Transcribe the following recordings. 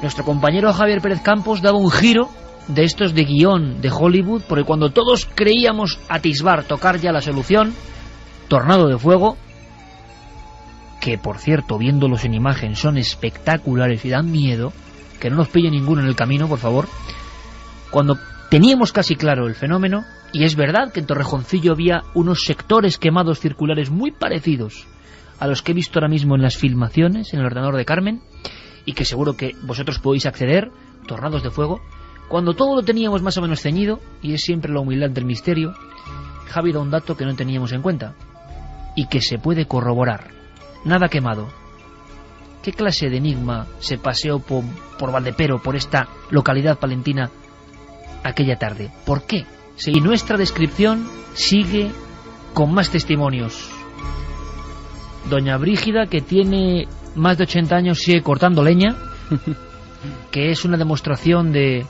nuestro compañero Javier Pérez Campos daba un giro de estos de guión de Hollywood, porque cuando todos creíamos atisbar, tocar ya la solución, Tornado de Fuego, que por cierto, viéndolos en imagen, son espectaculares y dan miedo, que no nos pille ninguno en el camino, por favor. Cuando teníamos casi claro el fenómeno, y es verdad que en Torrejoncillo había unos sectores quemados circulares muy parecidos a los que he visto ahora mismo en las filmaciones, en el ordenador de Carmen, y que seguro que vosotros podéis acceder, Tornados de Fuego. Cuando todo lo teníamos más o menos ceñido, y es siempre la humildad del misterio, Javi da un dato que no teníamos en cuenta, y que se puede corroborar. Nada quemado. ¿Qué clase de enigma se paseó por Valdepero, por esta localidad palentina, aquella tarde? ¿Por qué? Y nuestra descripción sigue con más testimonios. Doña Brígida, que tiene más de 80 años, sigue cortando leña, que es una demostración de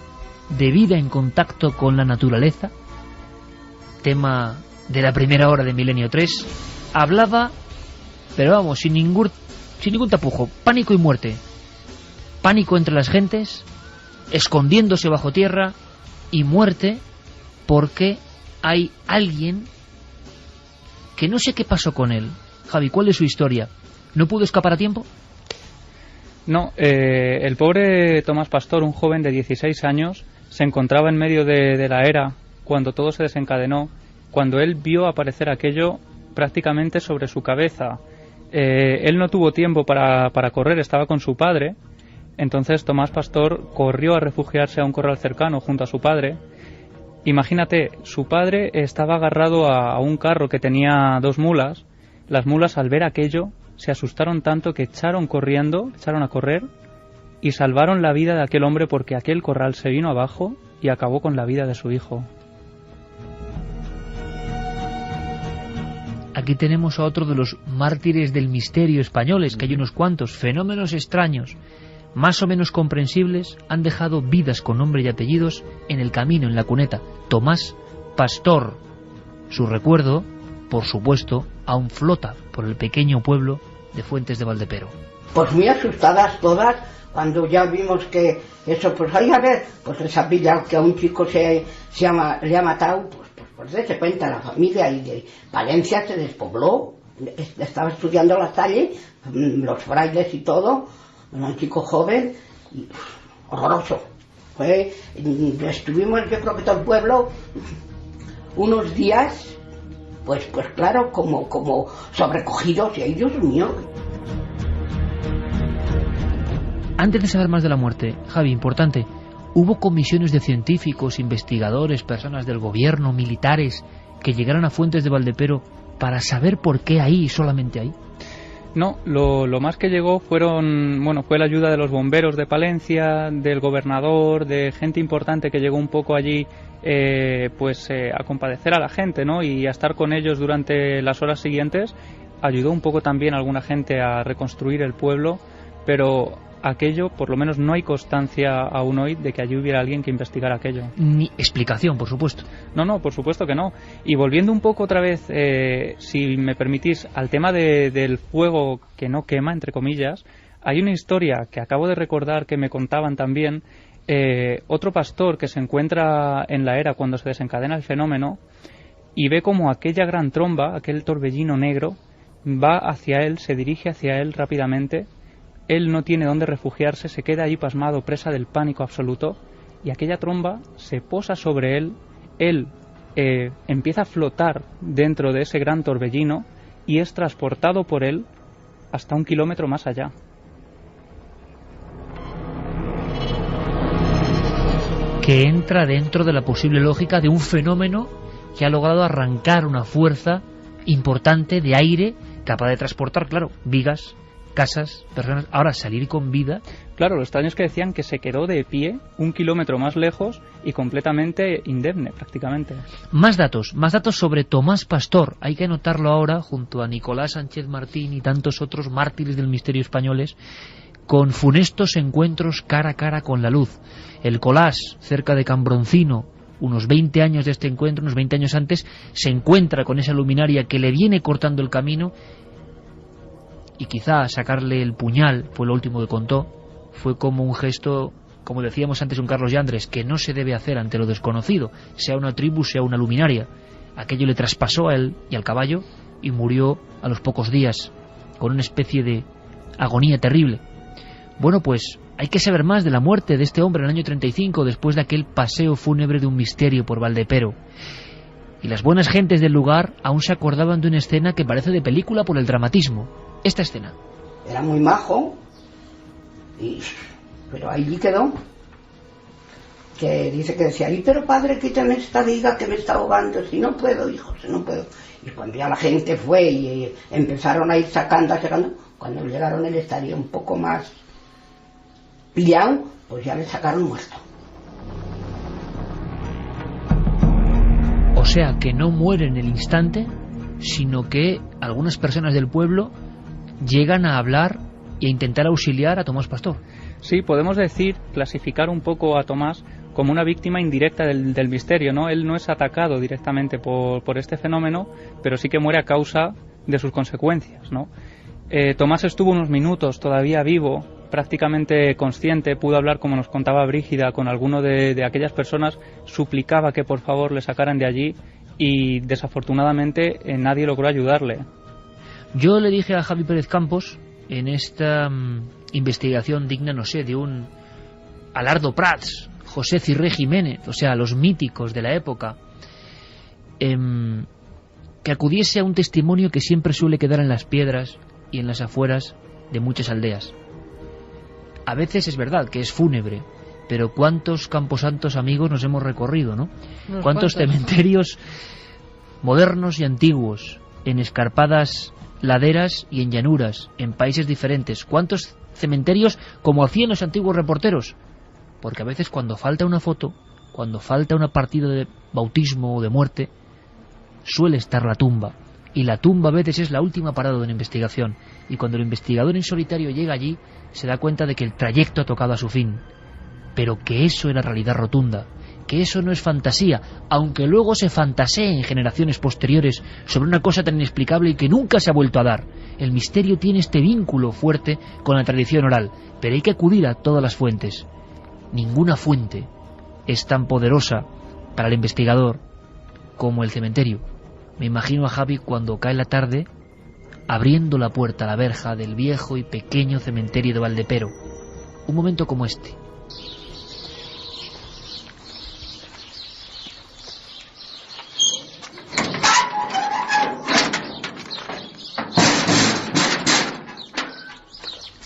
vida en contacto con la naturaleza. Tema de la primera hora de Milenio 3. Hablaba, pero vamos, sin ningún tapujo, pánico y muerte. Pánico entre las gentes, escondiéndose bajo tierra, y muerte porque hay alguien que no sé qué pasó con él. Javi, ¿cuál es su historia? ¿No pudo escapar a tiempo? No, el pobre Tomás Pastor, un joven de 16 años, se encontraba en medio de la era cuando todo se desencadenó, cuando él vio aparecer aquello prácticamente sobre su cabeza. Él no tuvo tiempo para correr, estaba con su padre. Entonces Tomás Pastor corrió a refugiarse a un corral cercano junto a su padre. Imagínate, su padre estaba agarrado a un carro que tenía 2 mulas. Las mulas, al ver aquello, se asustaron tanto que echaron a correr y salvaron la vida de aquel hombre, porque aquel corral se vino abajo y acabó con la vida de su hijo. Aquí tenemos a otro de los mártires del misterio españoles, que hay unos cuantos. Fenómenos extraños, más o menos comprensibles, han dejado vidas con nombre y apellidos en el camino, en la cuneta. Tomás Pastor. Su recuerdo, por supuesto, aún flota por el pequeño pueblo de Fuentes de Valdepero. Pues muy asustadas todas, cuando ya vimos que eso, pues ahí a ver, pues les ha pillado que a un chico le ha matado, pues se cuenta la familia, y de Valencia se despobló. Estaba estudiando la calle, los frailes y todo, un chico joven, y, horroroso. Estuvimos, yo creo que todo el pueblo, unos días, pues claro, como sobrecogidos, y ay, Dios mío. Antes de saber más de la muerte, Javi, importante, ¿hubo comisiones de científicos, investigadores, personas del gobierno, militares, que llegaron a Fuentes de Valdepero para saber por qué ahí, solamente ahí? No, lo más que llegó fue la ayuda de los bomberos de Palencia, del gobernador, de gente importante que llegó un poco allí a compadecer a la gente, ¿no? Y a estar con ellos durante las horas siguientes. Ayudó un poco también a alguna gente a reconstruir el pueblo, pero aquello, por lo menos no hay constancia aún hoy de que allí hubiera alguien que investigara aquello. Ni explicación, por supuesto. No, por supuesto que no. Y volviendo un poco otra vez, si me permitís, al tema del fuego que no quema, entre comillas, hay una historia que acabo de recordar que me contaban también. Otro pastor que se encuentra en la era cuando se desencadena el fenómeno y ve como aquella gran tromba, aquel torbellino negro, va hacia él, se dirige hacia él rápidamente. Él no tiene dónde refugiarse, se queda ahí pasmado, presa del pánico absoluto, y aquella tromba se posa sobre él. Él empieza a flotar dentro de ese gran torbellino y es transportado por él hasta 1 kilómetro más allá. Que entra dentro de la posible lógica de un fenómeno que ha logrado arrancar una fuerza importante de aire capaz de transportar, claro, vigas, casas, personas. Ahora, salir con vida. Claro, lo extraño es que decían que se quedó de pie 1 kilómetro más lejos y completamente indemne, prácticamente. Más datos sobre Tomás Pastor. Hay que anotarlo ahora junto a Nicolás Sánchez Martín y tantos otros mártires del misterio españoles, con funestos encuentros cara a cara con la luz. El Colás, cerca de Cambroncino, unos 20 años de este encuentro, unos 20 años antes, se encuentra con esa luminaria que le viene cortando el camino, y quizá sacarle el puñal fue lo último que contó. fue como un gesto, como decíamos antes un Carlos Yandres, que no se debe hacer ante lo desconocido, sea una tribu, sea una luminaria. Aquello le traspasó a él y al caballo y murió a los pocos días, con una especie de agonía terrible. Bueno, pues hay que saber más de la muerte de este hombre en el año 35, después de aquel paseo fúnebre de un misterio por Valdepero. Y las buenas gentes del lugar aún se acordaban de una escena que parece de película por el dramatismo. Esta escena. Era muy majo, pero allí quedó. Que dice que decía, ¡ay, pero padre, quítame esta viga que me está ahogando! Si no puedo, hijo, si no puedo. Y cuando ya la gente fue y empezaron a ir sacando, cuando llegaron él estaría un poco más pillado, pues ya le sacaron muerto. O sea, que no muere en el instante, sino que algunas personas del pueblo llegan a hablar e a intentar auxiliar a Tomás Pastor. Sí, podemos decir, clasificar un poco a Tomás como una víctima indirecta del misterio, ¿no? Él no es atacado directamente por este fenómeno, pero sí que muere a causa de sus consecuencias, ¿no? Tomás estuvo unos minutos todavía vivo, prácticamente consciente, pudo hablar, como nos contaba Brígida, con alguno de aquellas personas, suplicaba que por favor le sacaran de allí y desafortunadamente nadie logró ayudarle. Yo le dije a Javi Pérez Campos, en esta investigación digna, no sé, de un Alardo Prats, José Cirré Jiménez, o sea, los míticos de la época, que acudiese a un testimonio que siempre suele quedar en las piedras y en las afueras de muchas aldeas. A veces es verdad que es fúnebre, pero ¿cuántos camposantos amigos nos hemos recorrido, no? ¿Cuántos cementerios modernos y antiguos, en escarpadas laderas y en llanuras, en países diferentes? ¿Cuántos cementerios como hacían los antiguos reporteros? Porque a veces cuando falta una foto, cuando falta una partida de bautismo o de muerte, suele estar la tumba. Y la tumba a veces es la última parada de una investigación. Y cuando el investigador en solitario llega allí, se da cuenta de que el trayecto ha tocado a su fin. Pero que eso era realidad rotunda, que eso no es fantasía, aunque luego se fantasee en generaciones posteriores sobre una cosa tan inexplicable y que nunca se ha vuelto a dar. El misterio tiene este vínculo fuerte con la tradición oral, pero hay que acudir a todas las fuentes. Ninguna fuente es tan poderosa para el investigador como el cementerio. Me imagino a Javi cuando cae la tarde abriendo la puerta a la verja del viejo y pequeño cementerio de Valdepero. Un momento como este.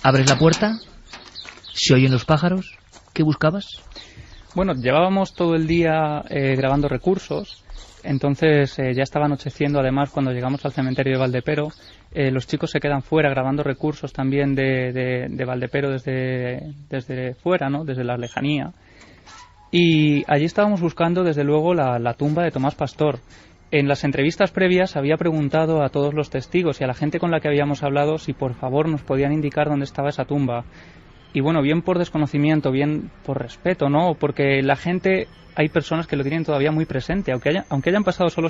Abres la puerta, se oyen los pájaros. ¿Qué buscabas? Bueno, llevábamos todo el día grabando recursos. Entonces ya estaba anocheciendo, además, cuando llegamos al cementerio de Valdepero. Los chicos se quedan fuera grabando recursos también de Valdepero desde fuera, ¿no? Desde la lejanía. Y allí estábamos buscando, desde luego, la tumba de Tomás Pastor. En las entrevistas previas había preguntado a todos los testigos y a la gente con la que habíamos hablado si por favor nos podían indicar dónde estaba esa tumba. Y bueno, bien por desconocimiento, bien por respeto, ¿no? Porque la gente, hay personas que lo tienen todavía muy presente, aunque hayan pasado solo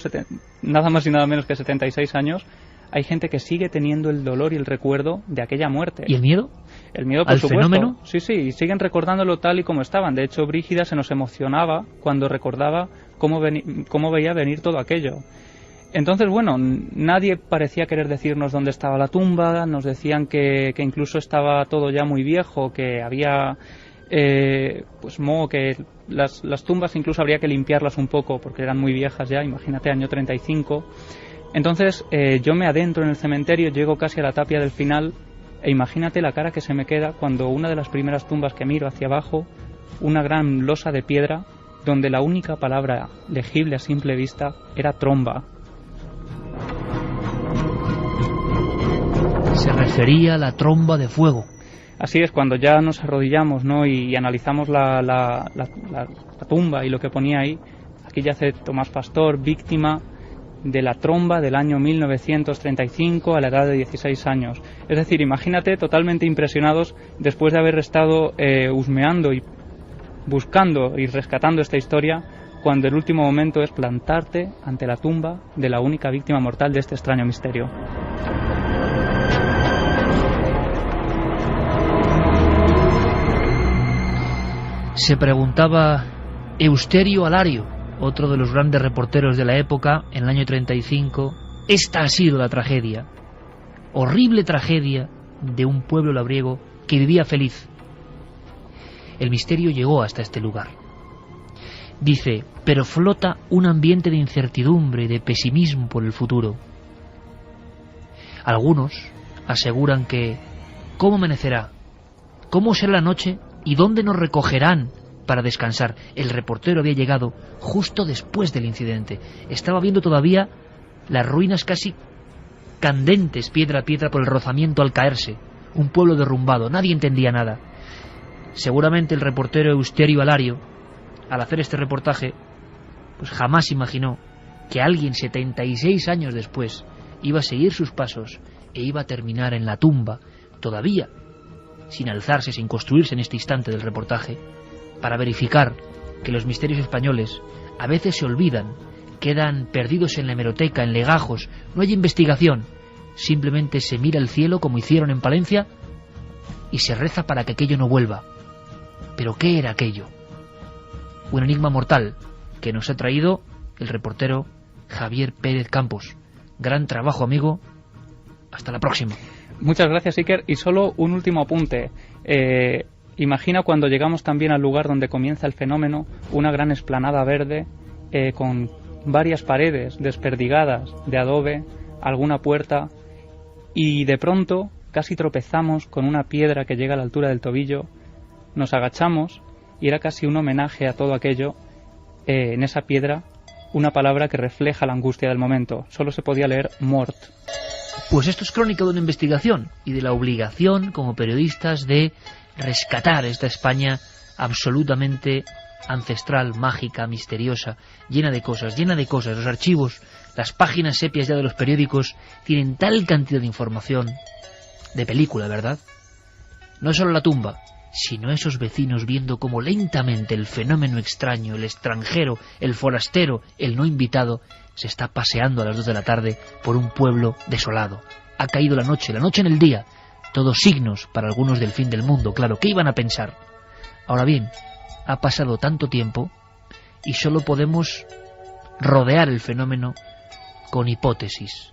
nada más y nada menos que 76 años, hay gente que sigue teniendo el dolor y el recuerdo de aquella muerte. ¿Y el miedo? El miedo, por ¿Al supuesto. fenómeno? Sí, y siguen recordándolo tal y como estaban. De hecho, Brígida se nos emocionaba cuando recordaba cómo veía venir todo aquello. Entonces, bueno, nadie parecía querer decirnos dónde estaba la tumba. Nos decían que incluso estaba todo ya muy viejo, que había pues moho, que las tumbas incluso habría que limpiarlas un poco porque eran muy viejas ya, imagínate, año 35. Entonces yo me adentro en el cementerio, llego casi a la tapia del final e imagínate la cara que se me queda cuando una de las primeras tumbas que miro hacia abajo, una gran losa de piedra donde la única palabra legible a simple vista era tromba. Se refería a la tromba de fuego. Así es, cuando ya nos arrodillamos, ¿no? y analizamos la tumba y lo que ponía ahí, aquí yace Tomás Pastor, víctima de la tromba del año 1935 a la edad de 16 años. Es decir, imagínate, totalmente impresionados después de haber estado husmeando y buscando y rescatando esta historia, cuando el último momento es plantarte ante la tumba de la única víctima mortal de este extraño misterio. Se preguntaba Eusterio Alario, otro de los grandes reporteros de la época, en el año 35. Esta ha sido la tragedia, horrible tragedia de un pueblo labriego que vivía feliz. El misterio llegó hasta este lugar. Dice, pero flota un ambiente de incertidumbre y de pesimismo por el futuro. Algunos aseguran que ¿cómo amanecerá? ¿Cómo será la noche? ¿Y dónde nos recogerán para descansar? El reportero había llegado justo después del incidente. Estaba viendo todavía las ruinas casi candentes, piedra a piedra, por el rozamiento al caerse. Un pueblo derrumbado, nadie entendía nada. Seguramente el reportero Eusterio Alario, al hacer este reportaje, pues jamás imaginó que alguien 76 años después iba a seguir sus pasos e iba a terminar en la tumba, todavía sin alzarse, sin construirse en este instante del reportaje, para verificar que los misterios españoles a veces se olvidan, quedan perdidos en la hemeroteca, en legajos, no hay investigación, simplemente se mira el cielo como hicieron en Palencia y se reza para que aquello no vuelva. ¿Pero qué era aquello? Un enigma mortal que nos ha traído el reportero Javier Pérez Campos. Gran trabajo, amigo. Hasta la próxima. Muchas gracias, Iker. Y solo un último apunte. Imagina cuando llegamos también al lugar donde comienza el fenómeno, una gran explanada verde con varias paredes desperdigadas de adobe, alguna puerta, y de pronto casi tropezamos con una piedra que llega a la altura del tobillo, nos agachamos y era casi un homenaje a todo aquello. En esa piedra una palabra que refleja la angustia del momento. Solo se podía leer mort. Pues esto es crónica de una investigación y de la obligación como periodistas de rescatar esta España absolutamente ancestral, mágica, misteriosa, llena de cosas. Los archivos, las páginas sepias ya de los periódicos tienen tal cantidad de información, de película, ¿verdad? No es solo la tumba, sino esos vecinos viendo cómo lentamente el fenómeno extraño, el extranjero, el forastero, el no invitado, se está paseando a las 2 de la tarde por un pueblo desolado. Ha caído la noche en el día, todos signos para algunos del fin del mundo, claro, ¿qué iban a pensar? Ahora bien, ha pasado tanto tiempo y solo podemos rodear el fenómeno con hipótesis.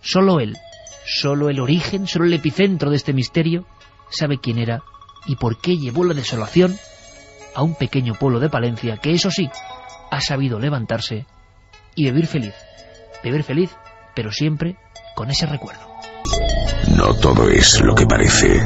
Solo el origen, solo el epicentro de este misterio sabe quién era y por qué llevó la desolación a un pequeño pueblo de Palencia que, eso sí, ha sabido levantarse y vivir feliz, pero siempre con ese recuerdo. No todo es lo que parece.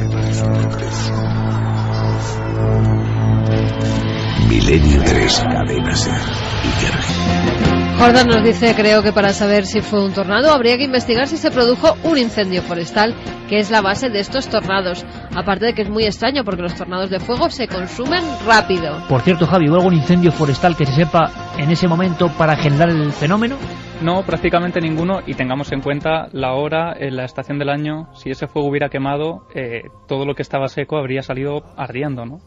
Milenio 3, Cadena SER, Iker. Jordan nos dice, creo que para saber si fue un tornado habría que investigar si se produjo un incendio forestal, que es la base de estos tornados. Aparte de que es muy extraño porque los tornados de fuego se consumen rápido. Por cierto, Javi, ¿hubo algún incendio forestal que se sepa en ese momento para generar el fenómeno? No, prácticamente ninguno, y tengamos en cuenta la hora, la estación del año. Si ese fuego hubiera quemado, todo lo que estaba seco habría salido ardiendo, ¿no?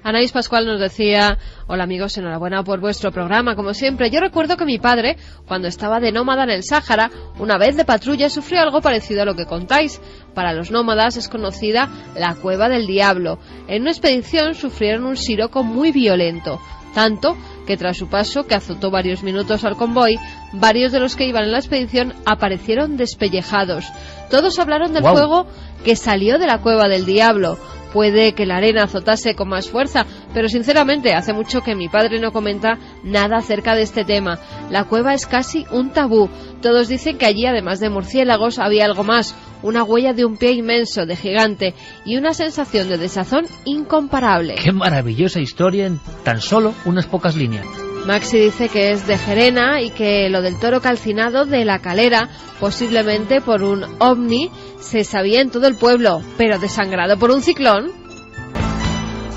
Anaís Pascual nos decía, hola amigos, enhorabuena por vuestro programa, como siempre. Yo recuerdo que mi padre, cuando estaba de nómada en el Sáhara, una vez de patrulla sufrió algo parecido a lo que contáis. Para los nómadas es conocida la Cueva del Diablo. En una expedición sufrieron un siroco muy violento, tanto que tras su paso, que azotó varios minutos al convoy, varios de los que iban en la expedición aparecieron despellejados. Todos hablaron del fuego que salió de la Cueva del Diablo. Puede que la arena azotase con más fuerza, pero sinceramente hace mucho que mi padre no comenta nada acerca de este tema. La cueva es casi un tabú. Todos dicen que allí, además de murciélagos, había algo más, una huella de un pie inmenso, de gigante, y una sensación de desazón incomparable. ¡Qué maravillosa historia en tan solo unas pocas líneas! Maxi dice que es de Gerena y que lo del toro calcinado de la Calera, posiblemente por un ovni, se sabía en todo el pueblo, pero desangrado por un ciclón.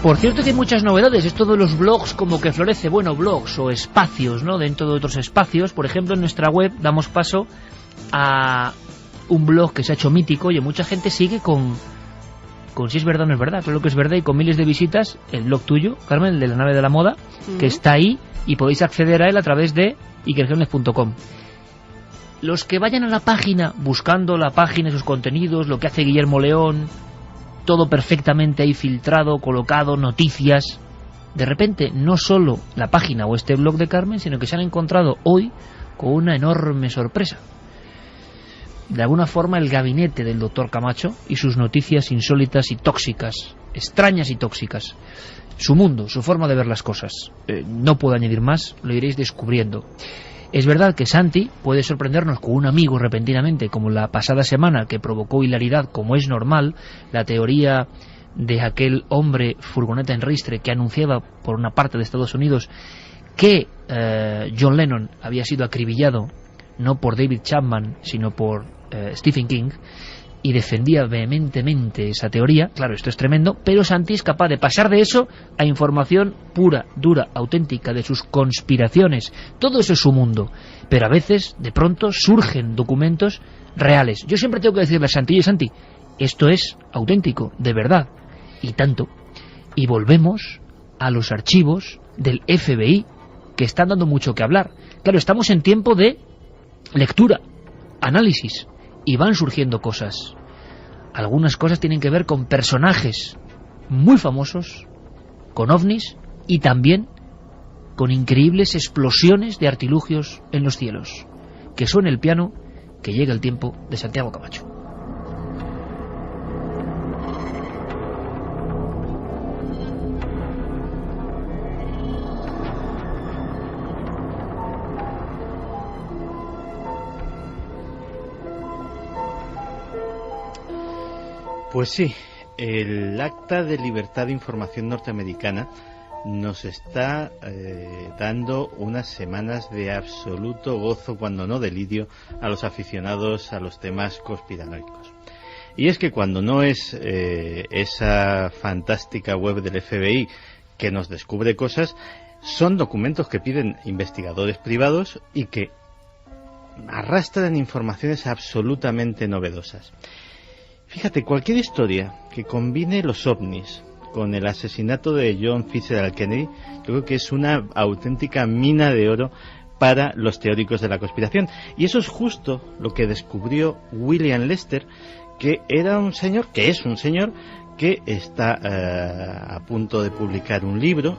Por cierto, que hay muchas novedades. Esto de los blogs como que florece, bueno, blogs o espacios, ¿no? Dentro de otros espacios. Por ejemplo, en nuestra web damos paso a un blog que se ha hecho mítico y mucha gente sigue con si es verdad o no es verdad. Creo que es verdad, y con miles de visitas, el blog tuyo, Carmen, el de la nave de la moda, que está ahí y podéis acceder a él a través de ikerjiménez.com. Los que vayan a la página, buscando la página y sus contenidos, lo que hace Guillermo León, todo perfectamente ahí filtrado, colocado, noticias, de repente no solo la página o este blog de Carmen, sino que se han encontrado hoy con una enorme sorpresa. De alguna forma el gabinete del doctor Camacho y sus noticias insólitas y tóxicas, extrañas y tóxicas, su mundo, su forma de ver las cosas. No puedo añadir más, lo iréis descubriendo. Es verdad que Santi puede sorprendernos con un amigo repentinamente, como la pasada semana, que provocó hilaridad, como es normal, la teoría de aquel hombre furgoneta en ristre que anunciaba por una parte de Estados Unidos que John Lennon había sido acribillado no por David Chapman sino por Stephen King, y defendía vehementemente esa teoría. Claro, esto es tremendo, pero Santi es capaz de pasar de eso a información pura, dura, auténtica de sus conspiraciones. Todo eso es su mundo, pero a veces de pronto surgen documentos reales. Yo siempre tengo que decirle a Santi: oye, Santi, esto es auténtico, de verdad, y tanto. Y volvemos a los archivos del FBI, que están dando mucho que hablar. Claro, estamos en tiempo de lectura, análisis, y van surgiendo cosas. Algunas cosas tienen que ver con personajes muy famosos, con ovnis y también con increíbles explosiones de artilugios en los cielos. Que suene el piano, que llega el tiempo de Santiago Camacho. Pues sí, el Acta de Libertad de Información norteamericana nos está dando unas semanas de absoluto gozo, cuando no delirio, a los aficionados a los temas conspiranoicos. Y es que cuando no es esa fantástica web del FBI que nos descubre cosas, son documentos que piden investigadores privados y que arrastran informaciones absolutamente novedosas. Fíjate, cualquier historia que combine los ovnis con el asesinato de John Fitzgerald Kennedy, yo creo que es una auténtica mina de oro para los teóricos de la conspiración. Y eso es justo lo que descubrió William Lester, que era un señor, que es un señor, que está a punto de publicar un libro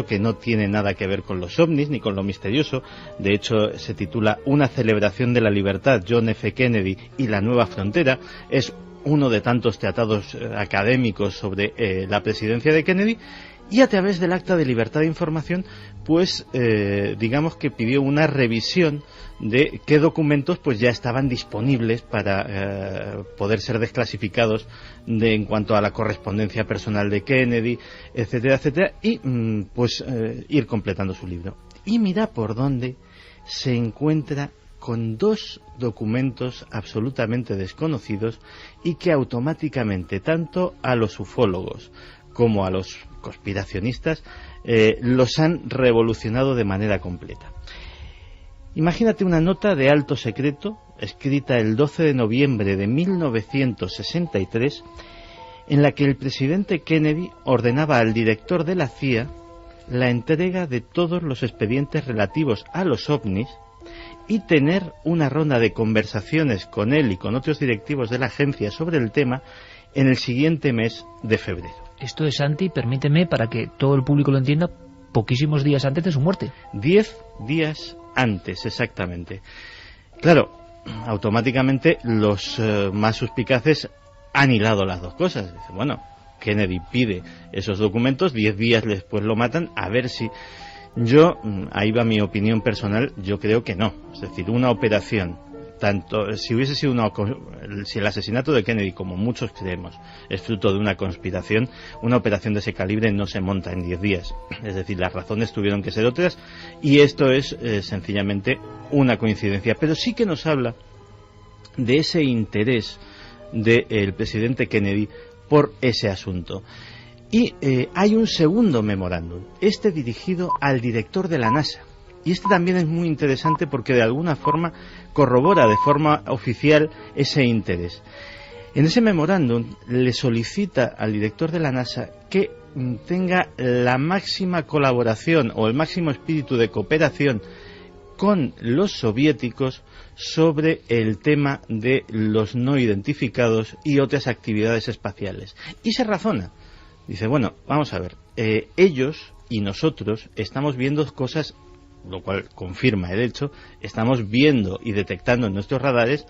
que no tiene nada que ver con los ovnis ni con lo misterioso. De hecho, se titula Una celebración de la libertad, John F. Kennedy y la nueva frontera. Es uno de tantos tratados académicos sobre la presidencia de Kennedy, y a través del Acta de Libertad de Información, pues digamos que pidió una revisión de qué documentos pues ya estaban disponibles para poder ser desclasificados en cuanto a la correspondencia personal de Kennedy, etcétera, etcétera, y pues ir completando su libro. Y mira por dónde se encuentra con dos documentos absolutamente desconocidos y que automáticamente tanto a los ufólogos como a los conspiracionistas los han revolucionado de manera completa. Imagínate una nota de alto secreto escrita el 12 de noviembre de 1963 en la que el presidente Kennedy ordenaba al director de la CIA la entrega de todos los expedientes relativos a los ovnis y tener una ronda de conversaciones con él y con otros directivos de la agencia sobre el tema en el siguiente mes de febrero. Esto es, Santi, permíteme, para que todo el público lo entienda, poquísimos días antes de su muerte. 10 días antes, exactamente. Claro, automáticamente los más suspicaces han hilado las dos cosas. Dicen, bueno, Kennedy pide esos documentos, 10 días después lo matan, a ver si... Yo, ahí va mi opinión personal, yo creo que no. Es decir, una operación, tanto si hubiese sido si el asesinato de Kennedy, como muchos creemos, es fruto de una conspiración, una operación de ese calibre no se monta en 10 días. Es decir, las razones tuvieron que ser otras, y esto es sencillamente una coincidencia. Pero sí que nos habla de ese interés del presidente Kennedy por ese asunto. Y hay un segundo memorándum, este dirigido al director de la NASA. Y este también es muy interesante porque de alguna forma corrobora de forma oficial ese interés. En ese memorándum le solicita al director de la NASA que tenga la máxima colaboración o el máximo espíritu de cooperación con los soviéticos sobre el tema de los no identificados y otras actividades espaciales. Y se razona. Dice, bueno, vamos a ver, ellos y nosotros estamos viendo cosas, lo cual confirma el hecho, estamos viendo y detectando en nuestros radares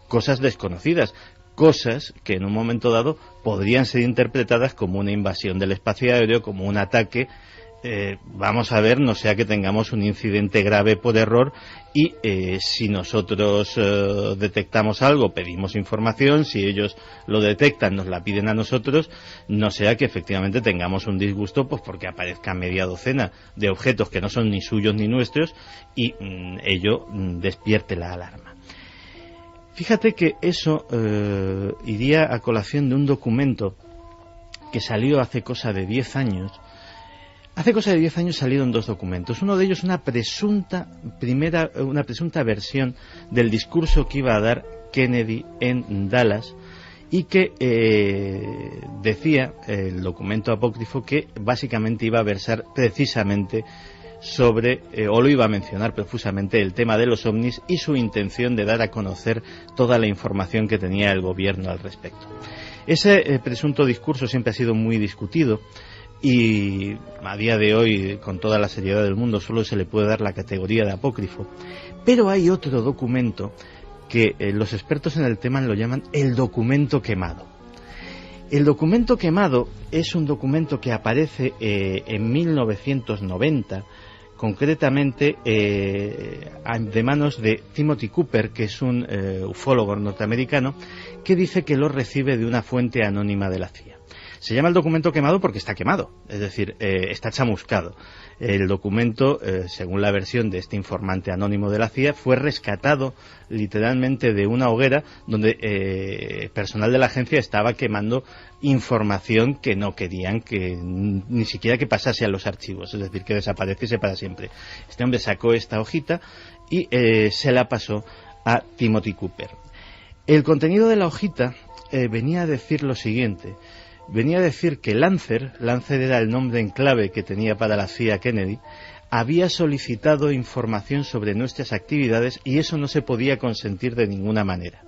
cosas desconocidas, cosas que en un momento dado podrían ser interpretadas como una invasión del espacio aéreo, como un ataque. Vamos a ver, no sea que tengamos un incidente grave por error y si nosotros detectamos algo, pedimos información, si ellos lo detectan, nos la piden a nosotros, no sea que efectivamente tengamos un disgusto pues porque aparezca media docena de objetos que no son ni suyos ni nuestros y ello despierte la alarma. Fíjate que eso iría a colación de un documento que salió hace cosa de 10 años. Hace cosa de 10 años salieron dos documentos. Uno de ellos una presunta versión del discurso que iba a dar Kennedy en Dallas y que decía el documento apócrifo que básicamente iba a versar precisamente sobre, o lo iba a mencionar profusamente, el tema de los ovnis y su intención de dar a conocer toda la información que tenía el gobierno al respecto. Ese presunto discurso siempre ha sido muy discutido y a día de hoy, con toda la seriedad del mundo, solo se le puede dar la categoría de apócrifo. Pero hay otro documento que los expertos en el tema lo llaman el documento quemado. El documento quemado es un documento que aparece en 1990, concretamente de manos de Timothy Cooper, que es un ufólogo norteamericano, que dice que lo recibe de una fuente anónima de la CIA. Se llama el documento quemado porque está quemado, es decir, está chamuscado. El documento, según la versión de este informante anónimo de la CIA, fue rescatado literalmente de una hoguera donde personal de la agencia estaba quemando información que no querían que ni siquiera que pasase a los archivos, es decir, que desapareciese para siempre. Este hombre sacó esta hojita y se la pasó a Timothy Cooper. El contenido de la hojita venía a decir lo siguiente. Venía a decir que Lancer era el nombre en clave que tenía para la CIA Kennedy, había solicitado información sobre nuestras actividades y eso no se podía consentir de ninguna manera.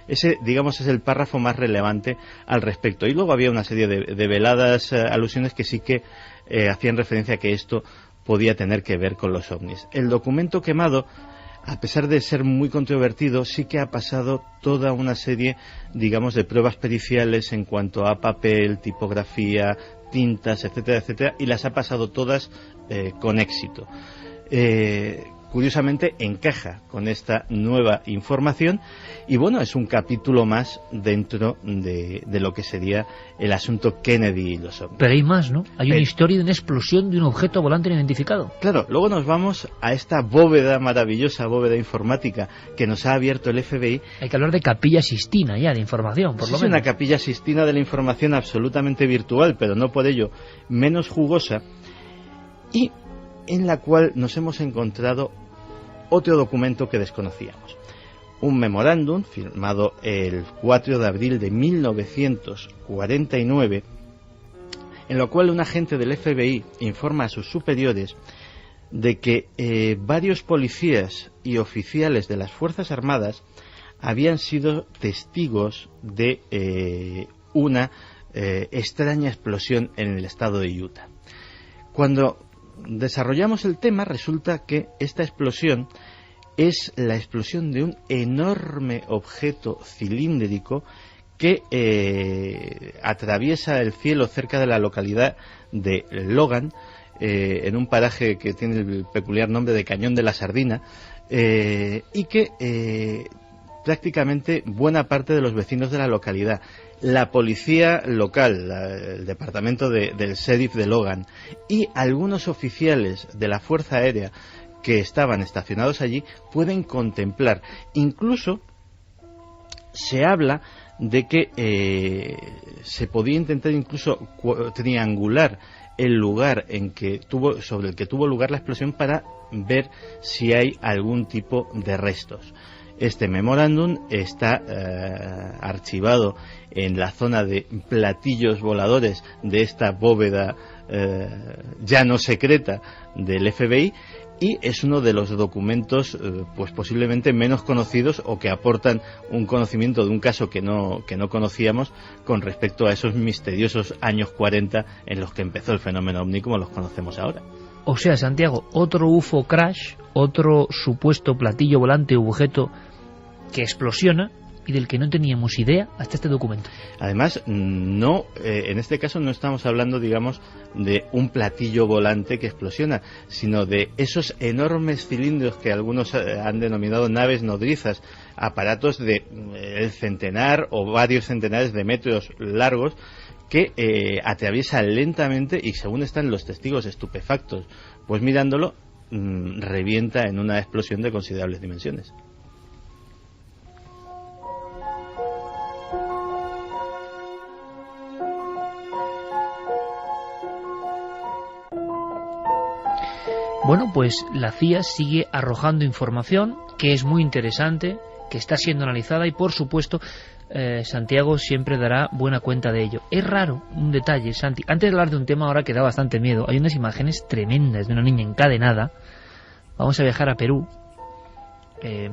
Ese, digamos, es el párrafo más relevante al respecto. Y luego había una serie de veladas alusiones que sí que hacían referencia a que esto podía tener que ver con los ovnis. El documento quemado, a pesar de ser muy controvertido, sí que ha pasado toda una serie, digamos, de pruebas periciales en cuanto a papel, tipografía, tintas, etcétera, etcétera, y las ha pasado todas con éxito. Curiosamente encaja con esta nueva información y bueno, es un capítulo más dentro de lo que sería el asunto Kennedy y los ovnis. Pero hay más, ¿no? Hay una historia de una explosión de un objeto volante no identificado. Claro, luego nos vamos a esta bóveda, maravillosa bóveda informática que nos ha abierto el FBI. Hay que hablar de capilla sistina ya, de información, por lo menos. Es una capilla sistina de la información absolutamente virtual, pero no por ello menos jugosa, y en la cual nos hemos encontrado otro documento que desconocíamos. Un memorándum firmado el 4 de abril de 1949, en lo cual un agente del FBI informa a sus superiores de que varios policías y oficiales de las Fuerzas Armadas habían sido testigos de una extraña explosión en el estado de Utah. Cuando desarrollamos el tema, resulta que esta explosión es la explosión de un enorme objeto cilíndrico que atraviesa el cielo cerca de la localidad de Logan, en un paraje que tiene el peculiar nombre de Cañón de la Sardina, y que prácticamente buena parte de los vecinos de la localidad, la policía local, el departamento del sheriff de Logan y algunos oficiales de la Fuerza Aérea que estaban estacionados allí pueden contemplar. Incluso se habla de que se podía intentar incluso triangular el lugar sobre el que tuvo lugar la explosión para ver si hay algún tipo de restos. Este memorándum está archivado en la zona de platillos voladores de esta bóveda ya no secreta del FBI y es uno de los documentos pues posiblemente menos conocidos o que aportan un conocimiento de un caso que no conocíamos con respecto a esos misteriosos años 40 en los que empezó el fenómeno ovni como los conocemos ahora. O sea, Santiago, otro UFO crash, otro supuesto platillo volante o objeto que explosiona y del que no teníamos idea hasta este documento. Además, en este caso no estamos hablando, digamos, de un platillo volante que explosiona, sino de esos enormes cilindros que algunos han denominado naves nodrizas, aparatos de el centenar o varios centenares de metros largos que atraviesan lentamente y, según están los testigos estupefactos, pues mirándolo, revienta en una explosión de considerables dimensiones. Bueno, pues la CIA sigue arrojando información que es muy interesante, que está siendo analizada y, por supuesto, Santiago siempre dará buena cuenta de ello. Es raro un detalle, Santi. Antes de hablar de un tema ahora que da bastante miedo, hay unas imágenes tremendas de una niña encadenada. Vamos a viajar a Perú. Que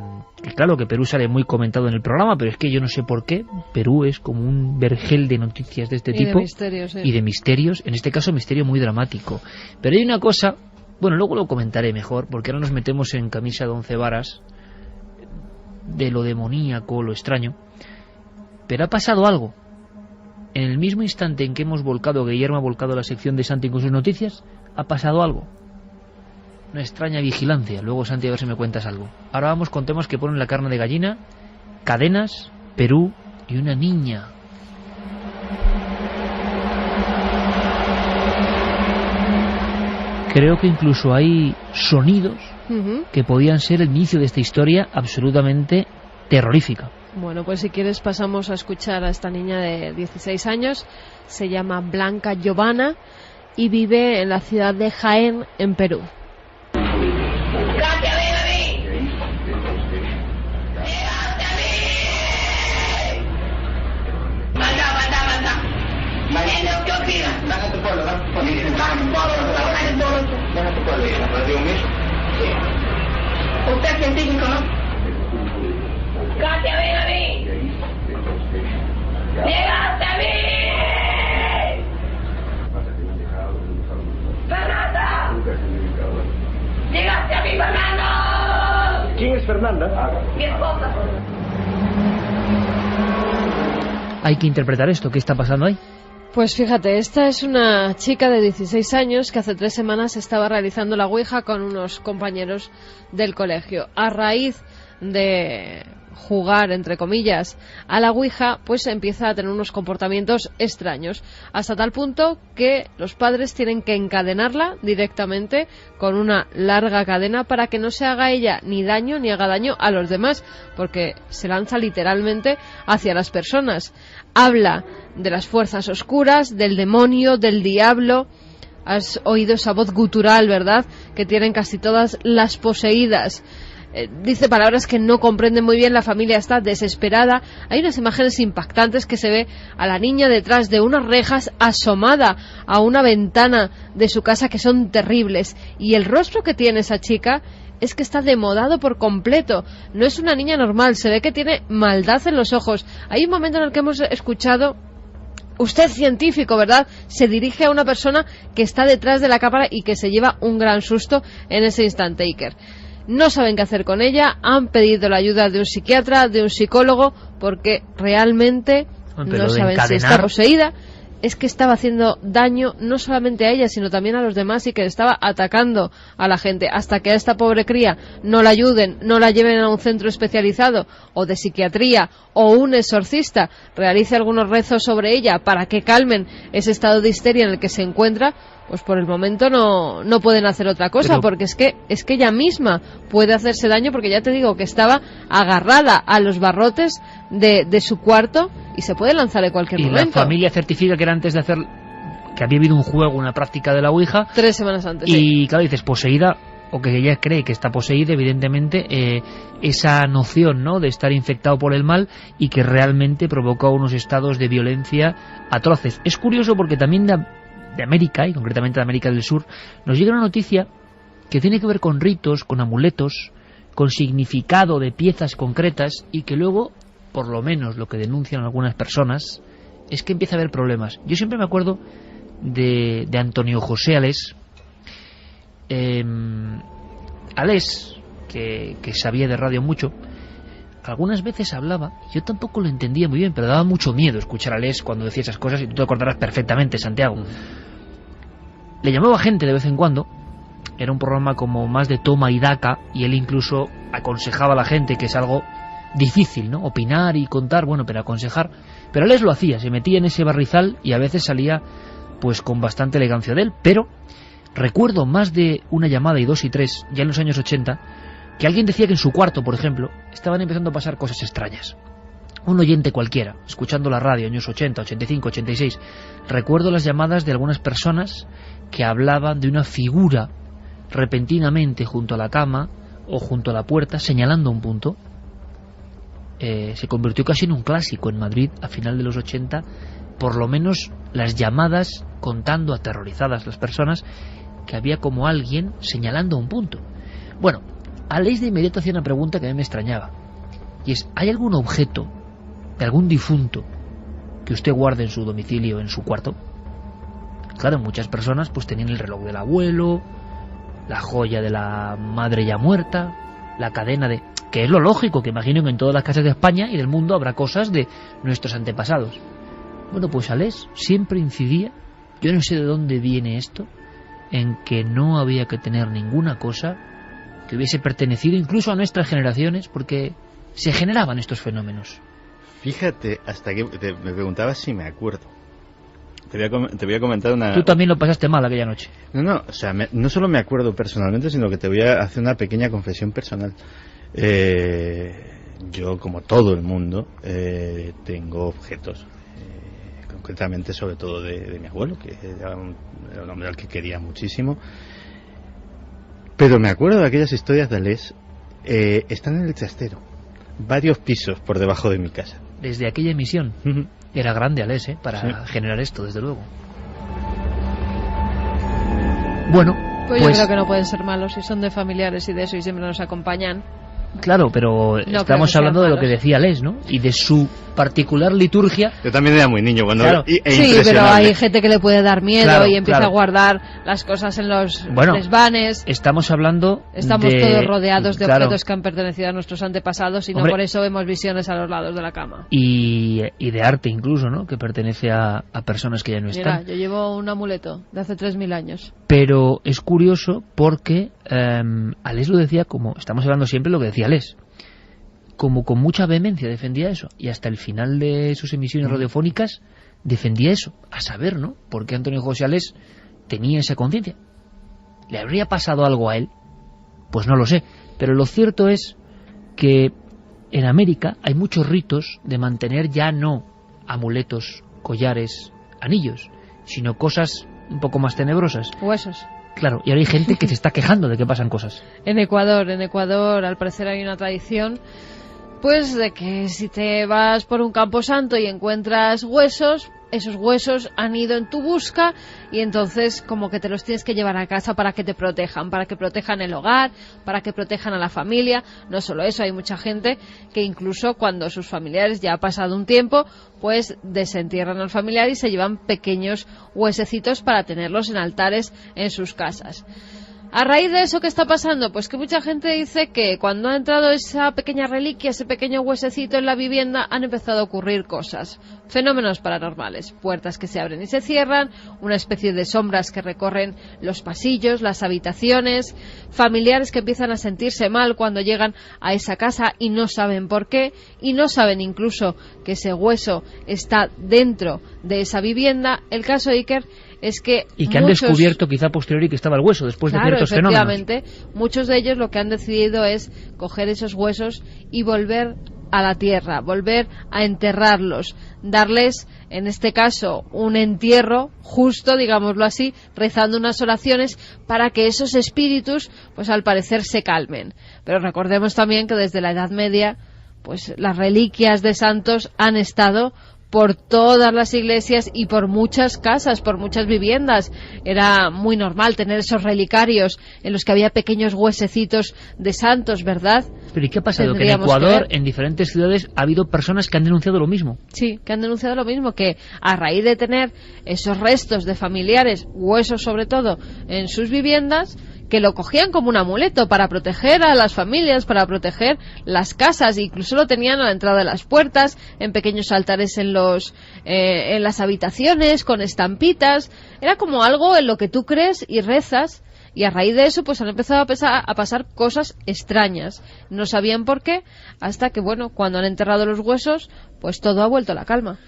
claro que Perú sale muy comentado en el programa, pero es que yo no sé por qué. Perú es como un vergel de noticias de este tipo. De misterios, sí. Y de misterios, en este caso misterio muy dramático. Pero hay una cosa... Bueno, luego lo comentaré mejor, porque ahora nos metemos en camisa de 11 varas, de lo demoníaco, lo extraño. Pero ha pasado algo. En el mismo instante en que Guillermo ha volcado la sección de Santi con sus noticias, ha pasado algo. Una extraña vigilancia. Luego, Santi, a ver si me cuentas algo. Ahora vamos con temas que ponen la carne de gallina, cadenas, Perú y una niña. Creo que incluso hay sonidos que podían ser el inicio de esta historia absolutamente terrorífica. Bueno, pues si quieres pasamos a escuchar a esta niña de 16 años. Se llama Blanca Giovanna y vive en la ciudad de Jaén, en Perú. Usted es científico, ¿no? ¡Katia, ven a mí! ¡Llegaste a mí! ¡Fernanda! ¡Llegaste a mí, Fernando! ¿Quién es Fernanda? Mi esposa. Hay que interpretar esto. ¿Qué está pasando ahí? Pues fíjate, esta es una chica de 16 años que hace 3 semanas estaba realizando la ouija con unos compañeros del colegio. A raíz de jugar, entre comillas, a la ouija, pues empieza a tener unos comportamientos extraños, hasta tal punto que los padres tienen que encadenarla directamente con una larga cadena para que no se haga ella ni daño ni haga daño a los demás, porque se lanza literalmente hacia las personas. Habla de las fuerzas oscuras, del demonio, del diablo. Has oído esa voz gutural, ¿verdad?, que tienen casi todas las poseídas. Dice palabras que no comprenden muy bien, la familia está desesperada. Hay unas imágenes impactantes que se ve a la niña detrás de unas rejas asomada a una ventana de su casa que son terribles. Y el rostro que tiene esa chica es que está demodado por completo. No es una niña normal, se ve que tiene maldad en los ojos. Hay un momento en el que hemos escuchado: usted científico, ¿verdad? Se dirige a una persona que está detrás de la cámara y que se lleva un gran susto en ese instante, Iker. No saben qué hacer con ella, han pedido la ayuda de un psiquiatra, de un psicólogo, porque realmente no saben si está poseída. Es que estaba haciendo daño no solamente a ella, sino también a los demás, y que estaba atacando a la gente. Hasta que a esta pobre cría no la ayuden, no la lleven a un centro especializado o de psiquiatría, o un exorcista realice algunos rezos sobre ella para que calmen ese estado de histeria en el que se encuentra, pues por el momento no pueden hacer otra cosa. Pero porque es que ella misma puede hacerse daño, porque ya te digo que estaba agarrada a los barrotes de su cuarto y se puede lanzar en cualquier momento. Y la familia certifica que era antes de hacer, que había habido un juego, una práctica de la ouija 3 semanas antes. Y sí, claro, dices poseída, o que ella cree que está poseída, evidentemente esa noción, ¿no?, de estar infectado por el mal, y que realmente provocó unos estados de violencia atroces. Es curioso porque también de América, y concretamente de América del Sur, nos llega una noticia que tiene que ver con ritos, con amuletos, con significado de piezas concretas, y que luego, por lo menos lo que denuncian algunas personas, es que empieza a haber problemas. Yo siempre me acuerdo de Antonio José Alés, Alés, que sabía de radio mucho. Algunas veces hablaba, yo tampoco lo entendía muy bien, pero daba mucho miedo escuchar a Alés cuando decía esas cosas, y tú te acordarás perfectamente, Santiago. Le llamaba gente de vez en cuando, era un programa como más de toma y daca, y él incluso aconsejaba a la gente, que es algo difícil, ¿no? Opinar y contar, bueno, pero aconsejar. Pero Alés lo hacía, se metía en ese barrizal y a veces salía pues con bastante elegancia de él. Pero recuerdo más de una llamada, y 2 y 3, ya en los años 80, que alguien decía que en su cuarto, por ejemplo, estaban empezando a pasar cosas extrañas. Un oyente cualquiera, escuchando la radio, años 80, 85, 86, recuerdo las llamadas de algunas personas que hablaban de una figura repentinamente junto a la cama o junto a la puerta, señalando un punto. Se convirtió casi en un clásico en Madrid a final de los 80, por lo menos las llamadas contando, aterrorizadas las personas, que había como alguien señalando un punto. Bueno, Alés de inmediato hacía una pregunta que a mí me extrañaba, y es: ¿hay algún objeto de algún difunto que usted guarde en su domicilio, en su cuarto? Claro, muchas personas pues tenían el reloj del abuelo, la joya de la madre ya muerta, la cadena de... que es lo lógico, que imagino que en todas las casas de España y del mundo habrá cosas de nuestros antepasados. Bueno, pues Alés siempre incidía, yo no sé de dónde viene esto, en que no había que tener ninguna cosa que hubiese pertenecido incluso a nuestras generaciones, porque se generaban estos fenómenos. Fíjate, hasta que me preguntabas si me acuerdo. Te voy a comentar una... Tú también lo pasaste mal aquella noche. No, o sea, no solo me acuerdo personalmente, sino que te voy a hacer una pequeña confesión personal. Yo, como todo el mundo, tengo objetos, concretamente sobre todo de mi abuelo, que era un hombre al que quería muchísimo. Pero me acuerdo de aquellas historias de Alés. Están en el trastero, varios pisos por debajo de mi casa. Desde aquella emisión. Era grande Alés, para generar esto, desde luego. Bueno, pues yo creo que no pueden ser malos si son de familiares y de eso, y siempre nos acompañan. Claro, pero no estamos hablando de lo que decía Alés, ¿no? Y de su particular liturgia. Yo también era muy niño cuando... Claro. Sí, pero hay gente que le puede dar miedo y empieza a guardar las cosas en los desvanes. Estamos hablando todos rodeados de objetos que han pertenecido a nuestros antepasados, y no por eso vemos visiones a los lados de la cama. Y de arte incluso, ¿no? Que pertenece a personas que ya no están. Mira, yo llevo un amuleto de hace 3000 años. Pero es curioso porque Alés lo decía, como estamos hablando siempre lo que decía Alés, como con mucha vehemencia defendía eso, y hasta el final de sus emisiones radiofónicas defendía eso, a saber, ¿no? ¿Por qué Antonio José Alés tenía esa conciencia? ¿Le habría pasado algo a él? Pues no lo sé, pero lo cierto es que en América hay muchos ritos de mantener ya no amuletos, collares, anillos, sino cosas un poco más tenebrosas. Huesos. Claro, y ahora hay gente que se está quejando de que pasan cosas. En Ecuador, al parecer hay una tradición, pues de que si te vas por un camposanto y encuentras huesos, esos huesos han ido en tu busca, y entonces como que te los tienes que llevar a casa para que te protejan, para que protejan el hogar, para que protejan a la familia. No solo eso, hay mucha gente que incluso cuando sus familiares ya ha pasado un tiempo, pues desentierran al familiar y se llevan pequeños huesecitos para tenerlos en altares en sus casas. A raíz de eso, ¿qué está pasando? Pues que mucha gente dice que cuando ha entrado esa pequeña reliquia, ese pequeño huesecito en la vivienda, han empezado a ocurrir cosas, fenómenos paranormales, puertas que se abren y se cierran, una especie de sombras que recorren los pasillos, las habitaciones, familiares que empiezan a sentirse mal cuando llegan a esa casa y no saben por qué, y no saben incluso que ese hueso está dentro de esa vivienda. El caso Iker es que han descubierto quizá a posteriori que estaba el hueso después de ciertos fenómenos. Efectivamente, muchos de ellos lo que han decidido es coger esos huesos y volver a la tierra, volver a enterrarlos, darles, en este caso, un entierro justo, digámoslo así, rezando unas oraciones para que esos espíritus, pues al parecer se calmen. Pero recordemos también que desde la Edad Media, pues las reliquias de santos han estado por todas las iglesias y por muchas casas, por muchas viviendas. Era muy normal tener esos relicarios en los que había pequeños huesecitos de santos, ¿verdad? Pero ¿y qué ha pasado? Que en Ecuador, en diferentes ciudades, ha habido personas que han denunciado lo mismo. Sí, que han denunciado lo mismo, que a raíz de tener esos restos de familiares, huesos sobre todo, en sus viviendas, que lo cogían como un amuleto para proteger a las familias, para proteger las casas, incluso lo tenían a la entrada de las puertas, en pequeños altares en las habitaciones, con estampitas. Era como algo en lo que tú crees y rezas, y a raíz de eso pues han empezado a pasar cosas extrañas. No sabían por qué, hasta que, bueno, cuando han enterrado los huesos, pues todo ha vuelto a la calma.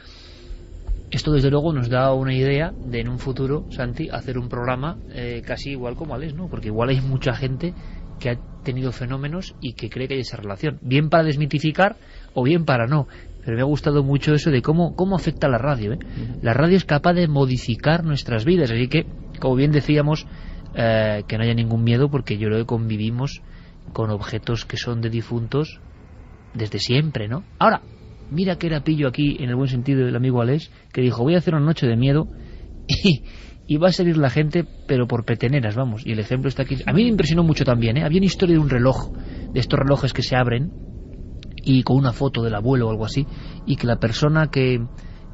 Esto desde luego nos da una idea de en un futuro, Santi, hacer un programa casi igual como Alex, ¿no? Porque igual hay mucha gente que ha tenido fenómenos y que cree que hay esa relación, bien para desmitificar o bien para no. Pero me ha gustado mucho eso de cómo afecta la radio, ¿eh? La radio es capaz de modificar nuestras vidas, así que, como bien decíamos, que no haya ningún miedo, porque yo creo que convivimos con objetos que son de difuntos desde siempre, ¿no? Ahora, mira que era pillo aquí, en el buen sentido, del amigo Alex, que dijo, voy a hacer una noche de miedo y va a salir la gente, pero por peteneras, vamos. Y el ejemplo está aquí. A mí me impresionó mucho también, ¿eh? Había una historia de un reloj, de estos relojes que se abren, y con una foto del abuelo o algo así, y que la persona que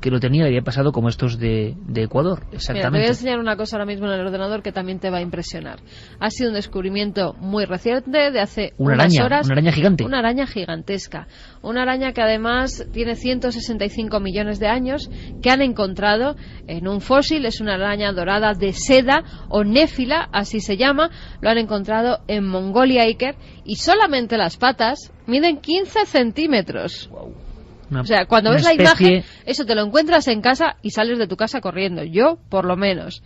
lo tenía le había pasado como estos de Ecuador, exactamente. Mira, te voy a enseñar una cosa ahora mismo en el ordenador que también te va a impresionar. Ha sido un descubrimiento muy reciente, de hace unas horas. Una araña gigante. Una araña gigantesca. Una araña que además tiene 165 millones de años, que han encontrado en un fósil. Es una araña dorada de seda, o néfila, así se llama. Lo han encontrado en Mongolia, Iker, y solamente las patas miden 15 centímetros. Wow. O sea, cuando ves la imagen, eso te lo encuentras en casa y sales de tu casa corriendo. Yo, por lo menos.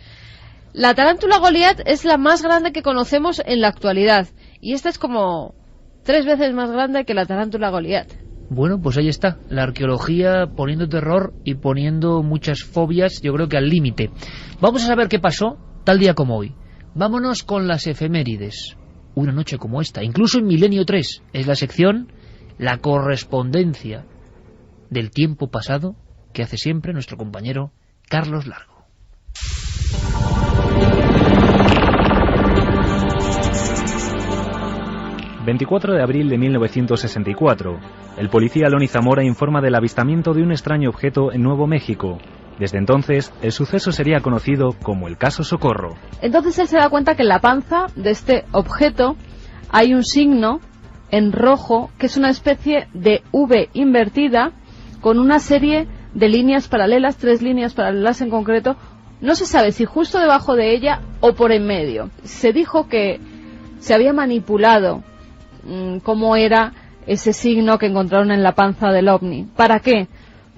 La tarántula Goliat es la más grande que conocemos en la actualidad. Y esta es como 3 veces más grande que la tarántula Goliat. Bueno, pues ahí está. La arqueología poniendo terror y poniendo muchas fobias, yo creo que al límite. Vamos a saber qué pasó tal día como hoy. Vámonos con las efemérides. Una noche como esta. Incluso en Milenio 3 es la sección La correspondencia del tiempo pasado, que hace siempre nuestro compañero Carlos Largo. ...24 de abril de 1964... el policía Loni Zamora informa del avistamiento de un extraño objeto en Nuevo México. Desde entonces, el suceso sería conocido como el caso Socorro. Entonces él se da cuenta que en la panza de este objeto hay un signo en rojo, que es una especie de V invertida, con una serie de líneas paralelas, 3 líneas paralelas en concreto. No se sabe si justo debajo de ella o por en medio. Se dijo que se había manipulado cómo era ese signo que encontraron en la panza del ovni. ¿Para qué?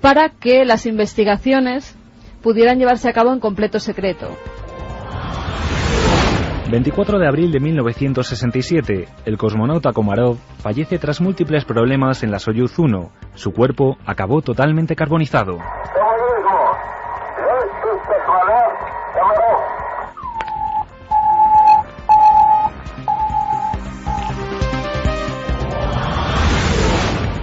Para que las investigaciones pudieran llevarse a cabo en completo secreto. 24 de abril de 1967, el cosmonauta Komarov fallece tras múltiples problemas en la Soyuz 1. Su cuerpo acabó totalmente carbonizado.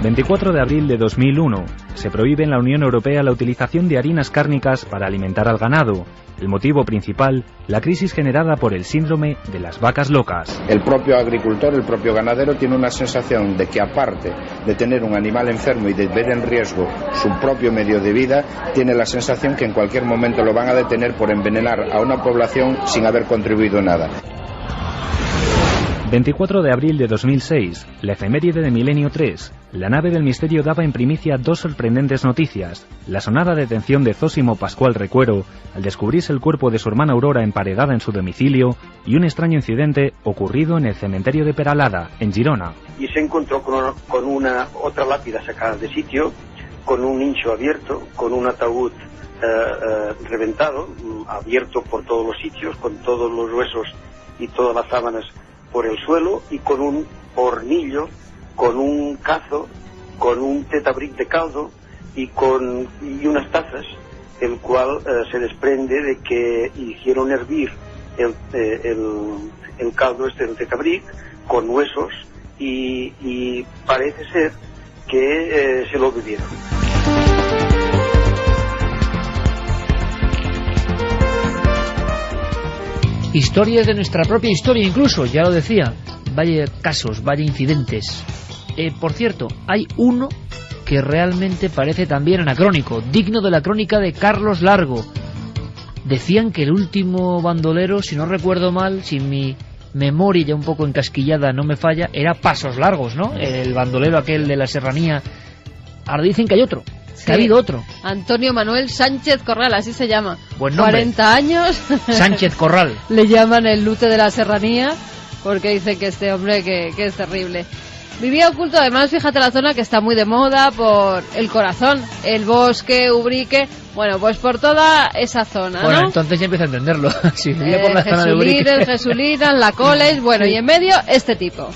24 de abril de 2001. Se prohíbe en la Unión Europea la utilización de harinas cárnicas para alimentar al ganado. El motivo principal, la crisis generada por el síndrome de las vacas locas. El propio agricultor, el propio ganadero tiene una sensación de que, aparte de tener un animal enfermo y de ver en riesgo su propio medio de vida, tiene la sensación que en cualquier momento lo van a detener por envenenar a una población sin haber contribuido nada. 24 de abril de 2006, la efeméride de Milenio 3. La nave del misterio daba en primicia 2 sorprendentes noticias. La sonada detención de Zósimo Pascual Recuero, al descubrirse el cuerpo de su hermana Aurora emparedada en su domicilio, y un extraño incidente ocurrido en el cementerio de Peralada, en Girona. Y se encontró con una otra lápida sacada de sitio, con un nicho abierto, con un ataúd reventado, abierto por todos los sitios, con todos los huesos y todas las sábanas por el suelo, y con un hornillo, con un cazo, con un tetabric de caldo y unas tazas, el cual se desprende de que hicieron hervir el caldo del tetabric con huesos y parece ser que se lo bebieron. Historias de nuestra propia historia incluso, ya lo decía. Vaya casos, vaya incidentes. Por cierto, hay uno que realmente parece también anacrónico, digno de la crónica de Carlos Largo. Decían que el último bandolero, si no recuerdo mal, si mi memoria ya un poco encasquillada no me falla, era Pasos Largos, ¿no? El bandolero aquel de la serranía. Ahora dicen que hay otro, que ha habido otro. Antonio Manuel Sánchez Corral, así se llama. Buen nombre. 40 años. Sánchez Corral. Le llaman el Lute de la serranía, porque dicen que este hombre que es terrible. Vivía oculto, además, fíjate la zona que está muy de moda por el Corazón, el Bosque, Ubrique, bueno, pues por toda esa zona, bueno, ¿no? entonces ya empiezo a entenderlo. Si vivía por la zona de Ubrique. El Jesulín, la Coles, bueno, y en medio este tipo.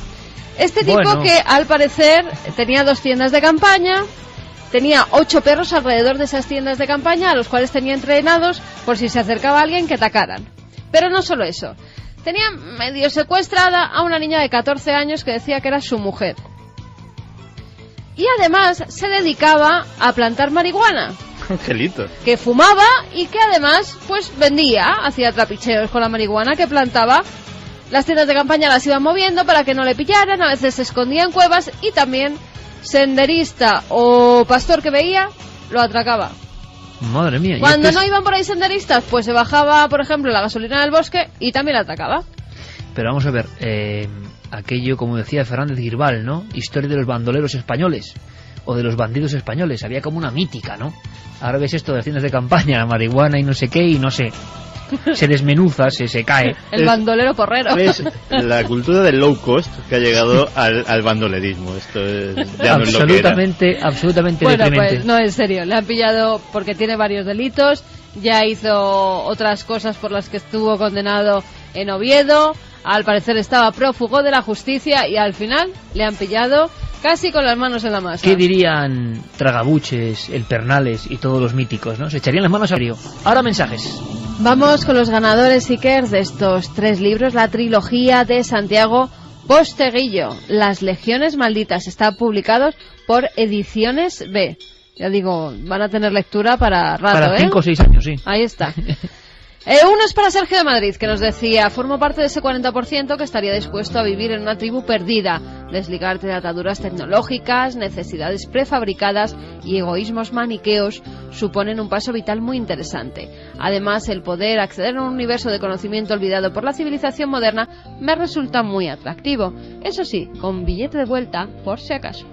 Este tipo Bueno. que al parecer tenía 2 tiendas de campaña, tenía 8 perros alrededor de esas tiendas de campaña, a los cuales tenía entrenados por si se acercaba alguien que atacaran. Pero no solo eso. Tenía medio secuestrada a una niña de 14 años que decía que era su mujer. Y además se dedicaba a plantar marihuana. Angelito. Que fumaba y que además pues vendía, hacía trapicheos con la marihuana que plantaba. Las tiendas de campaña las iban moviendo para que no le pillaran, a veces se escondía en cuevas y también senderista o pastor que veía lo atracaba. Madre mía. Cuando no iban por ahí senderistas, pues se bajaba, por ejemplo, la gasolina del bosque y también la atacaba. Pero vamos a ver, aquello, como decía Fernández Girbal, ¿no? Historia de los bandoleros españoles o de los bandidos españoles. Había como una mítica, ¿no? Ahora ves esto de las tiendas de campaña, la marihuana y no sé qué, y no sé. Se desmenuza, se cae. El bandolero porrero. Es la cultura del low cost que ha llegado al bandolerismo. Esto ya no es lo que era. Absolutamente bueno, deprimente. Pues no, en serio, le han pillado porque tiene varios delitos, ya hizo otras cosas por las que estuvo condenado en Oviedo, al parecer estaba prófugo de la justicia y al final le han pillado casi con las manos en la masa. ¿Qué dirían Tragabuches, el Pernales y todos los míticos, no? Se echarían las manos a frío. Ahora mensajes. Vamos con los ganadores, Iker, de estos 3 libros, la trilogía de Santiago Posteguillo, Las Legiones Malditas, está publicados por Ediciones B. Ya digo, van a tener lectura para rato, para 5 o 6 años, sí. Ahí está. Uno es para Sergio de Madrid, que nos decía: formo parte de ese 40% que estaría dispuesto a vivir en una tribu perdida, desligarte de ataduras tecnológicas, necesidades prefabricadas y egoísmos maniqueos suponen un paso vital muy interesante. Además, el poder acceder a un universo de conocimiento olvidado por la civilización moderna me resulta muy atractivo. Eso sí, con billete de vuelta, por si acaso.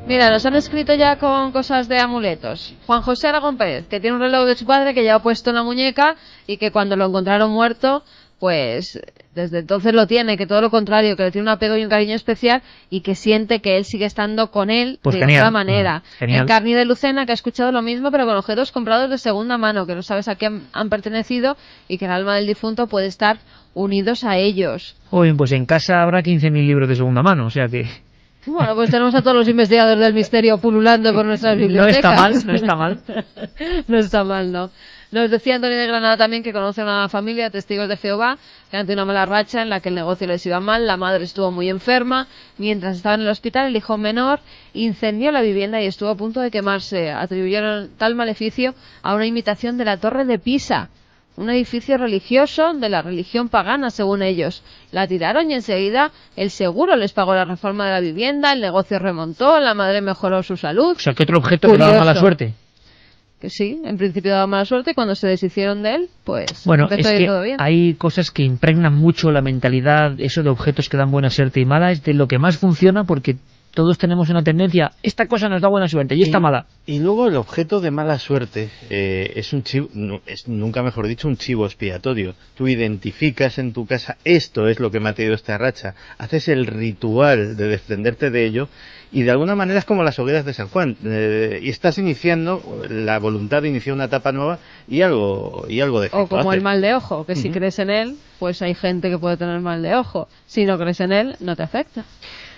Mira, nos han escrito ya con cosas de amuletos. Juan José Aragón Pérez, que tiene un reloj de su padre que lleva puesto en la muñeca y que cuando lo encontraron muerto, pues desde entonces lo tiene, que todo lo contrario, que le tiene un apego y un cariño especial y que siente que él sigue estando con él pues de genial. otra manera. Genial. El Carni de Lucena, que ha escuchado lo mismo pero con objetos comprados de segunda mano, que no sabes a quién han pertenecido y que el alma del difunto puede estar unidos a ellos. Oye, pues en casa habrá 15.000 libros de segunda mano, o sea que... Bueno, pues tenemos a todos los investigadores del misterio pululando por nuestras bibliotecas. No está mal, no está mal. No está mal, no. Nos decía Antonio de Granada también que conoce a una familia de testigos de Jehová que ante una mala racha en la que el negocio les iba mal, la madre estuvo muy enferma, mientras estaba en el hospital el hijo menor incendió la vivienda y estuvo a punto de quemarse. Atribuyeron tal maleficio a una imitación de la Torre de Pisa, un edificio religioso de la religión pagana, según ellos. La tiraron y enseguida el seguro les pagó la reforma de la vivienda, el negocio remontó, la madre mejoró su salud. O sea, que otro objeto que daba mala suerte. Que sí, en principio daba mala suerte y cuando se deshicieron de él, pues bueno, empezó es a ir que todo bien. Hay cosas que impregnan mucho la mentalidad, eso de objetos que dan buena suerte y mala, es de lo que más funciona porque todos tenemos una tendencia, esta cosa nos da buena suerte y esta mala. Y luego el objeto de mala suerte es un chivo, nunca mejor dicho, un chivo expiatorio. Tú identificas en tu casa, esto es lo que me ha traído esta racha, haces el ritual de desprenderte de ello y de alguna manera es como las hogueras de San Juan, y estás iniciando la voluntad de iniciar una etapa nueva y algo de efecto o como hace. el mal de ojo, que si crees en él, pues hay gente que puede tener mal de ojo. Si no crees en él, no te afecta.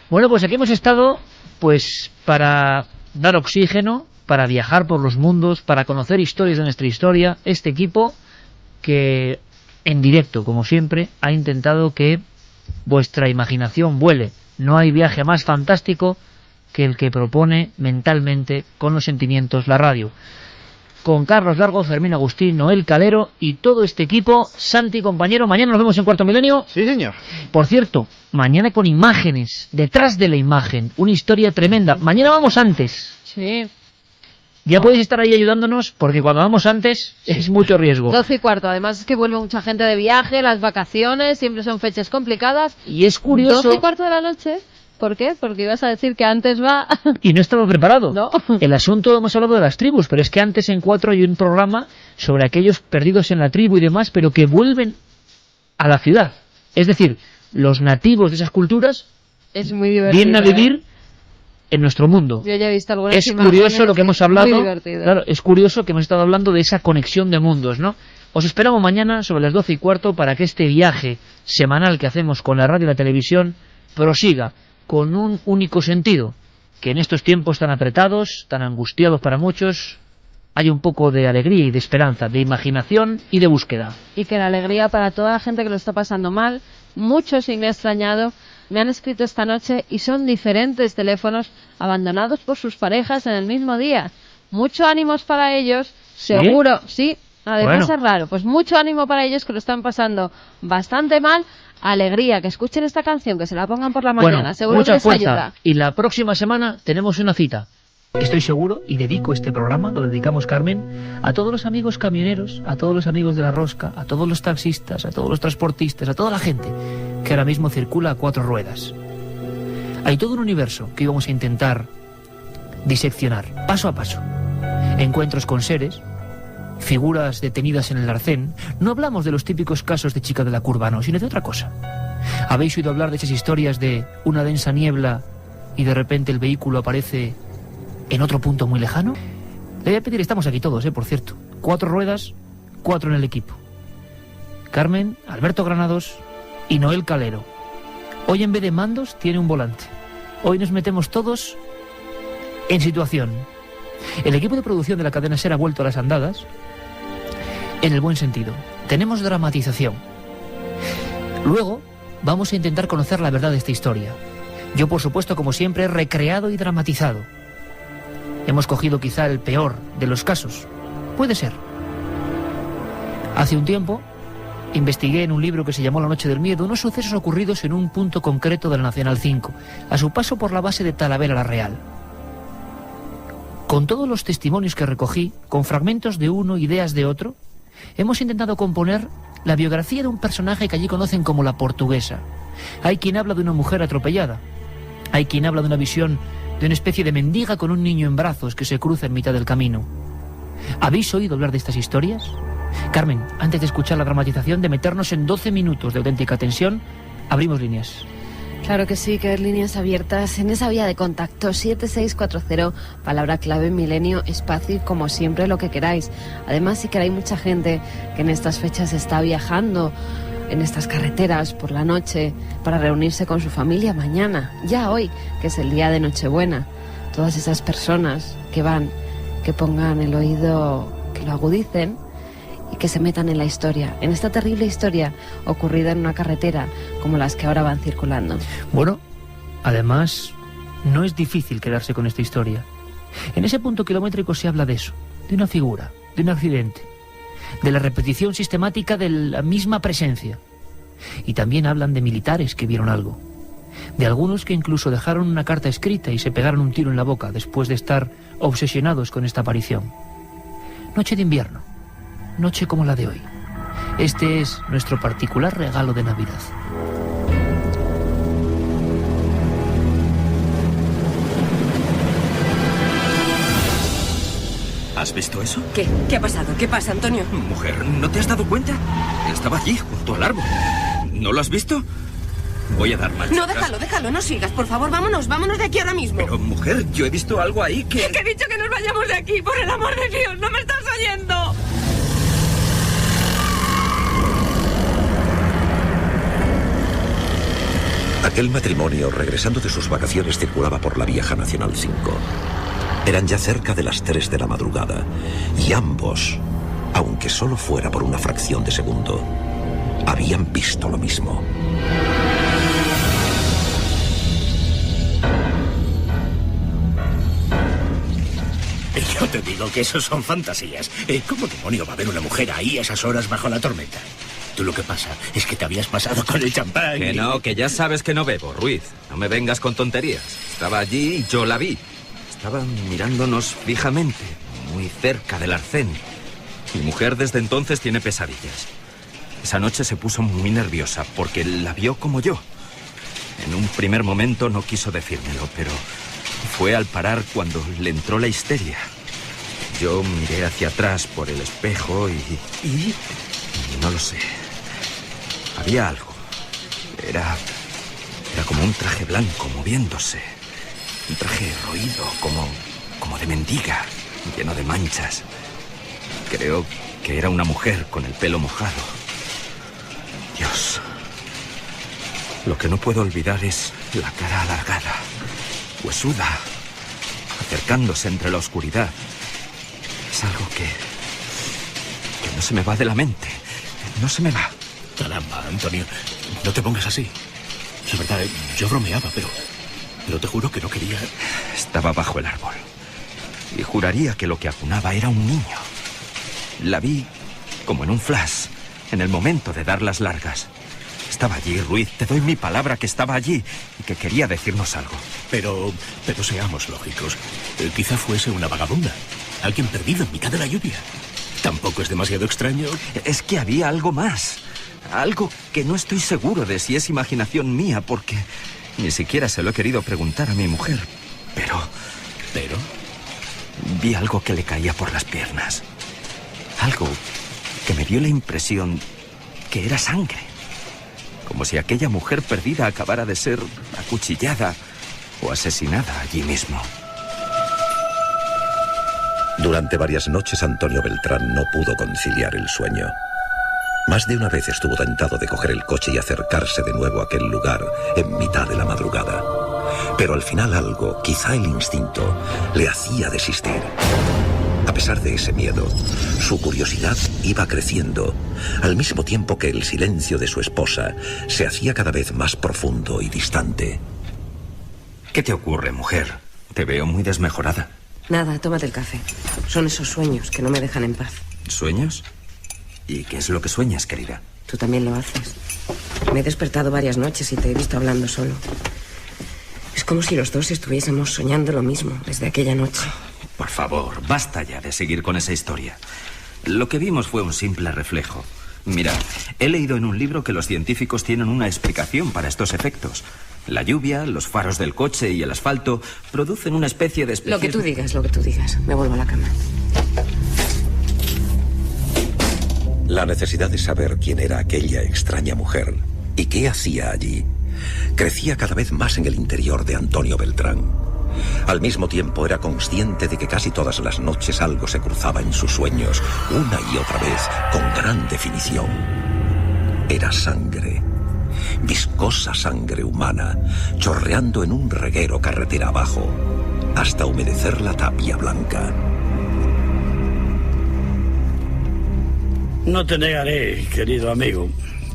Bueno, pues aquí hemos estado pues para dar oxígeno, para viajar por los mundos, para conocer historias de nuestra historia. Este equipo que en directo, como siempre, ha intentado que vuestra imaginación vuele. No hay viaje más fantástico que el que propone mentalmente, con los sentimientos, la radio. con Carlos Largo, Fermín Agustín, Noel Calero y todo este equipo. Santi, compañero, mañana nos vemos en Cuarto Milenio. Sí, señor. Por cierto, mañana con imágenes, detrás de la imagen, una historia tremenda. Mañana vamos antes. Sí. Ya podéis estar ahí ayudándonos, porque cuando vamos antes es mucho riesgo. 12:15, además es que vuelve mucha gente de viaje, las vacaciones, siempre son fechas complicadas. Y es curioso... 12:15 de la noche... ¿Por qué? Porque ibas a decir que antes va... Y no estaba preparado. No. El asunto, hemos hablado de las tribus, pero es que antes en 4 hay un programa sobre aquellos perdidos en la tribu y demás, pero que vuelven a la ciudad. Es decir, los nativos de esas culturas es muy divertido, vienen a vivir en nuestro mundo. Yo ya he visto algunas Es imágenes. curioso lo que hemos hablado. Muy divertido. Claro, es curioso que hemos estado hablando de esa conexión de mundos, ¿no? Os esperamos mañana sobre las 12:15 para que este viaje semanal que hacemos con la radio y la televisión prosiga con un único sentido, que en estos tiempos tan apretados, tan angustiados para muchos, hay un poco de alegría y de esperanza, de imaginación y de búsqueda. Y que la alegría para toda la gente que lo está pasando mal, muchos sin extrañado, me han escrito esta noche y son diferentes teléfonos abandonados por sus parejas en el mismo día. Mucho ánimos para ellos, seguro, sí, además es raro, pues mucho ánimo para ellos que lo están pasando bastante mal. Alegría, que escuchen esta canción, que se la pongan por la mañana, seguro que les ayuda. Y la próxima semana tenemos una cita. Estoy seguro, y dedico este programa, lo dedicamos, Carmen, a todos los amigos camioneros, a todos los amigos de la rosca, a todos los taxistas, a todos los transportistas, a toda la gente que ahora mismo circula a 4 ruedas. Hay todo un universo que íbamos a intentar diseccionar, paso a paso. Encuentros con seres, figuras detenidas en el arcén. No hablamos de los típicos casos de chica de la curva, no, sino de otra cosa. ¿Habéis oído hablar de esas historias de una densa niebla y de repente el vehículo aparece en otro punto muy lejano? Le voy a pedir, estamos aquí todos, por cierto. 4 ruedas, 4 en el equipo. Carmen, Alberto Granados y Noel Calero. Hoy en vez de mandos tiene un volante. Hoy nos metemos todos en situación. El equipo de producción de la cadena SER ha vuelto a las andadas, en el buen sentido. Tenemos dramatización. Luego vamos a intentar conocer la verdad de esta historia. Yo, por supuesto, como siempre, he recreado y dramatizado. Hemos cogido quizá el peor de los casos. Puede ser. Hace un tiempo investigué en un libro que se llamó La noche del miedo unos sucesos ocurridos en un punto concreto de la Nacional 5, a su paso por la base de Talavera la Real. Con todos los testimonios que recogí, con fragmentos de uno, ideas de otro, hemos intentado componer la biografía de un personaje que allí conocen como la Portuguesa. Hay quien habla de una mujer atropellada. Hay quien habla de una visión de una especie de mendiga con un niño en brazos que se cruza en mitad del camino. ¿Habéis oído hablar de estas historias? Carmen, antes de escuchar la dramatización, de meternos en 12 minutos de auténtica tensión, abrimos líneas. Claro que sí, que hay líneas abiertas en esa vía de contacto 7640, palabra clave Milenio, espacio y como siempre lo que queráis. Además sí que hay mucha gente que en estas fechas está viajando en estas carreteras por la noche para reunirse con su familia mañana, ya hoy, que es el día de Nochebuena. Todas esas personas que van, que pongan el oído, que lo agudicen y que se metan en la historia, en esta terrible historia ocurrida en una carretera como las que ahora van circulando. Bueno, además, no es difícil quedarse con esta historia. En ese punto kilométrico se habla de eso, de una figura, de un accidente, de la repetición sistemática de la misma presencia. Y también hablan de militares que vieron algo, de algunos que incluso dejaron una carta escrita y se pegaron un tiro en la boca después de estar obsesionados con esta aparición. Noche de invierno. Noche como la de hoy. Este es nuestro particular regalo de Navidad. ¿Has visto eso? ¿Qué? ¿Qué ha pasado? ¿Qué pasa, Antonio? Mujer, ¿no te has dado cuenta? Estaba allí, junto al árbol. ¿No lo has visto? Voy a dar marcha. No, déjalo, no sigas. Por favor, vámonos de aquí ahora mismo. Pero, mujer, yo he visto algo ahí que... Que he dicho que nos vayamos de aquí, por el amor de Dios. ¿No me estás oyendo? Aquel matrimonio, regresando de sus vacaciones, circulaba por la vieja Nacional 5. Eran ya cerca de las 3 de la madrugada, y ambos, aunque solo fuera por una fracción de segundo, habían visto lo mismo. Yo te digo que eso son fantasías. ¿Cómo demonio va a haber una mujer ahí a esas horas bajo la tormenta? Tú lo que pasa es que te habías pasado con el champán. Que no, que ya sabes que no bebo, Ruiz. No me vengas con tonterías. Estaba allí y yo la vi. Estaba mirándonos fijamente, muy cerca del arcén. Mi mujer desde entonces tiene pesadillas. Esa noche se puso muy nerviosa porque la vio como yo. En un primer momento no quiso decírmelo, pero fue al parar cuando le entró la histeria. Yo miré hacia atrás por el espejo y no lo sé. Había algo. Era como un traje blanco moviéndose. Un traje roído, como de mendiga, lleno de manchas. Creo que era una mujer con el pelo mojado. Dios. Lo que no puedo olvidar es la cara alargada, huesuda, acercándose entre la oscuridad. Es algo que no se me va de la mente. No se me va. Caramba, Antonio, no te pongas así. La verdad, yo bromeaba, pero te juro que no quería... Estaba bajo el árbol y juraría que lo que acunaba era un niño. La vi como en un flash, en el momento de dar las largas. Estaba allí, Ruiz, te doy mi palabra que estaba allí y que quería decirnos algo. Pero seamos lógicos. Quizá fuese una vagabunda, alguien perdido en mitad de la lluvia. Tampoco es demasiado extraño. Es que había algo más. Algo que no estoy seguro de si es imaginación mía, porque ni siquiera se lo he querido preguntar a mi mujer. Pero vi algo que le caía por las piernas. Algo que me dio la impresión que era sangre. Como si aquella mujer perdida acabara de ser acuchillada o asesinada allí mismo. Durante varias noches Antonio Beltrán no pudo conciliar el sueño. Más de una vez estuvo tentado de coger el coche y acercarse de nuevo a aquel lugar en mitad de la madrugada. Pero al final algo, quizá el instinto, le hacía desistir. A pesar de ese miedo, su curiosidad iba creciendo, al mismo tiempo que el silencio de su esposa se hacía cada vez más profundo y distante. ¿Qué te ocurre, mujer? Te veo muy desmejorada. Nada, tómate el café. Son esos sueños que no me dejan en paz. ¿Sueños? ¿Y qué es lo que sueñas, querida? Tú también lo haces. Me he despertado varias noches y te he visto hablando solo. Es como si los dos estuviésemos soñando lo mismo desde aquella noche. Por favor, basta ya de seguir con esa historia. Lo que vimos fue un simple reflejo. Mira, he leído en un libro que los científicos tienen una explicación para estos efectos. La lluvia, los faros del coche y el asfalto producen una especie de... Lo que tú digas. Me vuelvo a la cama. La necesidad de saber quién era aquella extraña mujer y qué hacía allí crecía cada vez más en el interior de Antonio Beltrán. Al mismo tiempo era consciente de que casi todas las noches algo se cruzaba en sus sueños, una y otra vez, con gran definición. Era sangre, viscosa sangre humana, chorreando en un reguero carretera abajo, hasta humedecer la tapia blanca. No te negaré, querido amigo,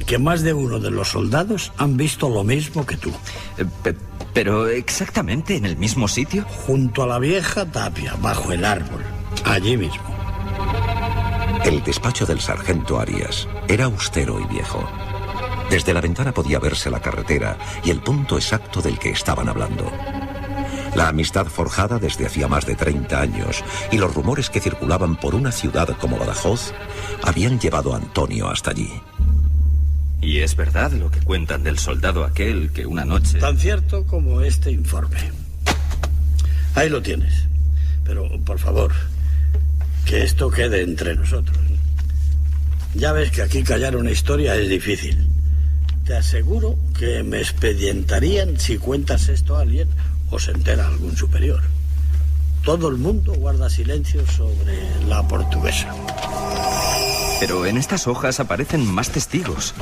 que más de uno de los soldados han visto lo mismo que tú. ¿Pero exactamente en el mismo sitio? Junto a la vieja tapia, bajo el árbol, allí mismo. El despacho del sargento Arias era austero y viejo. Desde la ventana podía verse la carretera y el punto exacto del que estaban hablando. La amistad forjada desde hacía más de 30 años y los rumores que circulaban por una ciudad como Badajoz habían llevado a Antonio hasta allí. ¿Y es verdad lo que cuentan del soldado aquel que una noche... Tan cierto como este informe. Ahí lo tienes. Pero, por favor, que esto quede entre nosotros. Ya ves que aquí callar una historia es difícil. Te aseguro que me expedientarían si cuentas esto a alguien o se entera algún superior. Todo el mundo guarda silencio sobre la portuguesa. Pero en estas hojas aparecen más testigos.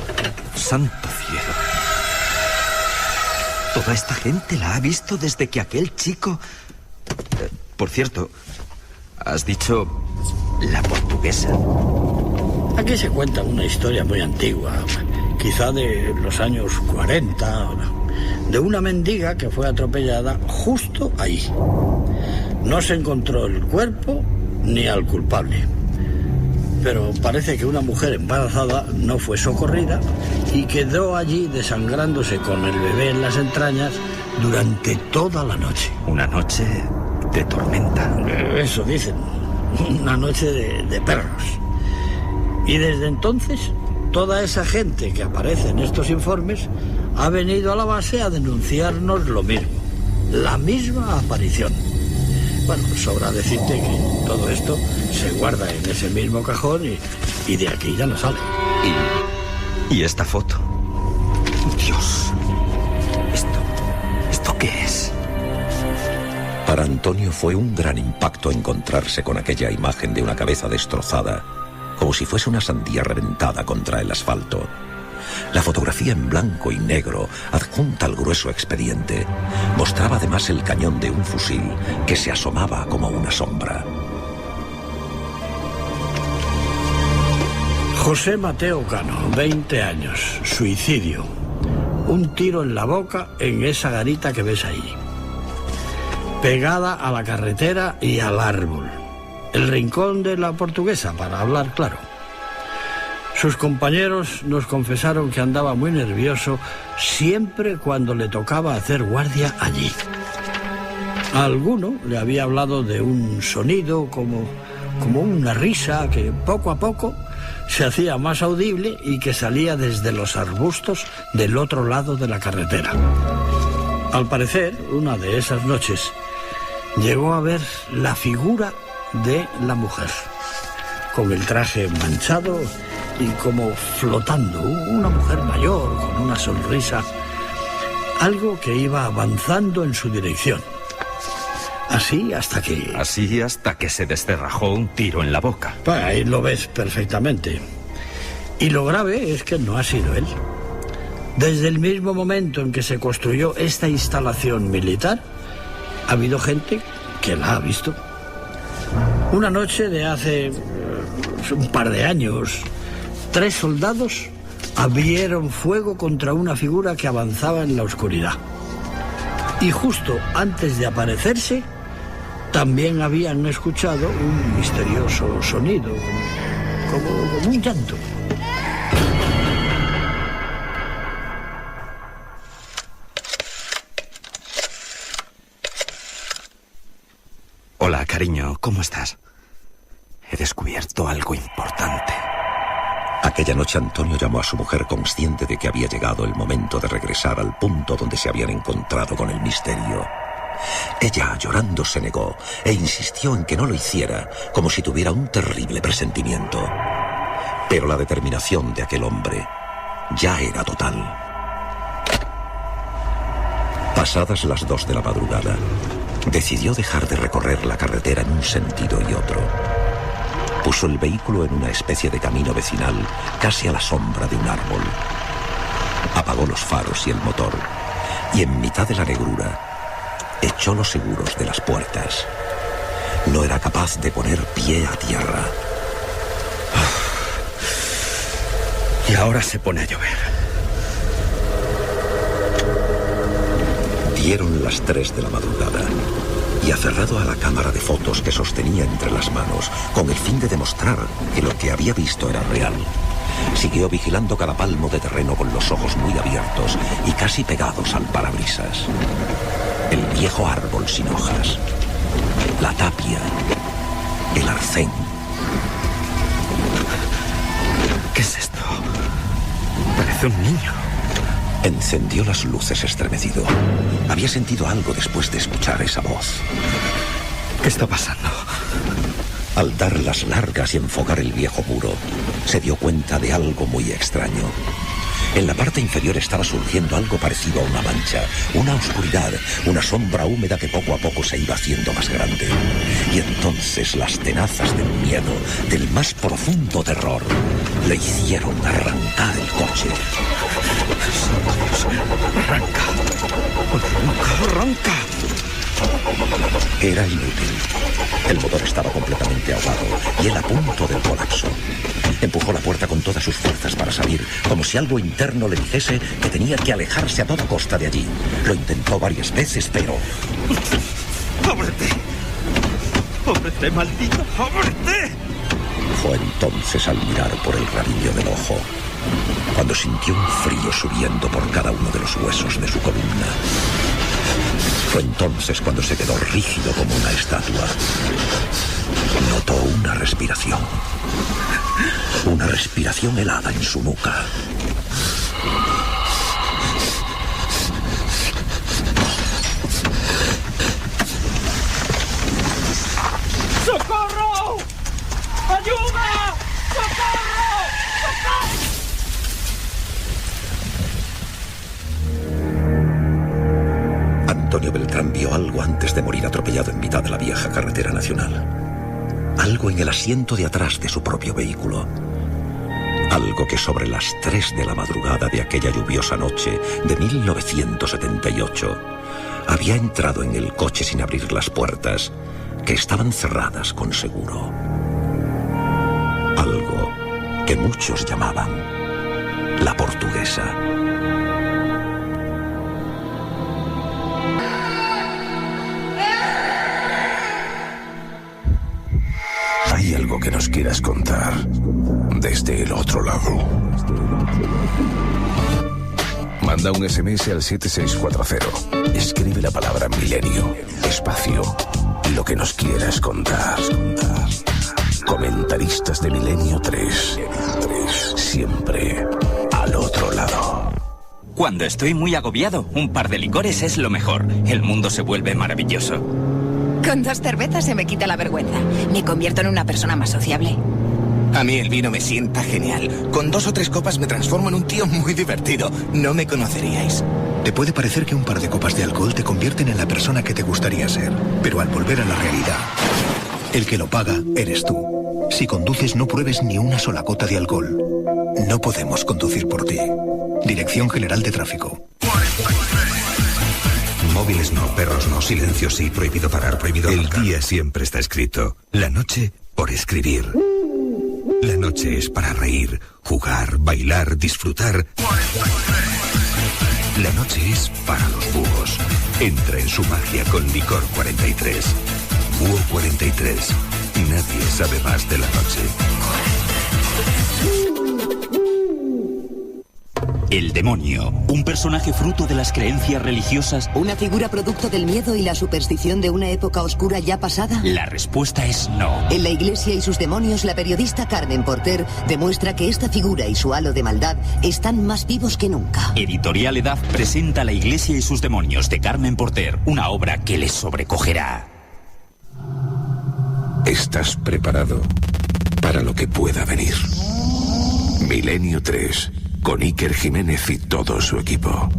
¡Santo cielo! Toda esta gente la ha visto desde que aquel chico... por cierto, has dicho la portuguesa. Aquí se cuenta una historia muy antigua, quizá de los años 40, de una mendiga que fue atropellada justo ahí. No se encontró el cuerpo ni al culpable. Pero parece que una mujer embarazada no fue socorrida y quedó allí desangrándose con el bebé en las entrañas durante toda la noche. Una noche de tormenta. Eso dicen. Una noche de perros. Y desde entonces, toda esa gente que aparece en estos informes ha venido a la base a denunciarnos lo mismo. La misma aparición. Bueno, sobra decirte que todo esto se guarda en ese mismo cajón y de aquí ya no sale. ¿Y esta foto? Dios. ¿Esto qué es? Para Antonio fue un gran impacto encontrarse con aquella imagen de una cabeza destrozada, como si fuese una sandía reventada contra el asfalto. La fotografía en blanco y negro, adjunta al grueso expediente, mostraba además el cañón de un fusil que se asomaba como una sombra. José Mateo Cano, 20 años, suicidio. Un tiro en la boca en esa garita que ves ahí. Pegada a la carretera y al árbol. El rincón de la Portuguesa, para hablar claro. Sus compañeros nos confesaron que andaba muy nervioso siempre cuando le tocaba hacer guardia allí. A alguno le había hablado de un sonido como una risa que poco a poco se hacía más audible y que salía desde los arbustos del otro lado de la carretera. Al parecer, una de esas noches, llegó a ver la figura de la mujer, con el traje manchado y como flotando, una mujer mayor con una sonrisa, algo que iba avanzando en su dirección. Así hasta que se descerrajó un tiro en la boca. Ahí lo ves perfectamente. Y lo grave es que no ha sido él. Desde el mismo momento en que se construyó esta instalación militar, ha habido gente que la ha visto. Una noche de hace un par de años, 3 soldados abrieron fuego contra una figura que avanzaba en la oscuridad. Y justo antes de aparecerse, también habían escuchado un misterioso sonido, como un llanto. Hola, cariño, ¿cómo estás? He descubierto algo importante. Aquella noche Antonio llamó a su mujer consciente de que había llegado el momento de regresar al punto donde se habían encontrado con el misterio. Ella, llorando, se negó e insistió en que no lo hiciera, como si tuviera un terrible presentimiento. Pero la determinación de aquel hombre ya era total. Pasadas las 2 de la madrugada, decidió dejar de recorrer la carretera en un sentido y otro. Puso el vehículo en una especie de camino vecinal, casi a la sombra de un árbol. Apagó los faros y el motor, y en mitad de la negrura, echó los seguros de las puertas. No era capaz de poner pie a tierra. Y ahora se pone a llover. Dieron las 3 de la madrugada y aferrado a la cámara de fotos que sostenía entre las manos, con el fin de demostrar que lo que había visto era real, siguió vigilando cada palmo de terreno con los ojos muy abiertos y casi pegados al parabrisas. El viejo árbol sin hojas, la tapia, el arcén. ¿Qué es esto? Parece un niño. Encendió las luces estremecido. Había sentido algo después de escuchar esa voz. ¿Qué está pasando? Al dar las largas y enfocar el viejo muro, se dio cuenta de algo muy extraño. En la parte inferior estaba surgiendo algo parecido a una mancha, una oscuridad, una sombra húmeda que poco a poco se iba haciendo más grande. Y entonces las tenazas del miedo, del más profundo terror, le hicieron arrancar el coche. Arranca. Arranca. Era inútil. El motor estaba completamente ahogado y él a punto del colapso. Empujó la puerta con todas sus fuerzas para salir, como si algo interno le dijese que tenía que alejarse a toda costa de allí. Lo intentó varias veces, pero... ¡Ábrete! ¡Ábrete, maldito! ¡Ábrete! Fue entonces al mirar por el rabillo del ojo, cuando sintió un frío subiendo por cada uno de los huesos de su columna. Fue entonces cuando se quedó rígido como una estatua. Notó una respiración helada en su nuca. ¡Socorro! ¡Ayuda! ¡Socorro! ¡Socorro! Antonio Beltrán vio algo antes de morir atropellado en mitad de la vieja carretera nacional. Algo en el asiento de atrás de su propio vehículo. Algo que sobre las 3 de la madrugada de aquella lluviosa noche de 1978 había entrado en el coche sin abrir las puertas, que estaban cerradas con seguro. Algo que muchos llamaban la portuguesa. ¿Hay algo que nos quieras contar desde el otro lado? Manda un SMS al 7640. Escribe la palabra milenio, espacio, y lo que nos quieras contar. Comentaristas de Milenio 3. Siempre al otro lado. Cuando estoy muy agobiado, un par de licores es lo mejor. El mundo se vuelve maravilloso. Con 2 cervezas se me quita la vergüenza. Me convierto en una persona más sociable. A mí el vino me sienta genial. Con 2 o 3 copas me transformo en un tío muy divertido. No me conoceríais. Te puede parecer que un par de copas de alcohol te convierten en la persona que te gustaría ser, pero al volver a la realidad, el que lo paga eres tú. Si conduces, no pruebes ni una sola gota de alcohol. No podemos conducir por ti. Dirección General de Tráfico. Móviles no, perros no, silencio sí, prohibido parar, prohibido... El día siempre está escrito, la noche por escribir. La noche es para reír, jugar, bailar, disfrutar. La noche es para los búhos. Entra en su magia con Licor 43. Búho 43. Nadie sabe más de la noche. El demonio, un personaje fruto de las creencias religiosas. ¿Una figura producto del miedo y la superstición de una época oscura ya pasada? La respuesta es no. En La Iglesia y sus demonios, la periodista Carmen Porter demuestra que esta figura y su halo de maldad están más vivos que nunca. Editorial Edad presenta La Iglesia y sus demonios de Carmen Porter, una obra que les sobrecogerá. ¿Estás preparado para lo que pueda venir? Milenio 3. Con Iker Jiménez y todo su equipo.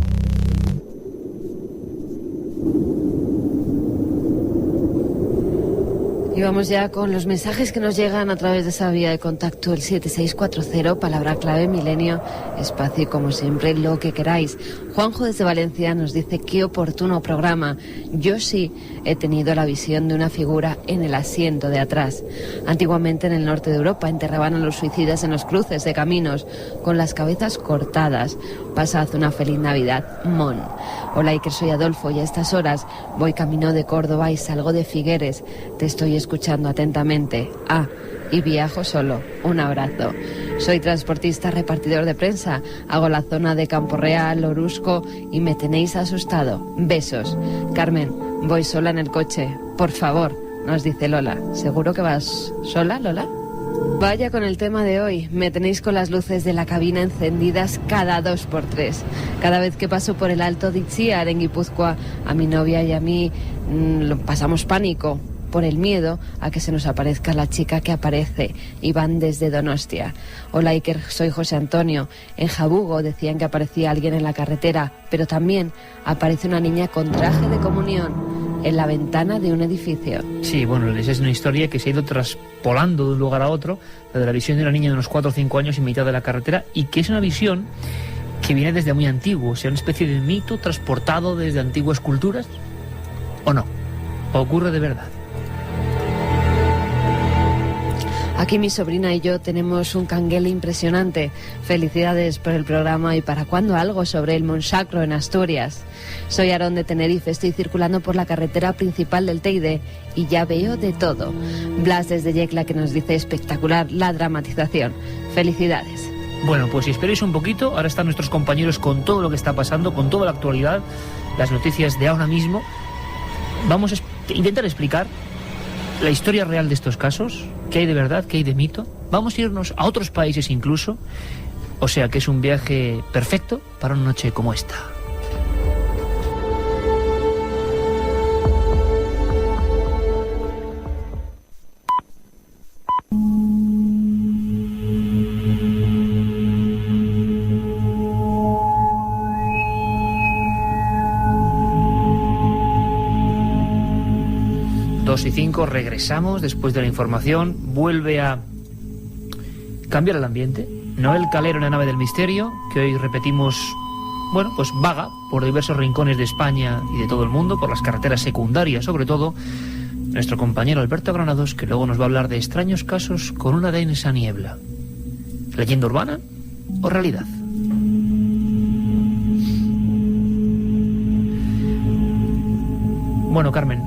Y vamos ya con los mensajes que nos llegan a través de esa vía de contacto, el 7640, palabra clave milenio, espacio y como siempre lo que queráis. Juanjo desde Valencia nos dice: qué oportuno programa. Yo sí he tenido la visión de una figura en el asiento de atrás. Antiguamente en el norte de Europa enterraban a los suicidas en los cruces de caminos con las cabezas cortadas. Pasad una feliz Navidad, Mon. Hola Iker, soy Adolfo y a estas horas voy camino de Córdoba y salgo de Figueres. Te estoy escuchando atentamente. Y viajo solo. Un abrazo. Soy transportista repartidor de prensa. Hago la zona de Campo Real, Orusco y me tenéis asustado. Besos. Carmen, voy sola en el coche. Por favor, nos dice Lola. ¿Seguro que vas sola, Lola? Vaya con el tema de hoy. Me tenéis con las luces de la cabina encendidas cada 2x3. Cada vez que paso por el Alto de Itziar en Guipúzcoa, a mi novia y a mí pasamos pánico por el miedo a que se nos aparezca la chica que aparece. Y van desde Donostia. Hola Iker, soy José Antonio. En Jabugo decían que aparecía alguien en la carretera, pero también aparece una niña con traje de comunión en la ventana de un edificio. Sí, bueno, esa es una historia que se ha ido traspolando de un lugar a otro, la de la visión de una niña de unos 4 o 5 años en mitad de la carretera, y que es una visión que viene desde muy antiguo, o sea, una especie de mito transportado desde antiguas culturas, ¿o no? ¿O ocurre de verdad? Aquí mi sobrina y yo tenemos un canguele impresionante. Felicidades por el programa y para cuándo algo sobre el Monsacro en Asturias. Soy Aarón de Tenerife, estoy circulando por la carretera principal del Teide y ya veo de todo. Blas desde Yecla que nos dice espectacular la dramatización. Felicidades. Bueno, pues si esperéis un poquito, ahora están nuestros compañeros con todo lo que está pasando, con toda la actualidad, las noticias de ahora mismo. Vamos a intentar explicar la historia real de estos casos, qué hay de verdad, qué hay de mito. Vamos a irnos a otros países incluso, o sea que es un viaje perfecto para una noche como esta. Y 5, regresamos después de la información. Vuelve a cambiar el ambiente. Noel Calero en la nave del misterio, que hoy repetimos, bueno, pues vaga por diversos rincones de España y de todo el mundo, por las carreteras secundarias sobre todo. Nuestro compañero Alberto Granados, que luego nos va a hablar de extraños casos con una densa niebla. ¿Leyenda urbana o realidad? Bueno, Carmen,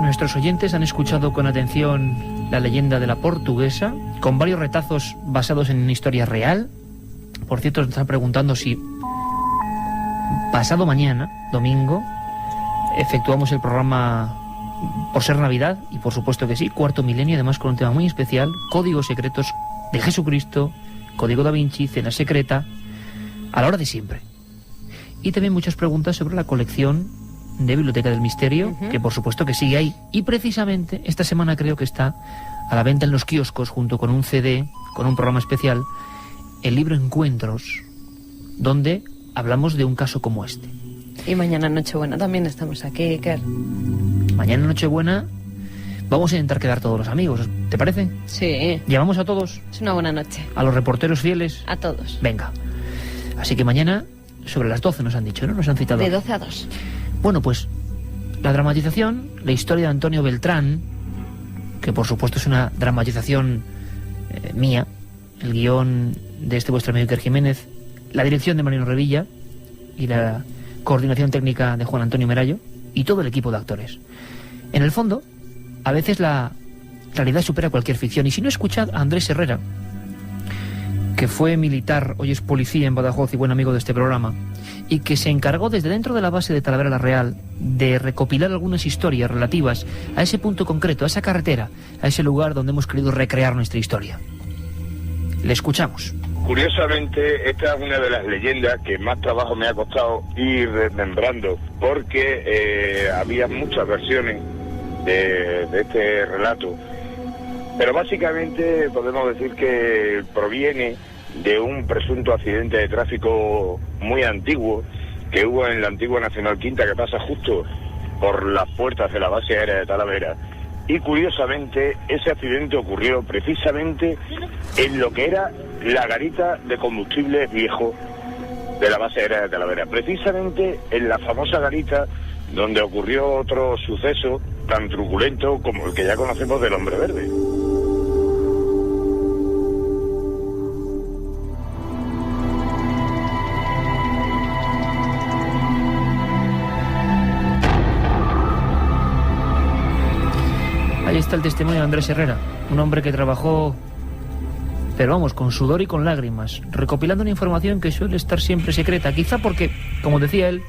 nuestros oyentes han escuchado con atención la leyenda de la portuguesa, con varios retazos basados en una historia real. Por cierto, nos están preguntando si pasado mañana, domingo, efectuamos el programa por ser Navidad, y por supuesto que sí, cuarto milenio, además con un tema muy especial, Códigos Secretos de Jesucristo, Código Da Vinci, Cena Secreta, a la hora de siempre. Y también muchas preguntas sobre la colección de Biblioteca del Misterio, que por supuesto que sigue ahí. Y precisamente esta semana creo que está a la venta en los kioscos, junto con un CD, con un programa especial, el libro Encuentros, donde hablamos de un caso como este. Y mañana Nochebuena también estamos aquí, Iker. Mañana Nochebuena vamos a intentar quedar todos los amigos, ¿te parece? Sí. ¿Llamamos a todos? Es una buena noche. ¿A los reporteros fieles? A todos. Venga. Así que mañana, sobre las 12 nos han dicho, ¿no? Nos han citado. De 12 a 2. Bueno, pues la dramatización, la historia de Antonio Beltrán, que por supuesto es una dramatización mía, el guión de este vuestro amigo Iker Jiménez, la dirección de Mariano Revilla y la coordinación técnica de Juan Antonio Merayo y todo el equipo de actores. En el fondo, a veces la realidad supera cualquier ficción, y si no, escuchad a Andrés Herrera, que fue militar, hoy es policía en Badajoz y buen amigo de este programa, y que se encargó desde dentro de la base de Talavera la Real de recopilar algunas historias relativas a ese punto concreto, a esa carretera, a ese lugar donde hemos querido recrear nuestra historia. Le escuchamos. Curiosamente, esta es una de las leyendas que más trabajo me ha costado ir desmembrando, porque había muchas versiones de este relato, pero básicamente podemos decir que proviene de un presunto accidente de tráfico muy antiguo que hubo en la antigua Nacional Quinta, que pasa justo por las puertas de la base aérea de Talavera. Y curiosamente ese accidente ocurrió precisamente en lo que era la garita de combustible viejo de la base aérea de Talavera, precisamente en la famosa garita donde ocurrió otro suceso tan truculento como el que ya conocemos del Hombre Verde. Ahí está el testimonio de Andrés Herrera, un hombre que trabajó, pero vamos, con sudor y con lágrimas, recopilando una información que suele estar siempre secreta, quizá porque, como decía él,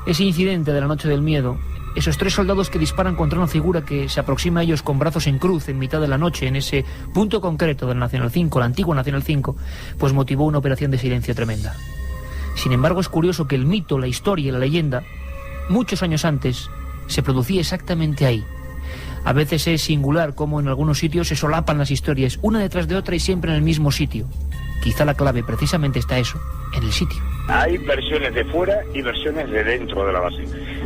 ese incidente de la noche del miedo, esos 3 soldados que disparan contra una figura que se aproxima a ellos con brazos en cruz en mitad de la noche, en ese punto concreto del Nacional 5, la antigua Nacional 5, pues motivó una operación de silencio tremenda. Sin embargo, es curioso que el mito, la historia y la leyenda, muchos años antes, se producía exactamente ahí. A veces es singular cómo en algunos sitios se solapan las historias, una detrás de otra y siempre en el mismo sitio. Quizá la clave precisamente está eso, en el sitio. Hay versiones de fuera y versiones de dentro de la base.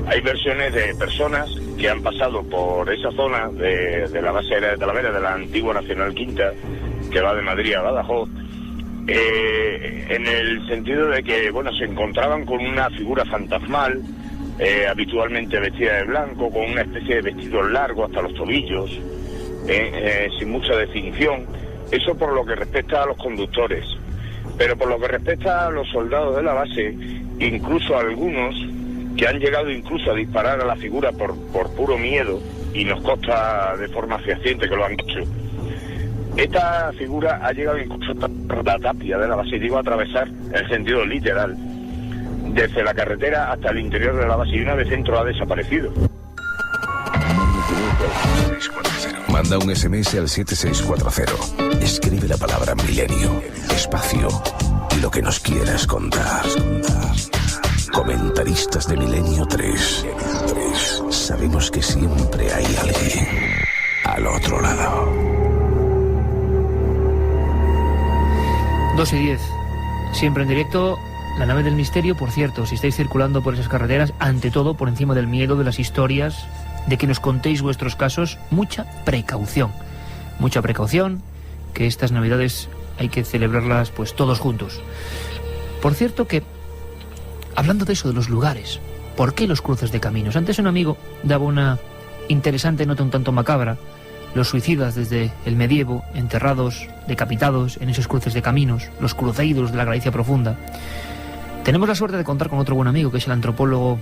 Hay versiones de personas que han pasado por esa zona de la base aérea de Talavera, de la antigua Nacional Quinta, que va de Madrid a Badajoz, en el sentido de que, bueno, se encontraban con una figura fantasmal, habitualmente vestida de blanco, con una especie de vestido largo hasta los tobillos, sin mucha definición. Eso por lo que respecta a los conductores. Pero por lo que respecta a los soldados de la base, incluso algunos que han llegado incluso a disparar a la figura por puro miedo, y nos consta de forma fehaciente que lo han hecho. Esta figura ha llegado incluso a la tapia de la base, digo, a atravesar en sentido literal, desde la carretera hasta el interior de la base, y una vez dentro ha desaparecido. Manda un SMS al 7640. Escribe la palabra milenio, espacio y lo que nos quieras contar. Comentaristas de Milenio 3. Sabemos que siempre hay alguien al otro lado. 2:10. Siempre en directo, la nave del misterio. Por cierto, si estáis circulando por esas carreteras, ante todo por encima del miedo, de las historias, de que nos contéis vuestros casos, mucha precaución. Mucha precaución, que estas navidades hay que celebrarlas pues todos juntos. Por cierto que, hablando de eso, de los lugares, ¿por qué los cruces de caminos? Antes un amigo daba una interesante nota un tanto macabra. Los suicidas desde el medievo, enterrados, decapitados en esos cruces de caminos, los cruceiros de la Galicia profunda. Tenemos la suerte de contar con otro buen amigo, que es el antropólogo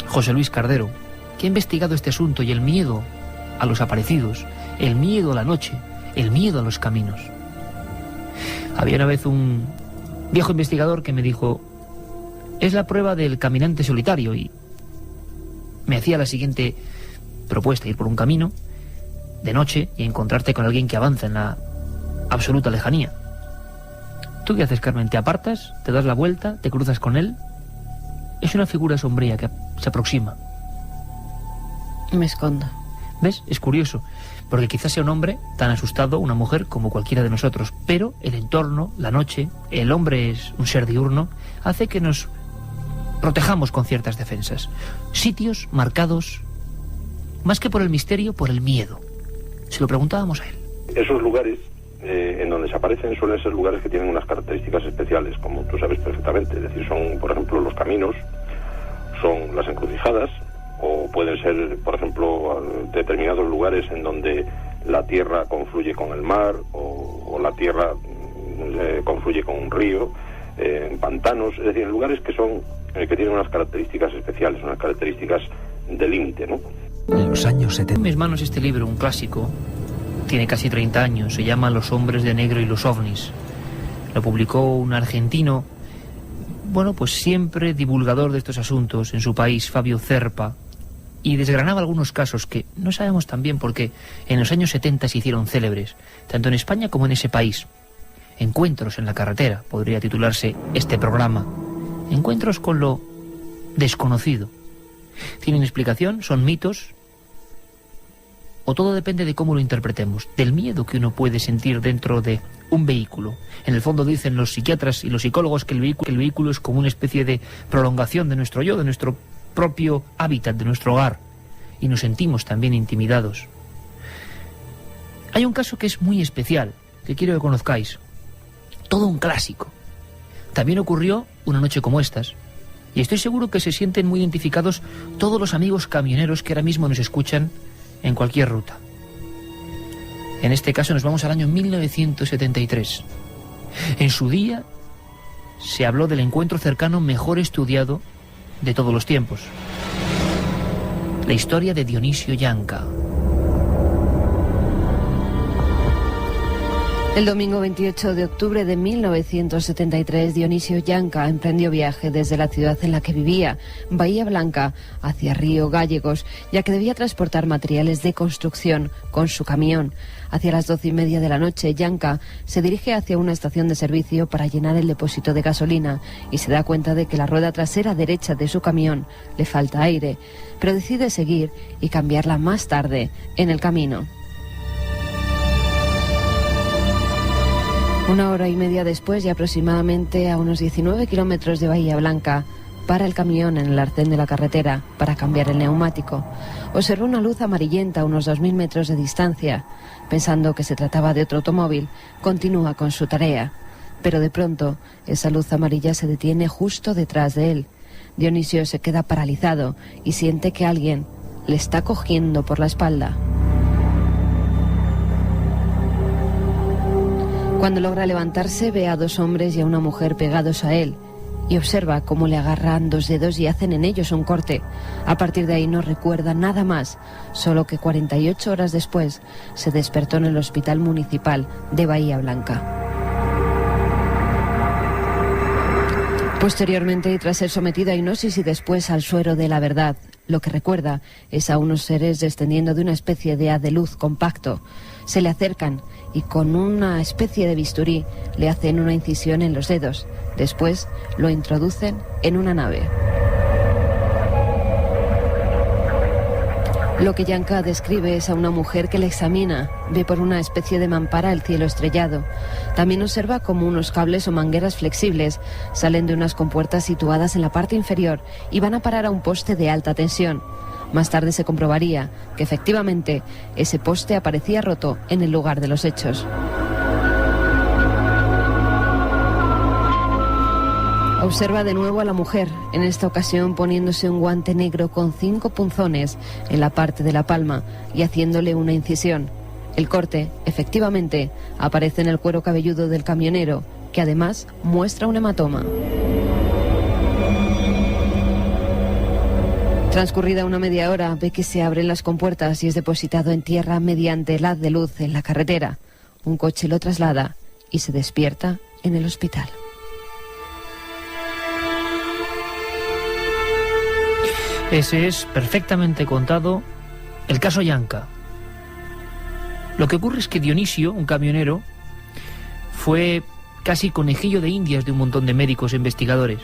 José Luis Cardero, que ha investigado este asunto y el miedo a los aparecidos, el miedo a la noche, el miedo a los caminos. Había una vez un viejo investigador que me dijo: es la prueba del caminante solitario, y me hacía la siguiente propuesta: ir por un camino de noche y encontrarte con alguien que avanza en la absoluta lejanía. ¿Tú qué haces, Carmen? ¿Te apartas? ¿Te das la vuelta? ¿Te cruzas con él? Es una figura sombría que se aproxima. Me escondo. ¿Ves? Es curioso, porque quizás sea un hombre tan asustado, una mujer, como cualquiera de nosotros, pero el entorno, la noche, el hombre es un ser diurno, hace que nos protejamos con ciertas defensas. Sitios marcados, más que por el misterio, por el miedo. Se lo preguntábamos a él. Esos lugares en donde se aparecen suelen ser lugares que tienen unas características especiales, como tú sabes perfectamente. Es decir, son, por ejemplo, los caminos, son las encrucijadas, o pueden ser, por ejemplo, determinados lugares en donde la tierra confluye con el mar, o la tierra confluye con un río, pantanos, es decir, lugares que son que tienen unas características especiales, unas características de límite, ¿no? En los años 70. En mis manos este libro, un clásico, tiene casi 30 años, se llama Los hombres de negro y los ovnis. Lo publicó un argentino, bueno, pues siempre divulgador de estos asuntos en su país, Fabio Zerpa, y desgranaba algunos casos que no sabemos tan bien por qué en los años 70 se hicieron célebres, tanto en España como en ese país. Encuentros en la carretera, podría titularse este programa. Encuentros con lo desconocido. ¿Tienen explicación? ¿Son mitos? ¿O todo depende de cómo lo interpretemos? Del miedo que uno puede sentir dentro de un vehículo. En el fondo dicen los psiquiatras y los psicólogos que el vehículo es como una especie de prolongación de nuestro yo, de nuestro propio hábitat, de nuestro hogar. Y nos sentimos también intimidados. Hay un caso que es muy especial, que quiero que conozcáis. Todo un clásico. También ocurrió una noche como estas. Y estoy seguro que se sienten muy identificados todos los amigos camioneros que ahora mismo nos escuchan en cualquier ruta. En este caso nos vamos al año 1973. En su día se habló del encuentro cercano mejor estudiado de todos los tiempos. La historia de Dionisio Yanca. El domingo 28 de octubre de 1973, Dionisio Yanca emprendió viaje desde la ciudad en la que vivía, Bahía Blanca, hacia Río Gallegos, ya que debía transportar materiales de construcción con su camión. Hacia las 12:30 de la noche, Yanca se dirige hacia una estación de servicio para llenar el depósito de gasolina y se da cuenta de que la rueda trasera derecha de su camión le falta aire, pero decide seguir y cambiarla más tarde en el camino. 1 hora y media después, y aproximadamente a unos 19 kilómetros de Bahía Blanca, para el camión en el arcén de la carretera para cambiar el neumático. Observó una luz amarillenta a unos 2000 metros de distancia. Pensando que se trataba de otro automóvil, continúa con su tarea. Pero de pronto, esa luz amarilla se detiene justo detrás de él. Dionisio se queda paralizado y siente que alguien le está cogiendo por la espalda. Cuando logra levantarse, ve a 2 hombres y a una mujer pegados a él y observa cómo le agarran 2 dedos y hacen en ellos un corte. A partir de ahí no recuerda nada más, solo que 48 horas después se despertó en el Hospital Municipal de Bahía Blanca. Posteriormente, y tras ser sometido a hipnosis y después al suero de la verdad, lo que recuerda es a unos seres descendiendo de una especie de haz de luz compacto. Se le acercan y con una especie de bisturí le hacen una incisión en los dedos. Después lo introducen en una nave. Lo que Janka describe es a una mujer que le examina, ve por una especie de mampara el cielo estrellado. También observa como unos cables o mangueras flexibles salen de unas compuertas situadas en la parte inferior y van a parar a un poste de alta tensión. Más tarde se comprobaría que efectivamente ese poste aparecía roto en el lugar de los hechos. Observa de nuevo a la mujer, en esta ocasión poniéndose un guante negro con 5 punzones en la parte de la palma y haciéndole una incisión. El corte, efectivamente, aparece en el cuero cabelludo del camionero, que además muestra un hematoma. Transcurrida una media hora, ve que se abren las compuertas y es depositado en tierra mediante el haz de luz en la carretera. Un coche lo traslada y se despierta en el hospital. Ese es, perfectamente contado, el caso Janka. Lo que ocurre es que Dionisio, un camionero, fue casi conejillo de indias de un montón de médicos e investigadores.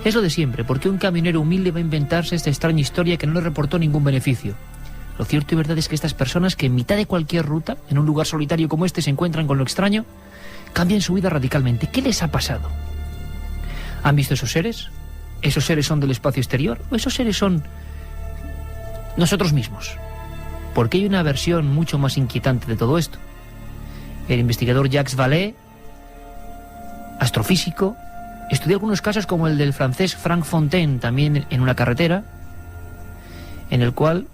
Es lo de siempre, porque un camionero humilde va a inventarse esta extraña historia que no le reportó ningún beneficio. Lo cierto y verdad es que estas personas que en mitad de cualquier ruta, en un lugar solitario como este, se encuentran con lo extraño, cambian su vida radicalmente. ¿Qué les ha pasado? ¿Han visto esos seres? ¿Esos seres son del espacio exterior? ¿O esos seres son nosotros mismos? Porque hay una versión mucho más inquietante de todo esto. El investigador Jacques Vallée, astrofísico, estudió algunos casos como el del francés Frank Fontaine, también en una carretera, en el cual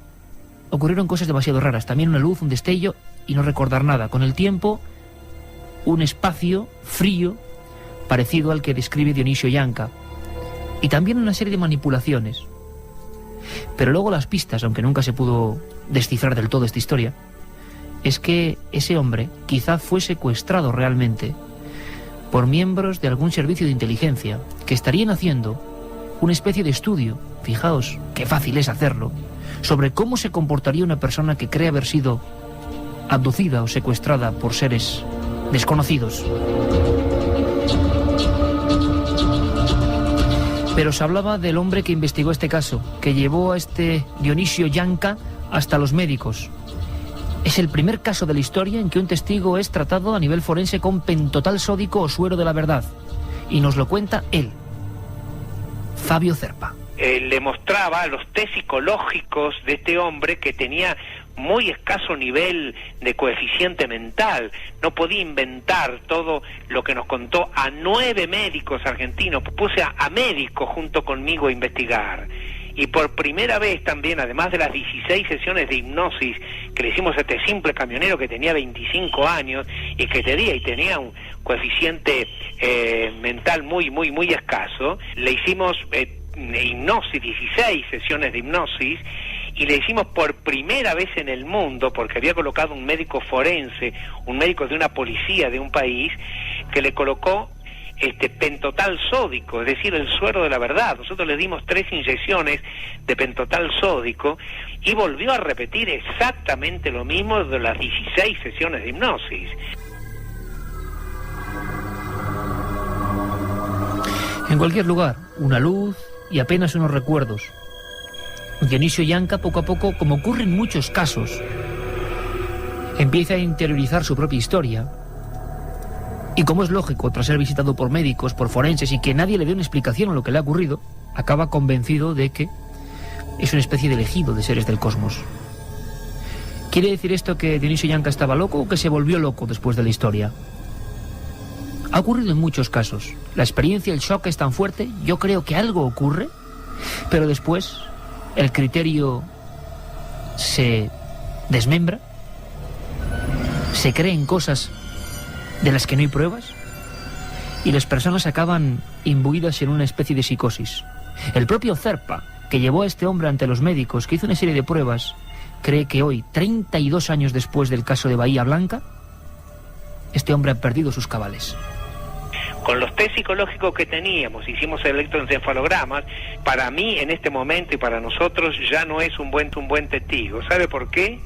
ocurrieron cosas demasiado raras. También una luz, un destello y no recordar nada. Con el tiempo, un espacio frío parecido al que describe Dionisio Janka. Y también una serie de manipulaciones. Pero luego las pistas, aunque nunca se pudo descifrar del todo esta historia, es que ese hombre quizá fue secuestrado realmente por miembros de algún servicio de inteligencia que estarían haciendo una especie de estudio, fijaos qué fácil es hacerlo, sobre cómo se comportaría una persona que cree haber sido abducida o secuestrada por seres desconocidos. Pero se hablaba del hombre que investigó este caso, que llevó a este Dionisio Janka hasta los médicos. Es el primer caso de la historia en que un testigo es tratado a nivel forense con pentotal sódico o suero de la verdad. Y nos lo cuenta él, Fabio Zerpa. Le mostraba los test psicológicos de este hombre que tenía muy escaso nivel de coeficiente mental. No podía inventar todo lo que nos contó a 9 médicos argentinos. Puse a médicos junto conmigo a investigar. Y por primera vez también, además de las 16 sesiones de hipnosis que le hicimos a este simple camionero que tenía 25 años y que tenía un coeficiente mental muy escaso, le hicimos hipnosis, 16 sesiones de hipnosis, y le hicimos por primera vez en el mundo, porque había colocado un médico forense, un médico de una policía de un país, que le colocó pentotal sódico, es decir, el suero de la verdad. Nosotros le dimos 3 inyecciones de pentotal sódico y volvió a repetir exactamente lo mismo de las 16 sesiones de hipnosis. En cualquier lugar, una luz y apenas unos recuerdos. Dionisio Janka, poco a poco, como ocurre en muchos casos, empieza a interiorizar su propia historia. Y como es lógico, tras ser visitado por médicos, por forenses, y que nadie le dé una explicación a lo que le ha ocurrido, acaba convencido de que es una especie de elegido de seres del cosmos. ¿Quiere decir esto que Dionisio Janka estaba loco o que se volvió loco después de la historia? Ha ocurrido en muchos casos. La experiencia, el shock es tan fuerte, yo creo que algo ocurre, pero después el criterio se desmembra, se creen cosas de las que no hay pruebas, y las personas acaban imbuidas en una especie de psicosis. El propio Zerpa, que llevó a este hombre ante los médicos, que hizo una serie de pruebas, cree que hoy, 32 años después del caso de Bahía Blanca, este hombre ha perdido sus cabales. Con los test psicológicos que teníamos, hicimos electroencefalogramas, para mí en este momento y para nosotros ya no es un buen testigo. ¿Sabe por qué?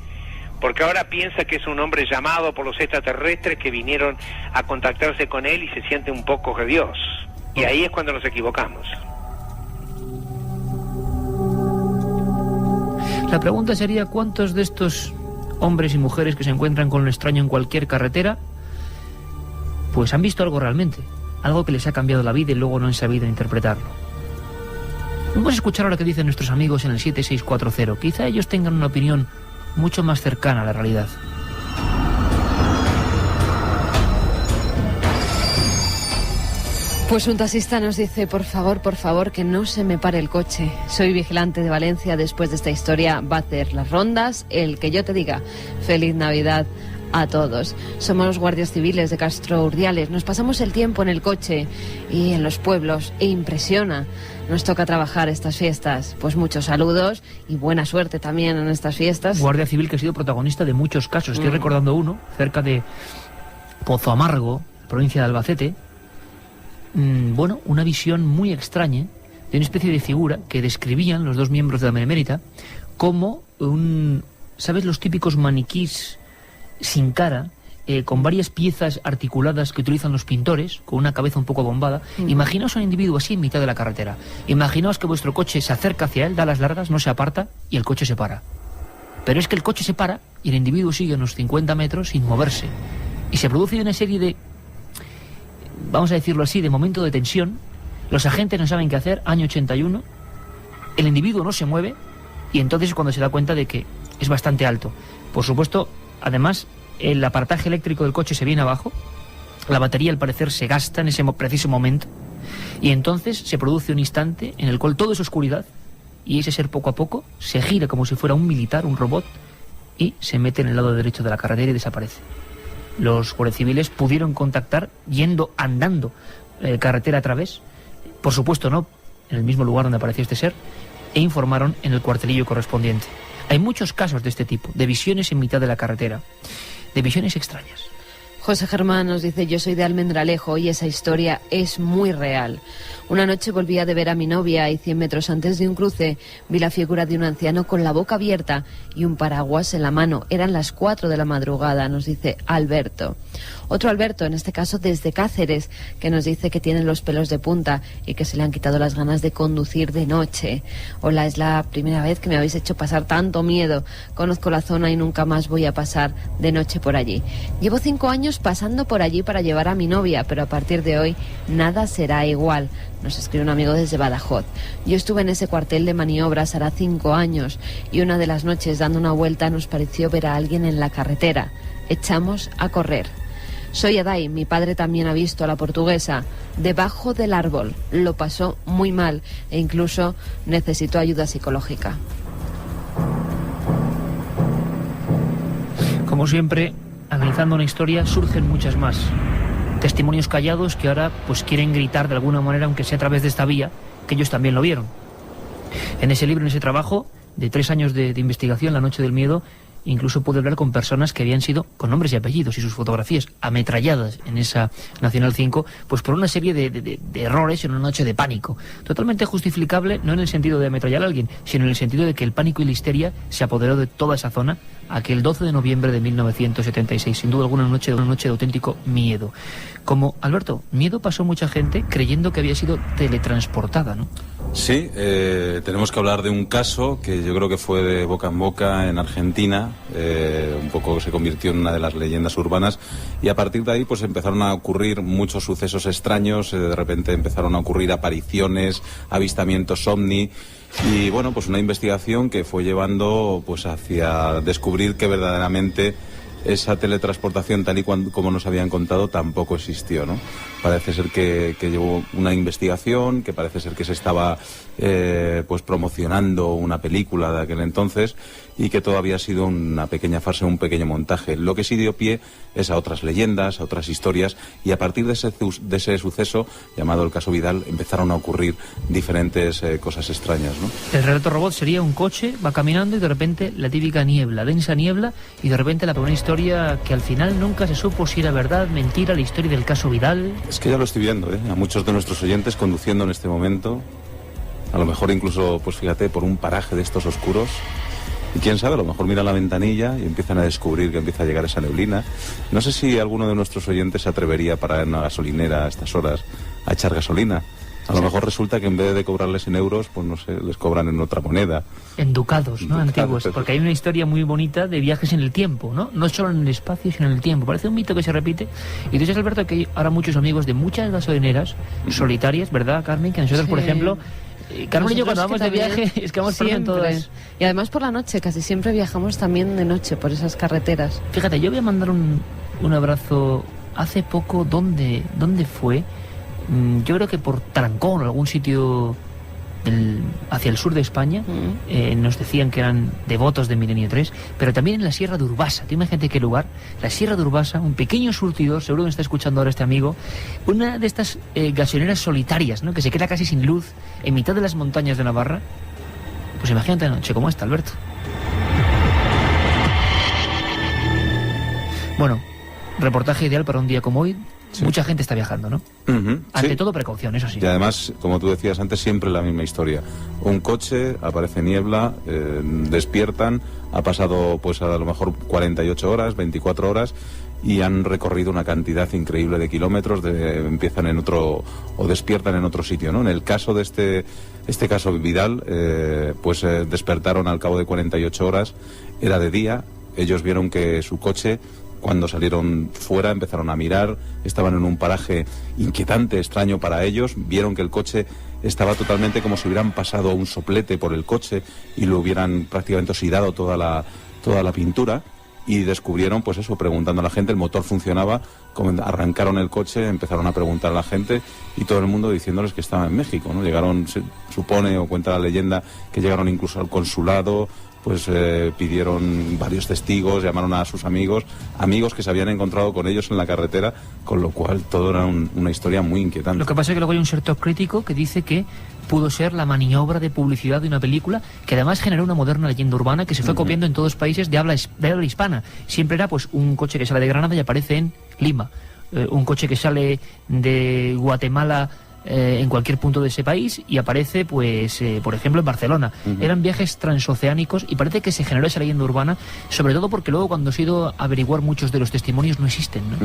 Porque ahora piensa que es un hombre llamado por los extraterrestres que vinieron a contactarse con él y se siente un poco de Dios. Y ahí es cuando nos equivocamos. La pregunta sería, ¿cuántos de estos hombres y mujeres que se encuentran con lo extraño en cualquier carretera pues han visto algo realmente? Algo que les ha cambiado la vida y luego no han sabido interpretarlo. Vamos a escuchar ahora qué dicen nuestros amigos en el 7640. Quizá ellos tengan una opinión mucho más cercana a la realidad. Pues un taxista nos dice, por favor, que no se me pare el coche. Soy vigilante de Valencia. Después de esta historia va a hacer las rondas el que yo te diga. Feliz Navidad a todos. Somos los guardias civiles de Castro Urdiales. Nos pasamos el tiempo en el coche y en los pueblos e impresiona. Nos toca trabajar estas fiestas. Pues muchos saludos y buena suerte también en estas fiestas. Guardia civil que ha sido protagonista de muchos casos. Estoy recordando uno cerca de Pozo Amargo, provincia de Albacete. Bueno, una visión muy extraña de una especie de figura que describían los dos miembros de la Benemérita como un... ¿Sabes los típicos maniquís sin cara, con varias piezas articuladas que utilizan los pintores, con una cabeza un poco bombada? Imaginaos a un individuo así en mitad de la carretera. Imaginaos que vuestro coche se acerca hacia él, da las largas, no se aparta y el coche se para. Pero es que el coche se para y el individuo sigue unos 50 metros sin moverse. Y se produce una serie de, vamos a decirlo así, de momento de tensión. Los agentes no saben qué hacer, año 81. El individuo no se mueve y entonces es cuando se da cuenta de que es bastante alto. Por supuesto, además, el aparataje eléctrico del coche se viene abajo, la batería al parecer se gasta en ese preciso momento, y entonces se produce un instante en el cual todo es oscuridad, y ese ser poco a poco se gira como si fuera un militar, un robot, y se mete en el lado derecho de la carretera y desaparece. Los guardias civiles pudieron contactar andando carretera a través, por supuesto no en el mismo lugar donde apareció este ser, e informaron en el cuartelillo correspondiente. Hay muchos casos de este tipo, de visiones en mitad de la carretera, de visiones extrañas. José Germán nos dice, yo soy de Almendralejo y esa historia es muy real. Una noche volvía de ver a mi novia y 100 metros antes de un cruce vi la figura de un anciano con la boca abierta y un paraguas en la mano. Eran las 4 de la madrugada, nos dice Alberto. Otro Alberto, en este caso desde Cáceres, que nos dice que tiene los pelos de punta y que se le han quitado las ganas de conducir de noche. Hola, es la primera vez que me habéis hecho pasar tanto miedo. Conozco la zona y nunca más voy a pasar de noche por allí. Llevo 5 años pasando por allí para llevar a mi novia, pero a partir de hoy nada será igual. Nos escribe un amigo desde Badajoz. Yo estuve en ese cuartel de maniobras hará 5 años y una de las noches dando una vuelta nos pareció ver a alguien en la carretera. Echamos a correr. Soy Adai, mi padre también ha visto a la portuguesa debajo del árbol. Lo pasó muy mal e incluso necesitó ayuda psicológica. Como siempre, analizando una historia surgen muchas más. Testimonios callados que ahora pues quieren gritar de alguna manera, aunque sea a través de esta vía, que ellos también lo vieron. En ese libro, en ese trabajo de 3 años de investigación, La Noche del Miedo, incluso pude hablar con personas que habían sido, con nombres y apellidos y sus fotografías, ametralladas en esa Nacional 5, pues por una serie de errores en una noche de pánico. Totalmente justificable, no en el sentido de ametrallar a alguien, sino en el sentido de que el pánico y la histeria se apoderó de toda esa zona aquel 12 de noviembre de 1976. Sin duda alguna, una noche de auténtico miedo. Como, Alberto, miedo pasó mucha gente creyendo que había sido teletransportada, ¿no? Sí, tenemos que hablar de un caso que yo creo que fue de boca en boca en Argentina, un poco se convirtió en una de las leyendas urbanas y a partir de ahí pues empezaron a ocurrir muchos sucesos extraños, de repente empezaron a ocurrir apariciones, avistamientos ovni y bueno, pues una investigación que fue llevando pues hacia descubrir que verdaderamente esa teletransportación tal y como nos habían contado tampoco existió, ¿no? Parece ser que llevó una investigación, que parece ser que se estaba pues promocionando una película de aquel entonces y que todo había sido una pequeña farsa, un pequeño montaje. Lo que sí dio pie es a otras leyendas, a otras historias, y a partir de ese suceso, llamado el caso Vidal, empezaron a ocurrir diferentes cosas extrañas, ¿no? El relato robot sería un coche, va caminando y de repente la típica niebla, densa niebla, y de repente la primera historia que al final nunca se supo si era verdad, mentira, la historia del caso Vidal. Es que ya lo estoy viendo, ¿eh? A muchos de nuestros oyentes conduciendo en este momento, a lo mejor incluso, pues fíjate, por un paraje de estos oscuros. Y quién sabe, a lo mejor miran la ventanilla y empiezan a descubrir que empieza a llegar esa neblina. No sé si alguno de nuestros oyentes se atrevería para ir a una gasolinera a estas horas a echar gasolina. A lo mejor resulta que en vez de cobrarles en euros, pues no sé, les cobran en otra moneda. En ducados, ¿no? Antiguos. Porque hay una historia muy bonita de viajes en el tiempo, ¿no? No solo en el espacio, sino en el tiempo. Parece un mito que se repite. Y tú sabes, Alberto, que hay ahora muchos amigos de muchas gasolineras solitarias, ¿verdad, Carmen? Que nosotros, por ejemplo... Carmen y yo cuando vamos de viaje es que vamos por todas. Y además por la noche, casi siempre viajamos también de noche por esas carreteras. Fíjate, yo voy a mandar un abrazo hace poco. ¿Dónde fue? Yo creo que por Tarancón o algún sitio hacia el sur de España. Nos decían que eran devotos de Milenio 3, pero también en la Sierra de Urbasa. Tú imagínate qué lugar, la Sierra de Urbasa, un pequeño surtidor, seguro que me está escuchando ahora este amigo, una de estas gasolineras solitarias, ¿no? Que se queda casi sin luz en mitad de las montañas de Navarra. Pues imagínate la noche como esta, Alberto. Bueno, reportaje ideal para un día como hoy. Sí. Mucha gente está viajando, ¿no? Ante todo precaución, eso sí. Y además, como tú decías antes, siempre la misma historia. Un coche, aparece niebla, despiertan, ha pasado pues a lo mejor 48 horas, 24 horas y han recorrido una cantidad increíble de kilómetros, empiezan en otro o despiertan en otro sitio, ¿no? En el caso de este caso Vidal, despertaron al cabo de 48 horas, era de día, ellos vieron que su coche, cuando salieron fuera, empezaron a mirar, estaban en un paraje inquietante, extraño para ellos, vieron que el coche estaba totalmente como si hubieran pasado un soplete por el coche y lo hubieran prácticamente oxidado toda la pintura, y descubrieron, pues eso, preguntando a la gente, el motor funcionaba, arrancaron el coche, empezaron a preguntar a la gente y todo el mundo diciéndoles que estaba en México, ¿no? Llegaron, se supone, o cuenta la leyenda, que llegaron incluso al consulado, pues pidieron varios testigos, llamaron a sus amigos que se habían encontrado con ellos en la carretera, con lo cual todo era una historia muy inquietante. Lo que pasa es que luego hay un sector crítico que dice que pudo ser la maniobra de publicidad de una película que además generó una moderna leyenda urbana que se fue copiando en todos los países de habla hispana. Siempre era pues un coche que sale de Granada y aparece en Lima, un coche que sale de Guatemala en cualquier punto de ese país y aparece, pues, por ejemplo, en Barcelona. Eran viajes transoceánicos y parece que se generó esa leyenda urbana, sobre todo porque luego cuando se ha ido a averiguar muchos de los testimonios no existen, ¿no?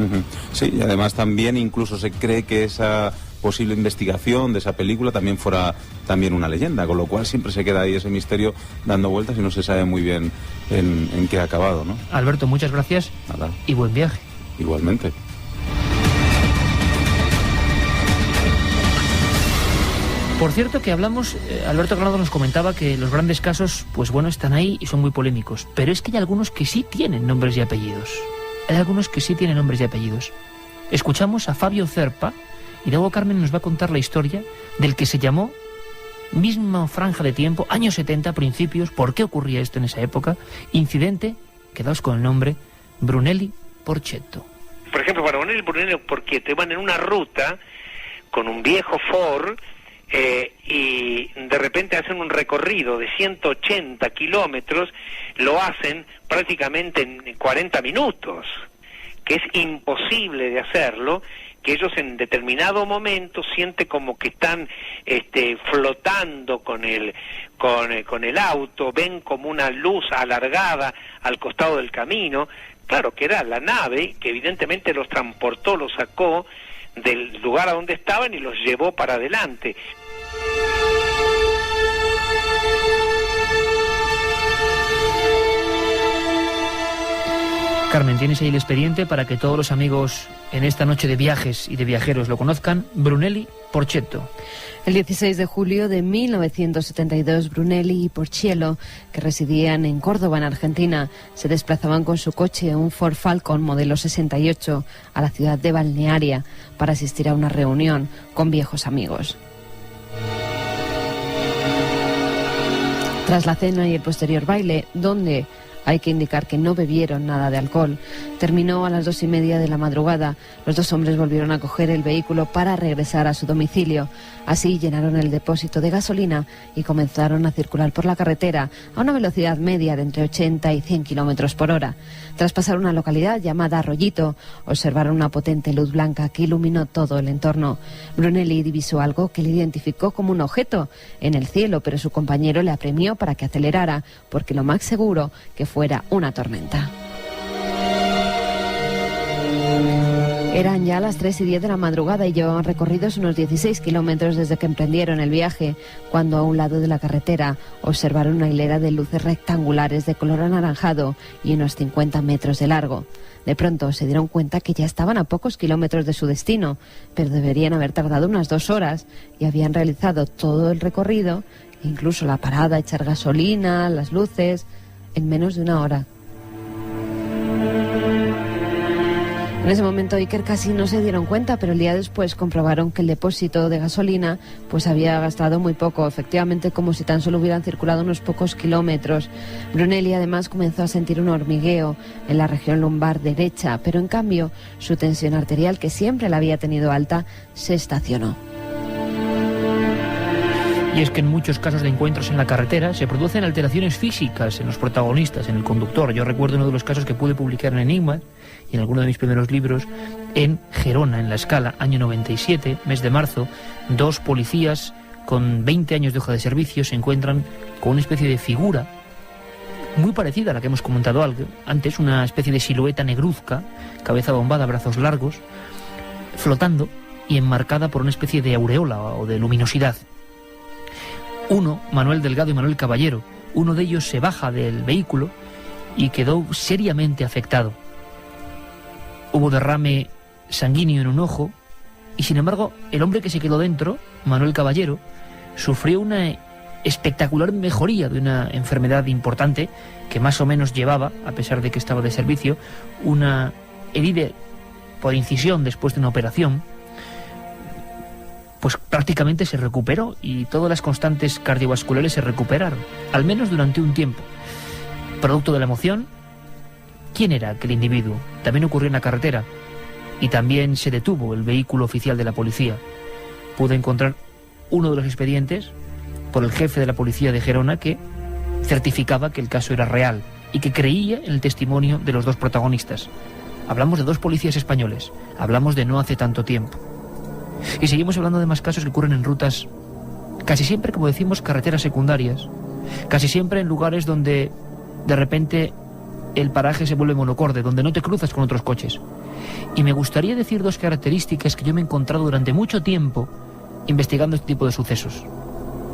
Sí, y además también incluso se cree que esa posible investigación de esa película también fuera también una leyenda, con lo cual siempre se queda ahí ese misterio dando vueltas y no se sabe muy bien en qué ha acabado, ¿no? Alberto, muchas gracias. Nada. Y buen viaje. Igualmente. Por cierto que hablamos, Alberto Granado nos comentaba que los grandes casos, pues bueno, están ahí y son muy polémicos, pero es que hay algunos que sí tienen nombres y apellidos. Hay algunos que sí tienen nombres y apellidos. Escuchamos a Fabio Cerpa y luego Carmen nos va a contar la historia del que se llamó, misma franja de tiempo, años 70, principios, por qué ocurría esto en esa época, incidente, quedaos con el nombre, Brunelli Porchetto. Por ejemplo, para Brunelli Porchetto iban en una ruta con un viejo Ford, y de repente hacen un recorrido de 180 kilómetros, lo hacen prácticamente en 40 minutos, que es imposible de hacerlo, que ellos en determinado momento sienten como que están flotando con el auto, ven como una luz alargada al costado del camino, claro que era la nave que evidentemente los transportó, los sacó del lugar a donde estaban y los llevó para adelante. Carmen, tienes ahí el expediente para que todos los amigos en esta noche de viajes y de viajeros lo conozcan. Brunelli Porchetto. El 16 de julio de 1972, Brunelli y Porchiello, que residían en Córdoba, en Argentina, se desplazaban con su coche, un Ford Falcon modelo 68, a la ciudad de Balnearia para asistir a una reunión con viejos amigos. Tras la cena y el posterior baile, donde hay que indicar que no bebieron nada de alcohol, terminó a las 2:30 de la madrugada. Los dos hombres volvieron a coger el vehículo para regresar a su domicilio. Así llenaron el depósito de gasolina y comenzaron a circular por la carretera a una velocidad media de entre 80 y 100 kilómetros por hora. Tras pasar una localidad llamada Arroyito, observaron una potente luz blanca que iluminó todo el entorno. Brunelli divisó algo que le identificó como un objeto en el cielo, pero su compañero le apremió para que acelerara, porque lo más seguro que fuera una tormenta. Eran ya las 3:10 de la madrugada y llevaban recorridos unos 16 kilómetros desde que emprendieron el viaje, cuando a un lado de la carretera observaron una hilera de luces rectangulares de color anaranjado y unos 50 metros de largo. De pronto se dieron cuenta que ya estaban a pocos kilómetros de su destino, pero deberían haber tardado unas 2 horas y habían realizado todo el recorrido, incluso la parada, echar gasolina, las luces, en menos de 1 hora. En ese momento Iker casi no se dieron cuenta, pero el día después comprobaron que el depósito de gasolina pues había gastado muy poco, efectivamente como si tan solo hubieran circulado unos pocos kilómetros. Brunelli además comenzó a sentir un hormigueo en la región lumbar derecha, pero en cambio su tensión arterial, que siempre la había tenido alta, se estacionó. Y es que en muchos casos de encuentros en la carretera se producen alteraciones físicas en los protagonistas, en el conductor. Yo recuerdo uno de los casos que pude publicar en Enigma y en alguno de mis primeros libros, en Gerona, en La Escala, año 97, mes de marzo. 2 policías con 20 años de hoja de servicio se encuentran con una especie de figura muy parecida a la que hemos comentado antes, una especie de silueta negruzca, cabeza bombada, brazos largos, flotando y enmarcada por una especie de aureola o de luminosidad. Uno, Manuel Delgado y Manuel Caballero, uno de ellos se baja del vehículo y quedó seriamente afectado. Hubo derrame sanguíneo en un ojo y, sin embargo, el hombre que se quedó dentro, Manuel Caballero, sufrió una espectacular mejoría de una enfermedad importante que más o menos llevaba, a pesar de que estaba de servicio, una herida por incisión después de una operación. Pues prácticamente se recuperó y todas las constantes cardiovasculares se recuperaron, al menos durante un tiempo. Producto de la emoción, ¿quién era aquel individuo? También ocurrió en la carretera y también se detuvo el vehículo oficial de la policía. Pude encontrar uno de los expedientes por el jefe de la policía de Gerona que certificaba que el caso era real y que creía en el testimonio de los 2 protagonistas. Hablamos de 2 policías españoles, hablamos de no hace tanto tiempo. Y seguimos hablando de más casos que ocurren en rutas, casi siempre, como decimos, carreteras secundarias, casi siempre en lugares donde de repente el paraje se vuelve monocorde, donde no te cruzas con otros coches. Y me gustaría decir 2 características que yo me he encontrado durante mucho tiempo investigando este tipo de sucesos.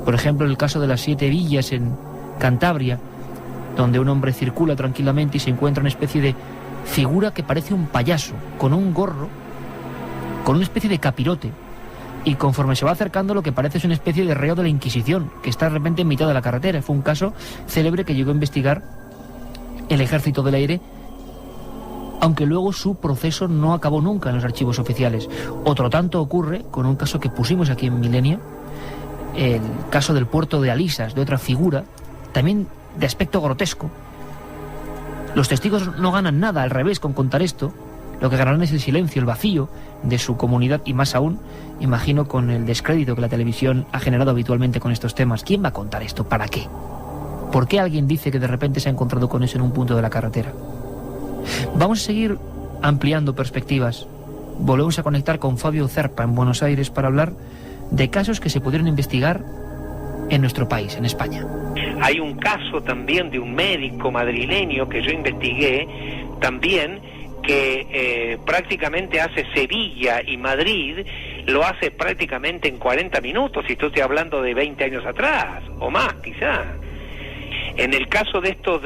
Por ejemplo, el caso de las 7 villas en Cantabria, donde un hombre circula tranquilamente y se encuentra una especie de figura que parece un payaso, con un gorro, con una especie de capirote, y conforme se va acercando lo que parece es una especie de reo de la Inquisición, que está de repente en mitad de la carretera. Fue un caso célebre que llegó a investigar el Ejército del Aire, aunque luego su proceso no acabó nunca en los archivos oficiales. Otro tanto ocurre con un caso que pusimos aquí en Milenio, el caso del puerto de Alisas, de otra figura, también de aspecto grotesco. Los testigos no ganan nada, al revés, con contar esto. Lo que ganarán es el silencio, el vacío de su comunidad y más aún, imagino, con el descrédito que la televisión ha generado habitualmente con estos temas. ¿Quién va a contar esto? ¿Para qué? ¿Por qué alguien dice que de repente se ha encontrado con eso en un punto de la carretera? Vamos a seguir ampliando perspectivas. Volvemos a conectar con Fabio Zerpa en Buenos Aires para hablar de casos que se pudieron investigar en nuestro país, en España. Hay un caso también de un médico madrileño que yo investigué también, que prácticamente hace Sevilla y Madrid, lo hace prácticamente en 40 minutos, y estoy hablando de 20 años atrás, o más quizá. En el caso de estos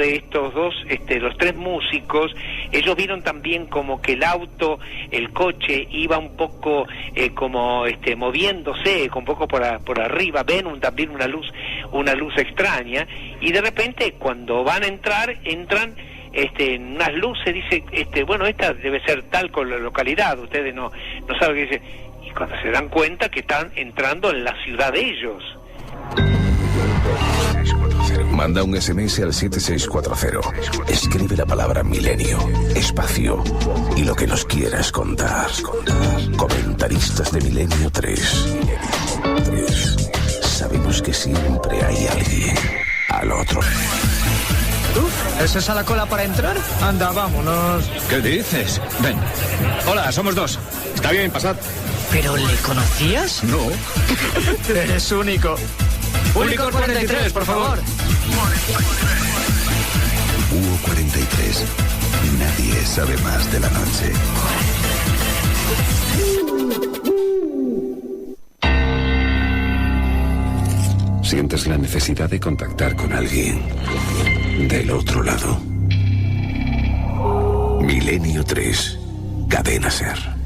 dos, los tres músicos, ellos vieron también como que el auto, el coche iba un poco moviéndose, un poco por arriba, ven también una luz extraña, y de repente cuando van a entran en unas luces, dice, bueno, esta debe ser tal con la localidad, ustedes no saben qué dice, y cuando se dan cuenta que están entrando en la ciudad de ellos. Manda un SMS al 7640. Escribe la palabra milenio, espacio y lo que nos quieras contar. Comentaristas de Milenio 3. Sabemos que siempre hay alguien al otro. ¿Esa es a la cola para entrar? Anda, vámonos. ¿Qué dices? Ven. Hola, somos dos. Está bien, pasad. ¿Pero le conocías? No. Eres único. Único 43, por favor. Hugo 43. Nadie sabe más de la noche. Sientes la necesidad de contactar con alguien del otro lado. Milenio 3, Cadena Ser.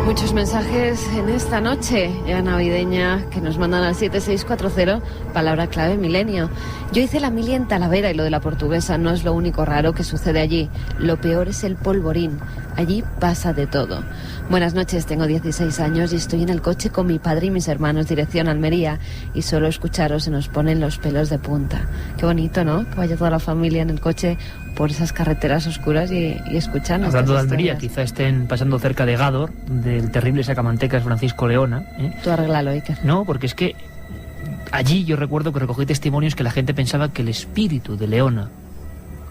Muchos mensajes en esta noche ya navideña que nos mandan al 7640, palabra clave milenio. Yo hice la mili en Talavera y lo de la Portuguesa no es lo único raro que sucede allí. Lo peor es el polvorín. Allí pasa de todo. Buenas noches, tengo 16 años y estoy en el coche con mi padre y mis hermanos dirección Almería y solo escucharos se nos ponen los pelos de punta. Qué bonito, ¿no? Que vaya toda la familia en el coche por esas carreteras oscuras y escuchando. Hablando de Almería, quizá estén pasando cerca de Gádor, del terrible sacamantecas Francisco Leona. Tú arréglalo, Iker. No, porque es que allí yo recuerdo que recogí testimonios que la gente pensaba que el espíritu de Leona,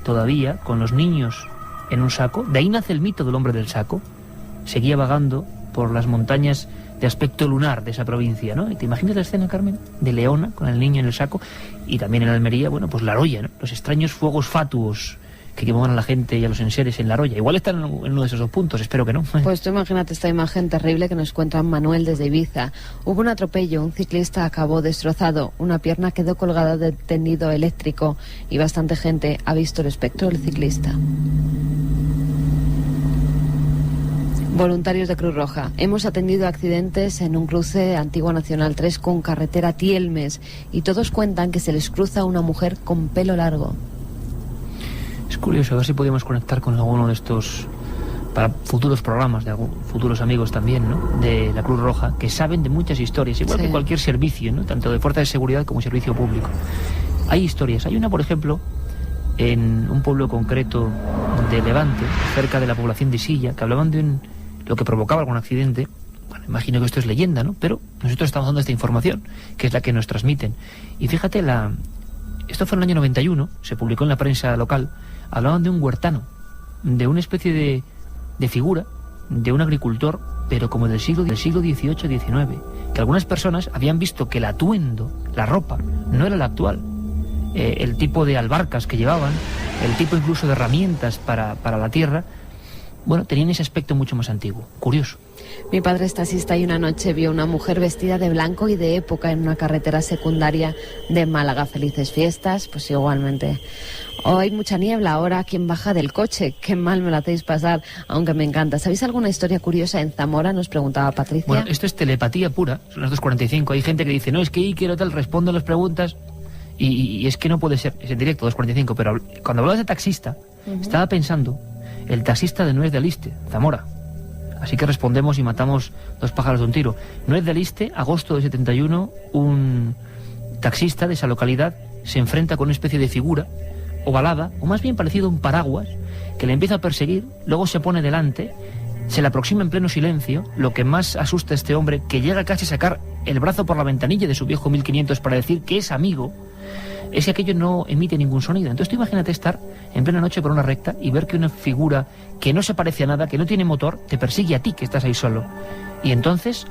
todavía, con los niños en un saco, de ahí nace el mito del hombre del saco, seguía vagando por las montañas de aspecto lunar de esa provincia, ¿no? ¿Y te imaginas la escena, Carmen? De Leona, con el niño en el saco, y también en Almería, bueno, pues la Roya, ¿no? Los extraños fuegos fatuos que quemaban a la gente y a los enseres en la Roya. Igual están en uno de esos dos puntos, espero que no. Pues tú imagínate esta imagen terrible que nos cuenta Manuel desde Ibiza. Hubo un atropello, un ciclista acabó destrozado, una pierna quedó colgada del tendido eléctrico y bastante gente ha visto el espectro del ciclista. Voluntarios de Cruz Roja. Hemos atendido accidentes en un cruce Antigua Nacional 3 con carretera Tielmes y todos cuentan que se les cruza una mujer con pelo largo. Es curioso, a ver si podíamos conectar con alguno de estos para futuros programas, de futuros amigos también, ¿no? De la Cruz Roja, que saben de muchas historias, igual que cualquier servicio, ¿no? Tanto de fuerza de seguridad como servicio público. Hay historias. Hay una, por ejemplo, en un pueblo concreto de Levante, cerca de la población de Silla, que hablaban de lo que provocaba algún accidente. Bueno, imagino que esto es leyenda, ¿no? Pero nosotros estamos dando esta información, que es la que nos transmiten. Y fíjate, esto fue en el año 91, se publicó en la prensa local, hablaban de un huertano, de una especie de figura, de un agricultor, pero como del siglo XVIII-XIX, que algunas personas habían visto que el atuendo, la ropa, no era la actual. El tipo de albarcas que llevaban, el tipo incluso de herramientas para la tierra, bueno, tenían ese aspecto mucho más antiguo. Curioso. Mi padre es taxista y una noche vio una mujer vestida de blanco y de época en una carretera secundaria de Málaga. Felices fiestas, pues igualmente. Hay mucha niebla ahora. ¿Quién baja del coche? Qué mal me lo hacéis pasar, aunque me encanta. ¿Sabéis alguna historia curiosa en Zamora? Nos preguntaba Patricia. Bueno, esto es telepatía pura, son las 2:45. Hay gente que dice, no, es que quiero tal, respondo las preguntas y es que no puede ser, es en directo, 2:45. Pero cuando hablabas de taxista, estaba pensando, el taxista de Nuez de Aliste, Zamora. Así que respondemos y matamos dos pájaros de un tiro. Nuez de Aliste, agosto de 71, un taxista de esa localidad se enfrenta con una especie de figura ovalada, o más bien parecido a un paraguas, que le empieza a perseguir, luego se pone delante, se le aproxima en pleno silencio. Lo que más asusta a este hombre, que llega casi a sacar el brazo por la ventanilla de su viejo 1500 para decir que es amigo, es que aquello no emite ningún sonido. Entonces tú imagínate estar en plena noche por una recta y ver que una figura que no se parece a nada, que no tiene motor, te persigue a ti, que estás ahí solo. Y entonces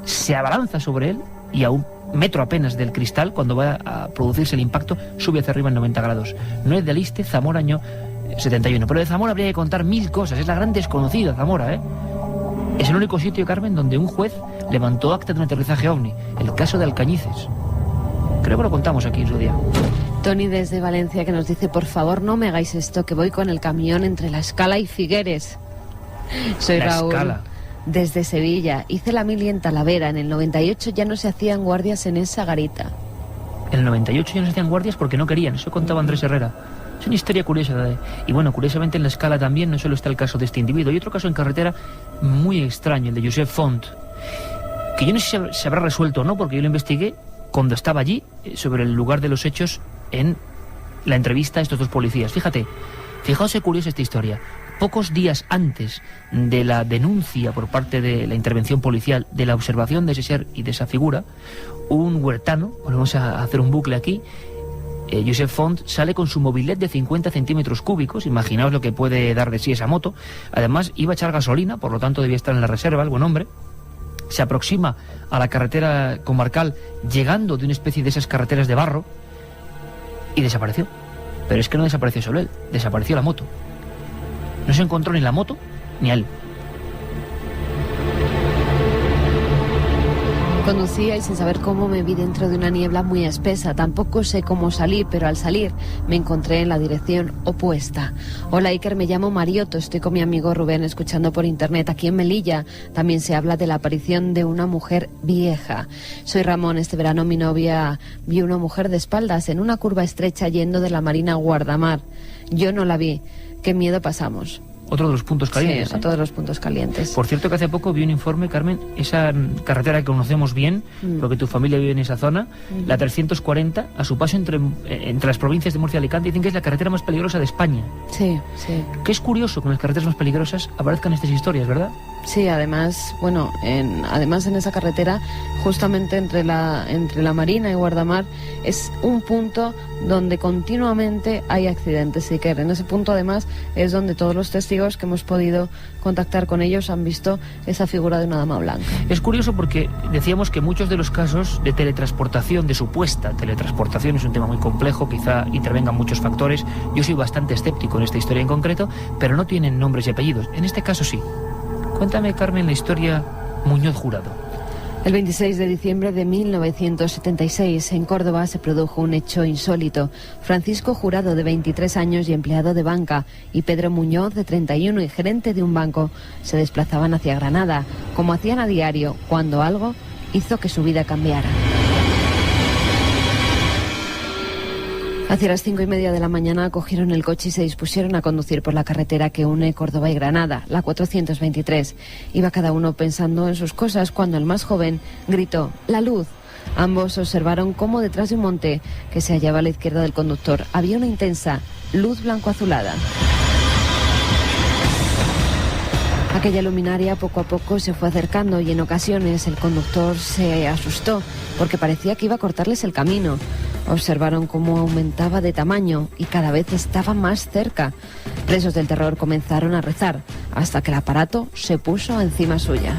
se abalanza sobre él y a un metro apenas del cristal, cuando va a producirse el impacto, sube hacia arriba en 90 grados. No es de Aliste, Zamora, año 71. Pero de Zamora habría que contar 1000 cosas. Es la gran desconocida, Zamora, ¿eh? Es el único sitio, Carmen, donde un juez levantó acta de un aterrizaje ovni, el caso de Alcañices. Creo que lo contamos aquí en su día. Tony desde Valencia, que nos dice: por favor, no me hagáis esto, que voy con el camión entre La Escala y Figueres. Soy La Raúl. Escala. Desde Sevilla. Hice la mili en Talavera. En el 98 ya no se hacían guardias en esa garita. En el 98 ya no se hacían guardias porque no querían. Eso contaba Andrés Herrera. Es una historia curiosa. Y bueno, curiosamente en La Escala también no solo está el caso de este individuo. Hay otro caso en carretera muy extraño, el de Josep Font, que yo no sé si se habrá resuelto o no, porque yo lo investigué cuando estaba allí, sobre el lugar de los hechos, en la entrevista a estos dos policías. Fijaos qué curiosa esta historia. Pocos días antes de la denuncia por parte de la intervención policial de la observación de ese ser y de esa figura, un huertano, volvemos a hacer un bucle aquí, Josep Font sale con su mobilet de 50 centímetros cúbicos. Imaginaos lo que puede dar de sí esa moto. Además iba a echar gasolina, por lo tanto debía estar en la reserva, el buen hombre. Se aproxima a la carretera comarcal, llegando de una especie de esas carreteras de barro, y desapareció. Pero es que no desapareció solo él, desapareció la moto. No se encontró ni la moto ni a él. Conducía y sin saber cómo me vi dentro de una niebla muy espesa. Tampoco sé cómo salir, pero al salir me encontré en la dirección opuesta. Hola Iker, me llamo Marioto, estoy con mi amigo Rubén escuchando por internet. Aquí en Melilla también se habla de la aparición de una mujer vieja. Soy Ramón, este verano mi novia vio una mujer de espaldas en una curva estrecha yendo de la Marina a Guardamar. Yo no la vi. Qué miedo pasamos. Otro de los puntos calientes. Sí, otro de los puntos calientes. Por cierto, que hace poco vi un informe, Carmen, esa carretera que conocemos bien, porque tu familia vive en esa zona, la 340, a su paso entre las provincias de Murcia y Alicante, dicen que es la carretera más peligrosa de España. Sí, sí. Que es curioso que en las carreteras más peligrosas aparezcan estas historias, ¿verdad? Sí, además, bueno, además en esa carretera, justamente entre la Marina y Guardamar, es un punto donde continuamente hay accidentes. Y que en ese punto, además, es donde todos los testigos que hemos podido contactar con ellos han visto esa figura de una dama blanca. Es curioso porque decíamos que muchos de los casos de teletransportación, de supuesta teletransportación, es un tema muy complejo, quizá intervengan muchos factores. Yo soy bastante escéptico en esta historia en concreto, pero no tienen nombres y apellidos. En este caso sí. Cuéntame, Carmen, la historia Muñoz Jurado. El 26 de diciembre de 1976, en Córdoba, se produjo un hecho insólito. Francisco Jurado, de 23 años y empleado de banca, y Pedro Muñoz, de 31 y gerente de un banco, se desplazaban hacia Granada, como hacían a diario, cuando algo hizo que su vida cambiara. Hacia las 5:30 de la mañana cogieron el coche y se dispusieron a conducir por la carretera que une Córdoba y Granada, la 423. Iba cada uno pensando en sus cosas cuando el más joven gritó: ¡la luz! Ambos observaron cómo detrás de un monte que se hallaba a la izquierda del conductor había una intensa luz blanco-azulada. Aquella luminaria poco a poco se fue acercando y en ocasiones el conductor se asustó porque parecía que iba a cortarles el camino. Observaron cómo aumentaba de tamaño y cada vez estaba más cerca. Presos del terror comenzaron a rezar hasta que el aparato se puso encima suya.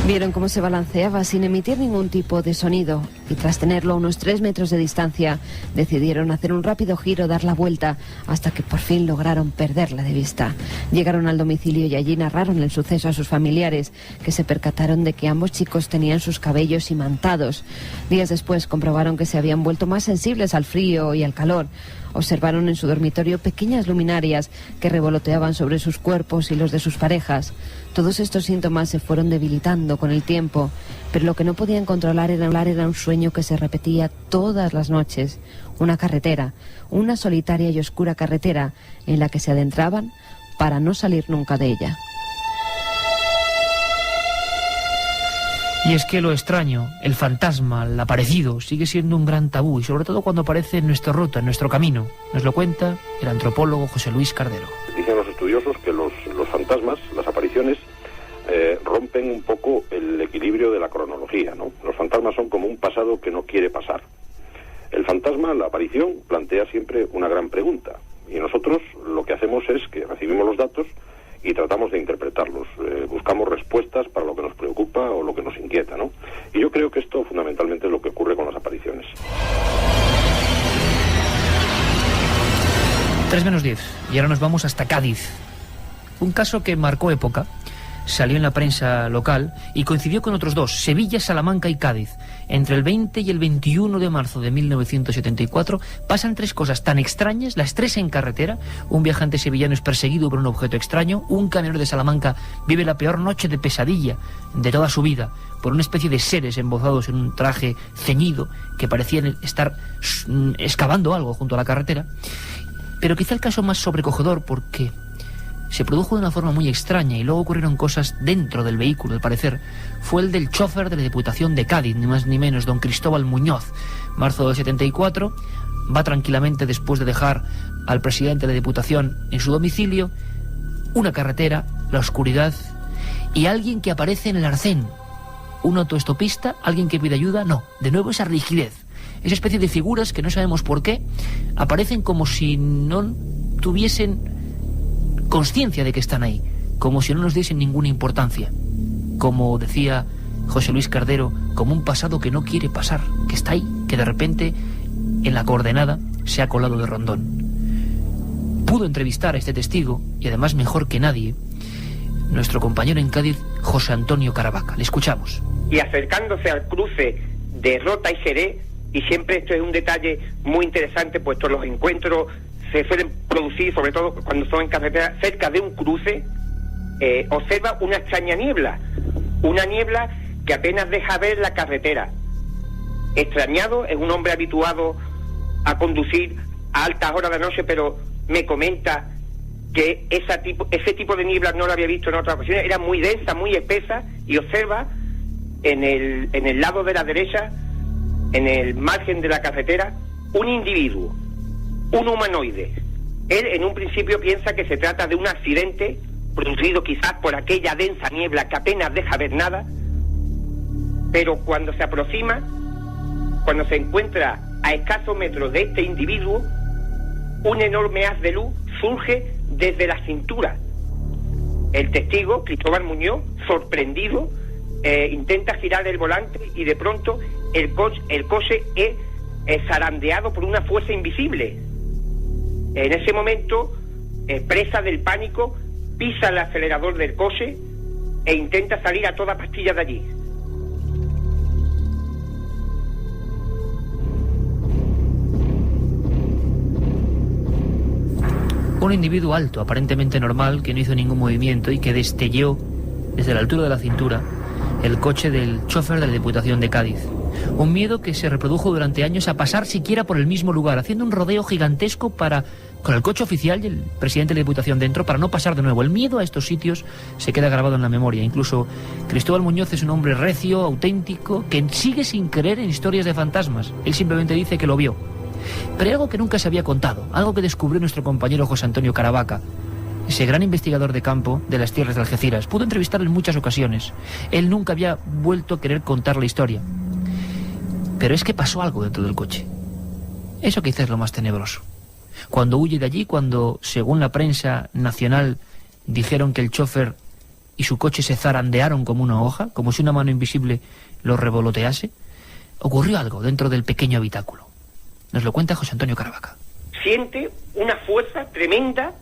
Vieron cómo se balanceaba sin emitir ningún tipo de sonido y tras tenerlo a unos 3 metros de distancia decidieron hacer un rápido giro, dar la vuelta hasta que por fin lograron perderla de vista. Llegaron al domicilio y allí narraron el suceso a sus familiares, que se percataron de que ambos chicos tenían sus cabellos imantados. Días después comprobaron que se habían vuelto más sensibles al frío y al calor. Observaron en su dormitorio pequeñas luminarias que revoloteaban sobre sus cuerpos y los de sus parejas. Todos estos síntomas se fueron debilitando con el tiempo, pero lo que no podían controlar era un sueño que se repetía todas las noches. Una carretera, una solitaria y oscura carretera en la que se adentraban para no salir nunca de ella. Y es que lo extraño, el fantasma, el aparecido, sigue siendo un gran tabú, y sobre todo cuando aparece en nuestra ruta, en nuestro camino. Nos lo cuenta el antropólogo José Luis Cardero. Dicen los estudiosos que los fantasmas, las apariciones, rompen un poco el equilibrio de la cronología, ¿no? Los fantasmas son como un pasado que no quiere pasar. El fantasma, la aparición, plantea siempre una gran pregunta, y nosotros lo que hacemos es que recibimos los datos y tratamos de interpretarlos, buscamos respuestas para lo que nos preocupa o lo que nos inquieta, ¿no? Y yo creo que esto fundamentalmente es lo que ocurre con las apariciones. 3:10, y ahora nos vamos hasta Cádiz. Un caso que marcó época, salió en la prensa local y coincidió con otros dos, Sevilla, Salamanca y Cádiz. Entre el 20 y el 21 de marzo de 1974 pasan 3 cosas tan extrañas, las 3 en carretera. Un viajante sevillano es perseguido por un objeto extraño, un camionero de Salamanca vive la peor noche de pesadilla de toda su vida por una especie de seres embozados en un traje ceñido que parecían estar excavando algo junto a la carretera. Pero quizá el caso más sobrecogedor, porque se produjo de una forma muy extraña y luego ocurrieron cosas dentro del vehículo, al parecer, fue el del chofer de la Diputación de Cádiz, ni más ni menos, don Cristóbal Muñoz. Marzo del 74, va tranquilamente después de dejar al presidente de la Diputación en su domicilio, una carretera, la oscuridad y alguien que aparece en el arcén. Un autoestopista, alguien que pide ayuda, no, de nuevo esa rigidez, esa especie de figuras que no sabemos por qué, aparecen como si no tuviesen consciencia de que están ahí, como si no nos diesen ninguna importancia, como decía José Luis Cardero, como un pasado que no quiere pasar, que está ahí, que de repente en la coordenada se ha colado de rondón. Pudo entrevistar a este testigo, y además mejor que nadie, nuestro compañero en Cádiz, José Antonio Caravaca. Le escuchamos. Y acercándose al cruce de Rota y Jerez, y siempre esto es un detalle muy interesante, puesto los encuentros se suelen producir, sobre todo cuando son en carretera, cerca de un cruce, observa una extraña niebla, una niebla que apenas deja ver la carretera. Extrañado, es un hombre habituado a conducir a altas horas de la noche, pero me comenta que ese tipo de niebla no lo había visto en otras ocasiones, era muy densa, muy espesa, y observa en el lado de la derecha, en el margen de la carretera, un individuo, un humanoide. Él en un principio piensa que se trata de un accidente producido quizás por aquella densa niebla que apenas deja ver nada, pero cuando se aproxima, cuando se encuentra a escasos metros de este individuo, un enorme haz de luz surge desde la cintura. El testigo, Cristóbal Muñoz, sorprendido, intenta girar el volante y de pronto el coche es zarandeado por una fuerza invisible. En ese momento, presa del pánico, pisa el acelerador del coche e intenta salir a toda pastilla de allí. Un individuo alto, aparentemente normal, que no hizo ningún movimiento y que destelló desde la altura de la cintura el coche del chofer de la Diputación de Cádiz. Un miedo que se reprodujo durante años a pasar siquiera por el mismo lugar, haciendo un rodeo gigantesco con el coche oficial y el presidente de la Diputación dentro para no pasar de nuevo. El miedo a estos sitios se queda grabado en la memoria. Incluso Cristóbal Muñoz es un hombre recio, auténtico, que sigue sin creer en historias de fantasmas. Él simplemente dice que lo vio. Pero hay algo que nunca se había contado, algo que descubrió nuestro compañero José Antonio Caravaca, ese gran investigador de campo de las tierras de Algeciras. Pudo entrevistarlo en muchas ocasiones. Él nunca había vuelto a querer contar la historia. Pero es que pasó algo dentro del coche. Eso quizás es lo más tenebroso. Cuando huye de allí, cuando, según la prensa nacional, dijeron que el chofer y su coche se zarandearon como una hoja, como si una mano invisible los revolotease, ocurrió algo dentro del pequeño habitáculo. Nos lo cuenta José Antonio Caravaca. Siente una fuerza tremenda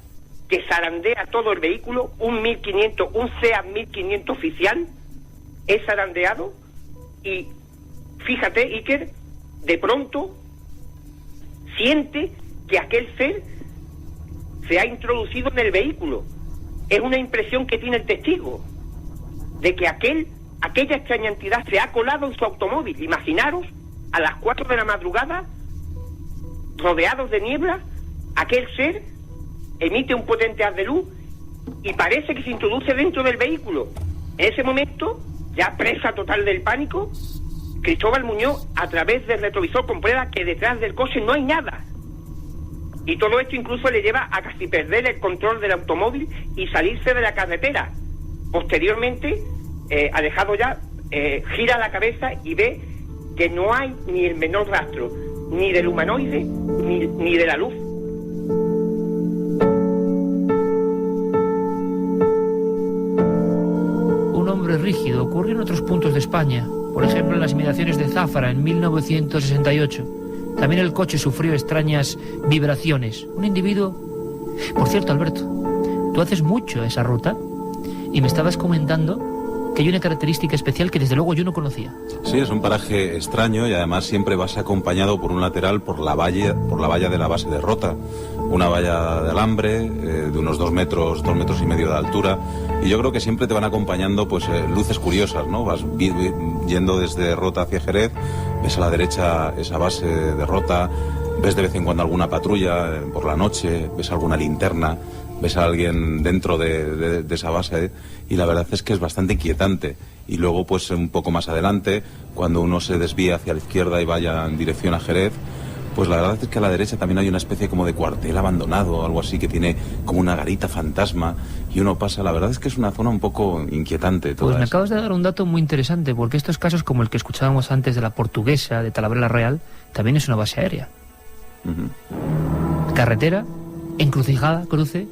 que zarandea todo el vehículo, un SEAT 1500 oficial, es zarandeado y, fíjate, Iker, de pronto siente que aquel ser se ha introducido en el vehículo. Es una impresión que tiene el testigo, de que aquella extraña entidad se ha colado en su automóvil. Imaginaros, a las 4 de la madrugada, rodeados de niebla, aquel ser emite un potente haz de luz y parece que se introduce dentro del vehículo. En ese momento, ya presa total del pánico, Cristóbal Muñoz, a través del retrovisor, comprueba que detrás del coche no hay nada. Y todo esto incluso le lleva a casi perder el control del automóvil y salirse de la carretera. Posteriormente, alejado ya, gira la cabeza y ve que no hay ni el menor rastro, ni del humanoide, ni de la luz. Un hombre rígido ocurrió en otros puntos de España, por ejemplo en las inmediaciones de Záfara en 1968. También el coche sufrió extrañas vibraciones. Un individuo... Por cierto, Alberto, Tú haces mucho esa ruta y me estabas comentando que hay una característica especial que desde luego yo no conocía. Sí, es un paraje extraño y además siempre vas acompañado por un lateral por la valla de la base de Rota. Una valla de alambre de unos 2 metros y medio de altura, y yo creo que siempre te van acompañando pues luces curiosas, ¿no? Vas yendo desde Rota hacia Jerez, ves a la derecha esa base de Rota, ves de vez en cuando alguna patrulla por la noche, ves alguna linterna, ves a alguien dentro de esa base, y la verdad es que es bastante inquietante. Y luego pues un poco más adelante, cuando uno se desvía hacia la izquierda y vaya en dirección a Jerez, pues la verdad es que a la derecha también hay una especie como de cuartel abandonado o algo así, que tiene como una garita fantasma, y uno pasa, la verdad es que es una zona un poco inquietante. Pues me acabas de dar un dato muy interesante, porque estos casos como el que escuchábamos antes de la Portuguesa, de Talavera Real, también es una base aérea. Carretera, encrucijada, cruce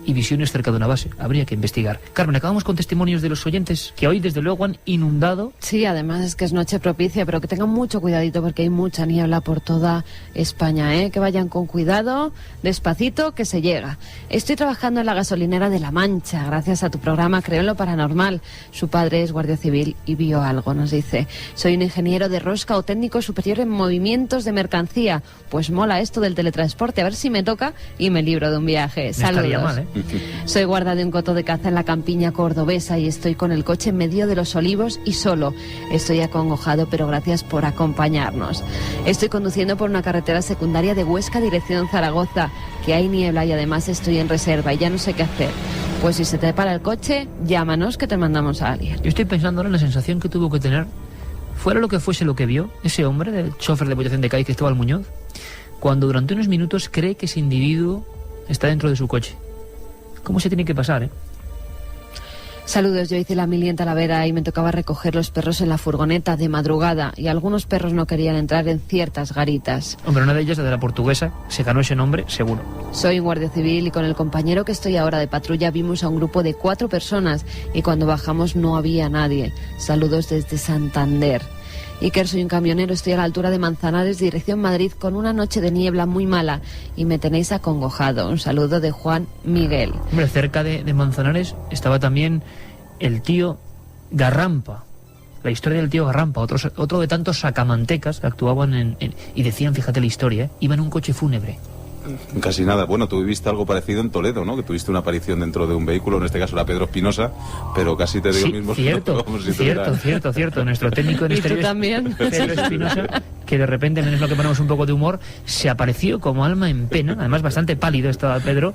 y visiones cerca de una base. Habría que investigar. Carmen, acabamos con testimonios de los oyentes que hoy desde luego han inundado. Sí, además es que es noche propicia, pero que tengan mucho cuidadito porque hay mucha niebla por toda España, ¿eh? Que vayan con cuidado, despacito, que se llega. Estoy trabajando en la gasolinera de La Mancha, gracias a tu programa Creo en lo Paranormal. Su padre es guardia civil y vio algo, nos dice. Soy un ingeniero de rosca o técnico superior en movimientos de mercancía. Pues mola esto del teletransporte, a ver si me toca y me libro de un viaje. Saludos. Estaría mal, ¿eh? Soy guarda de un coto de caza en la campiña cordobesa y estoy con el coche en medio de los olivos y solo. Estoy acongojado, pero gracias por acompañarnos. Estoy conduciendo por una carretera secundaria de Huesca dirección Zaragoza, que hay niebla y además estoy en reserva y ya no sé qué hacer. Pues si se te para el coche, llámanos que te mandamos a alguien. Yo estoy pensando ahora en la sensación que tuvo que tener, fuera lo que fuese lo que vio, ese hombre del chofer de Bollación de Cádiz, Cristóbal Muñoz, cuando durante unos minutos cree que ese individuo está dentro de su coche. ¿Cómo se tiene que pasar, Saludos, yo hice la mili en Talavera y me tocaba recoger los perros en la furgoneta de madrugada y algunos perros no querían entrar en ciertas garitas. Hombre, una de ellas, la de la Portuguesa, se ganó ese nombre, seguro. Soy guardia civil y con el compañero que estoy ahora de patrulla vimos a un grupo de 4 personas y cuando bajamos no había nadie. Saludos desde Santander. Iker, soy un camionero, estoy a la altura de Manzanares, dirección Madrid, con una noche de niebla muy mala y me tenéis acongojado. Un saludo de Juan Miguel. Hombre, cerca de Manzanares estaba también el tío Garrampa. La historia del tío Garrampa, otro de tantos sacamantecas que actuaban y decían, fíjate la historia, iba en un coche fúnebre. Casi nada. Bueno, tú viviste algo parecido en Toledo, ¿no? Que tuviste una aparición dentro de un vehículo, en este caso era Pedro Espinosa, pero casi te digo sí, mismo. Cierto, cierto. Nuestro técnico en exteriores, también? Pedro Espinosa, que de repente, menos lo que ponemos un poco de humor, se apareció como alma en pena, además bastante pálido estaba Pedro,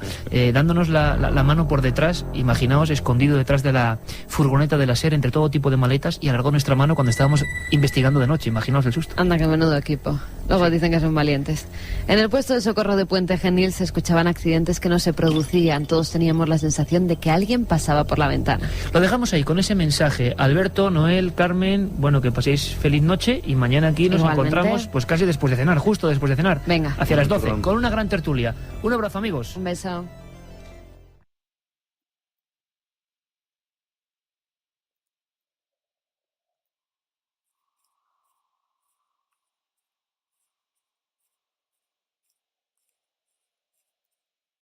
dándonos la mano por detrás, imaginaos, escondido detrás de la furgoneta de la SER entre todo tipo de maletas, y alargó nuestra mano cuando estábamos investigando de noche, imaginaos el susto. Anda, que menudo equipo. Luego dicen que son valientes. En el puesto de socorro de Puente Genil se escuchaban accidentes que no se producían. Todos teníamos la sensación de que alguien pasaba por la ventana. Lo dejamos ahí con ese mensaje. Alberto, Noel, Carmen, bueno, que paséis feliz noche y mañana aquí nos encontramos pues casi después de cenar, justo después de cenar. Venga. Hacia las 12, con una gran tertulia. Un abrazo, amigos. Un beso.